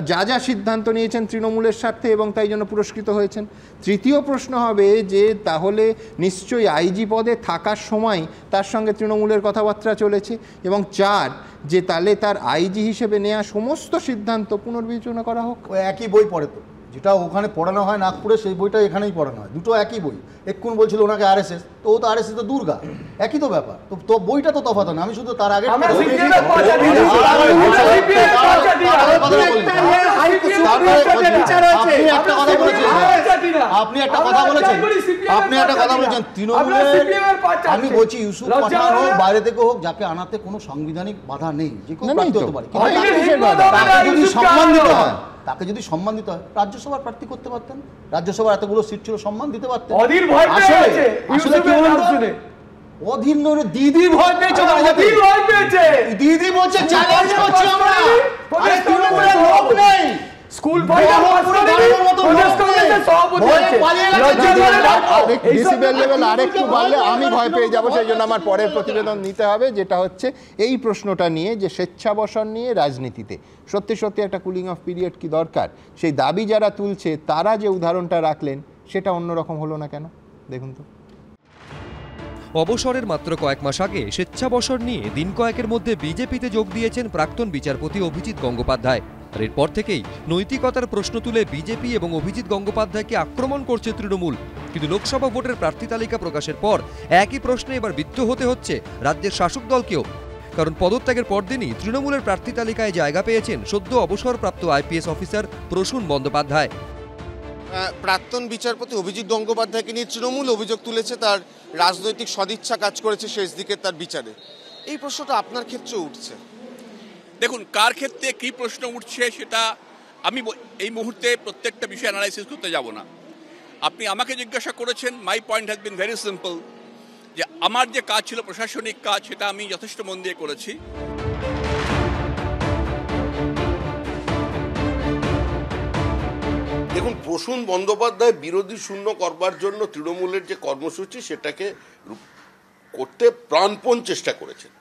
যা যা সিদ্ধান্ত নিয়েছেন তৃণমূলের স্বার্থে এবং তাই জন্য পুরস্কৃত হয়েছেন। তৃতীয় প্রশ্ন হবে যে তাহলে নিশ্চয়ই আইজি পদে থাকার সময় তার সঙ্গে তৃণমূলের কথাবার্তা চলেছে, এবং চার যে তাহলে তার আইজি হিসেবে নেওয়া সমস্ত সিদ্ধান্ত পুনর্বিবেচনা করা হোক। একই বই পড়ে তো, যেটা ওখানে পড়ানো হয় নাগপুরে সেই বইটা এখানেই পড়ানো হয়, দুটো একই বই। এক্ষুন বলছিল ওনাকে আরএসএস, তো ও তো আরএসএস তো দুর্গা, একই তো ব্যাপার, তো বইটা তো তফাৎ না। আমি শুধু তার আগে আপনি একটা কথা বলেছেন তৃণমূলের, আমি বলছি ইউসুফ পাঠান হোক বাইরে থেকে হোক, যাকে আনাতে কোনো সাংবিধানিক বাধা নেই, যে কোনো প্রার্থী হতে পারে, তাকে যদি সম্মান দিতে হয় রাজ্যসভার প্রার্থী করতে পারতেন, রাজ্যসভার এতগুলো সিট ছিল, সম্মান দিতে পারতেন। আসলে কি বলুন তো, অধীর নয় দিদি ভয় পেয়েছে, দিদি বলছে চ্যালেঞ্জ করছি আমরা, আরে তৃণমূলের লোক নেই, স্কুল ডিসিবেল লেভেল আরেকটু বাড়লে আমি ভয় পেয়ে যাবো। সেই জন্য আমার পরের প্রতিবেদন নিতে হবে, যেটা হচ্ছে এই প্রশ্নটা নিয়ে যে স্বেচ্ছাবসর নিয়ে রাজনীতিতে সত্যি সত্যি একটা কুলিং অফ পিরিয়ড কি দরকার। সেই দাবি যারা তুলছে তারা যে উদাহরণটা রাখলেন সেটা অন্যরকম হলো না কেন, দেখুন তো। অবসরের মাত্র কয়েক মাস আগে স্বেচ্ছাবসর নিয়ে দিন কয়েকের মধ্যে বিজেপিতে যোগ দিয়েছেন প্রাক্তন বিচারপতি অভিজিৎ গঙ্গোপাধ্যায়। আর এরপর থেকেই নৈতিকতার প্রশ্ন তুলে বিজেপি এবং অভিজিৎ গঙ্গোপাধ্যায়কে আক্রমণ করছে তৃণমূল। কিন্তু লোকসভা ভোটের প্রার্থী তালিকা প্রকাশের পর একই প্রশ্নে এবার বিদ্ধ হতে হচ্ছে রাজ্যের শাসক দলকেও। কারণ পদত্যাগের পরদিনই তৃণমূলের প্রার্থী তালিকায় জায়গা পেয়েছেন সদ্য অবসরপ্রাপ্ত আইপিএস অফিসার প্রসূন বন্দ্যোপাধ্যায়। প্রাক্তন বিচারপতি অভিজিৎ গঙ্গোপাধ্যায়কে নিয়ে তৃণমূল অভিযোগ তুলেছে তার রাজনৈতিক সদিচ্ছা কাজ করেছে শেষ দিকে তার বিচারে। এই প্রশ্নটা আপনার ক্ষেত্রে উঠছে। দেখুন, কার ক্ষেত্রে কি প্রশ্ন উঠছে সেটা আমি এই মুহূর্তে প্রত্যেকটা বিষয় অ্যানালাইসিস করতে যাব না। আপনি আমাকে জিজ্ঞাসা করেছেন, my point has been very simple, যে আমার যে কাজ ছিল প্রশাসনিক কাজ সেটা আমি যথেষ্ট মন দিয়ে করেছি। দেখুন, প্রসূন বন্দ্যোপাধ্যায় বিরোধী শূন্য করবার জন্য তৃণমূলের যে কর্মসূচি সেটাকে করতে প্রাণপণ চেষ্টা করেছেন।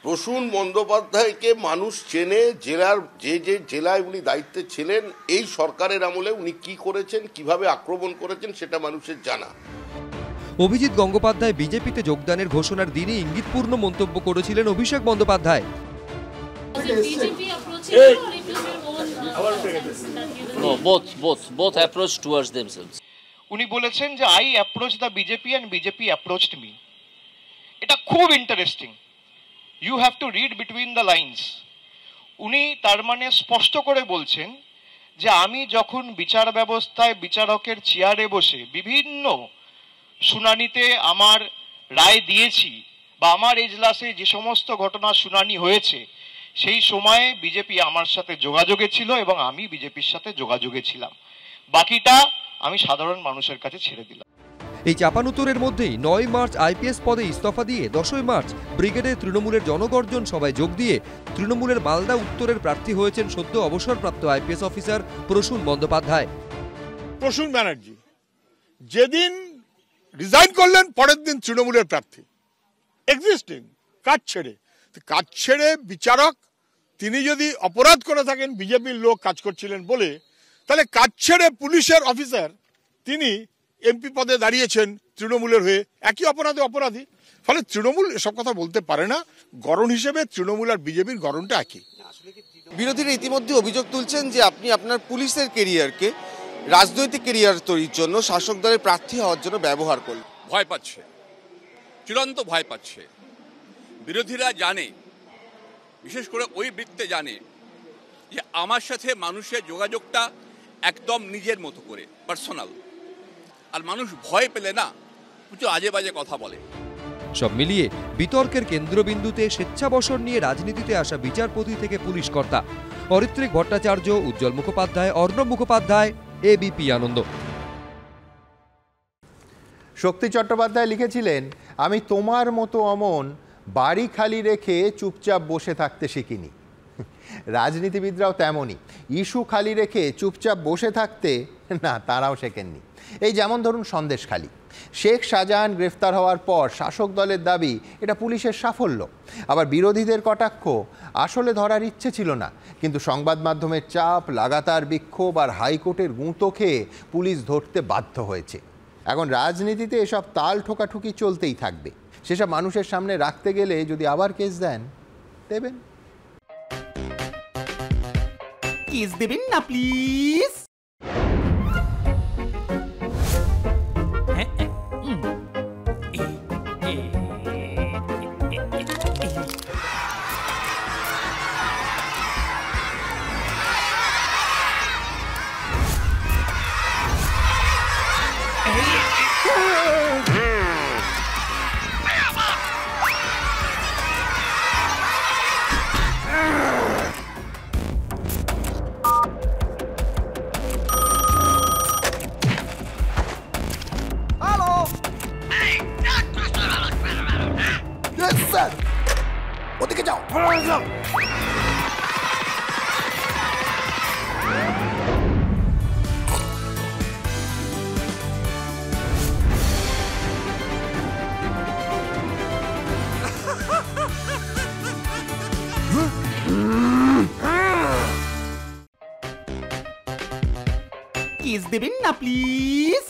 প্রসূন বন্দ্যোপাধ্যায়কে মানুষ চেনে, জেলার যে জেলায় উনি দায়িত্বে ছিলেন এই সরকারের আমলে উনি কি করেছেন, কিভাবে আক্রমণ করেছেন সেটা মানুষের জানা। অভিজিৎ গঙ্গোপাধ্যায় বিজেপিতে যোগদানের ঘোষণার দিনই ইঙ্গিতপূর্ণ মন্তব্য করেছিলেন অভিষেক বন্দ্যোপাধ্যায়। উনি বলেছেন যে I approach the BJP and BJP approached me. এটা খুব interesting. You have to read between the lines. উনি তার মানে স্পষ্ট করে বলছেন যে আমি যখন বিচার ব্যবস্থায় বিচারকের চেয়ারে বসে বিভিন্ন শুনানিতে আমার রায় দিয়েছি বা আমার এজলাসে যে সমস্ত ঘটনা শুনানি হয়েছে সেই সময়ে বিজেপি আমার সাথে যোগাযোগে ছিল এবং আমি বিজেপির সাথে যোগাযোগে ছিলাম। বাকিটা আমি সাধারণ মানুষের কাছে ছেড়ে দিলাম। এই চাপানুতরের মধ্যেই 9 মার্চ আইপিএস পদে ইস্তফা দিয়ে 10 মার্চ ব্রিগেডে তৃণমূলের জনগর্জন সভায় যোগ দিয়ে তৃণমূলের মালদা উত্তরের প্রার্থী হয়েছেন সদ্য অবসরপ্রাপ্ত আইপিএস অফিসার প্রসূন বন্দ্যোপাধ্যায়। প্রসূন ব্যানার্জি যেদিন রিজাইন করলেন পরের দিন তৃণমূলের প্রার্থী, এক্সিস্টিং কাজ ছেড়ে বিচারক তিনি যদি অপরাধ করে থাকেন, বিজেপির লোক কাজ করছিলেন বলে, তাহলে কাজ ছেড়ে পুলিশের অফিসার তিনি এমপি পদে দাঁড়িয়েছেন তৃণমূলের হয়ে, একই অপরাধী। ফলে তৃণমূল এসব কথা বলতে পারে না। গড়ন হিসেবে তৃণমূল আর বিজেপির গড়নটা একই। বিরোধীরা ইতিমধ্যে অভিযোগ তুলছেন যে আপনি আপনার পুলিশের কেরিয়ারকে রাজনৈতিক কেরিয়ার তৈরির জন্য, শাসক দলের প্রার্থী হওয়ার জন্য ব্যবহার করলেন। ভয় পাচ্ছে, চূড়ান্ত ভয় পাচ্ছে। বিরোধীরা জানে, বিশেষ করে ওই বৃত্তে জানে যে আমার সাথে মানুষের যোগাযোগটা একদম নিজের মতো করে, পার্সোনাল। আর মানুষ ভয় পেলে না কিছু আজে বাজে কথা বলে। সব মিলিয়ে বিতর্কের কেন্দ্রবিন্দুতে স্বেচ্ছাবসর নিয়ে রাজনীতিতে আসা বিচারপতি থেকে পুলিশ কর্তা অরিত্রিক ভট্টাচার্য, উজ্জ্বল মুখোপাধ্যায়, অর্ণব মুখোপাধ্যায়, এবিপি আনন্দ। শক্তি চট্টোপাধ্যায় লিখেছিলেন, আমি তোমার মতো অমন বাড়ি খালি রেখে চুপচাপ বসে থাকতে শিখিনি। রাজনীতিবিদরাও তেমনই, ইস্যু খালি রেখে চুপচাপ বসে থাকতে না, তারাও শেখেননি। এই যেমন ধরুন সন্দেশখালী, শেখ শাহজাহান গ্রেফতার হওয়ার পর শাসক দলের দাবি এটা পুলিশের সাফল্য, আবার বিরোধীদের কটাক্ষ আসলে ধরার ইচ্ছে ছিল না, কিন্তু সংবাদ মাধ্যমের চাপ, লাগাতার বিক্ষোভ আর হাইকোর্টের গুঁতো খেয়ে পুলিশ ধরতে বাধ্য হয়েছে। এখন রাজনীতিতে এসব তাল ঠোকাঠুকি চলতেই থাকবে। সেসব মানুষের সামনে রাখতে গেলে যদি আবার কেস দেন, দেবেন। কেস দেবেন না প্লিজ। ওদিকে যাও। কেস দেবেন না প্লিজ।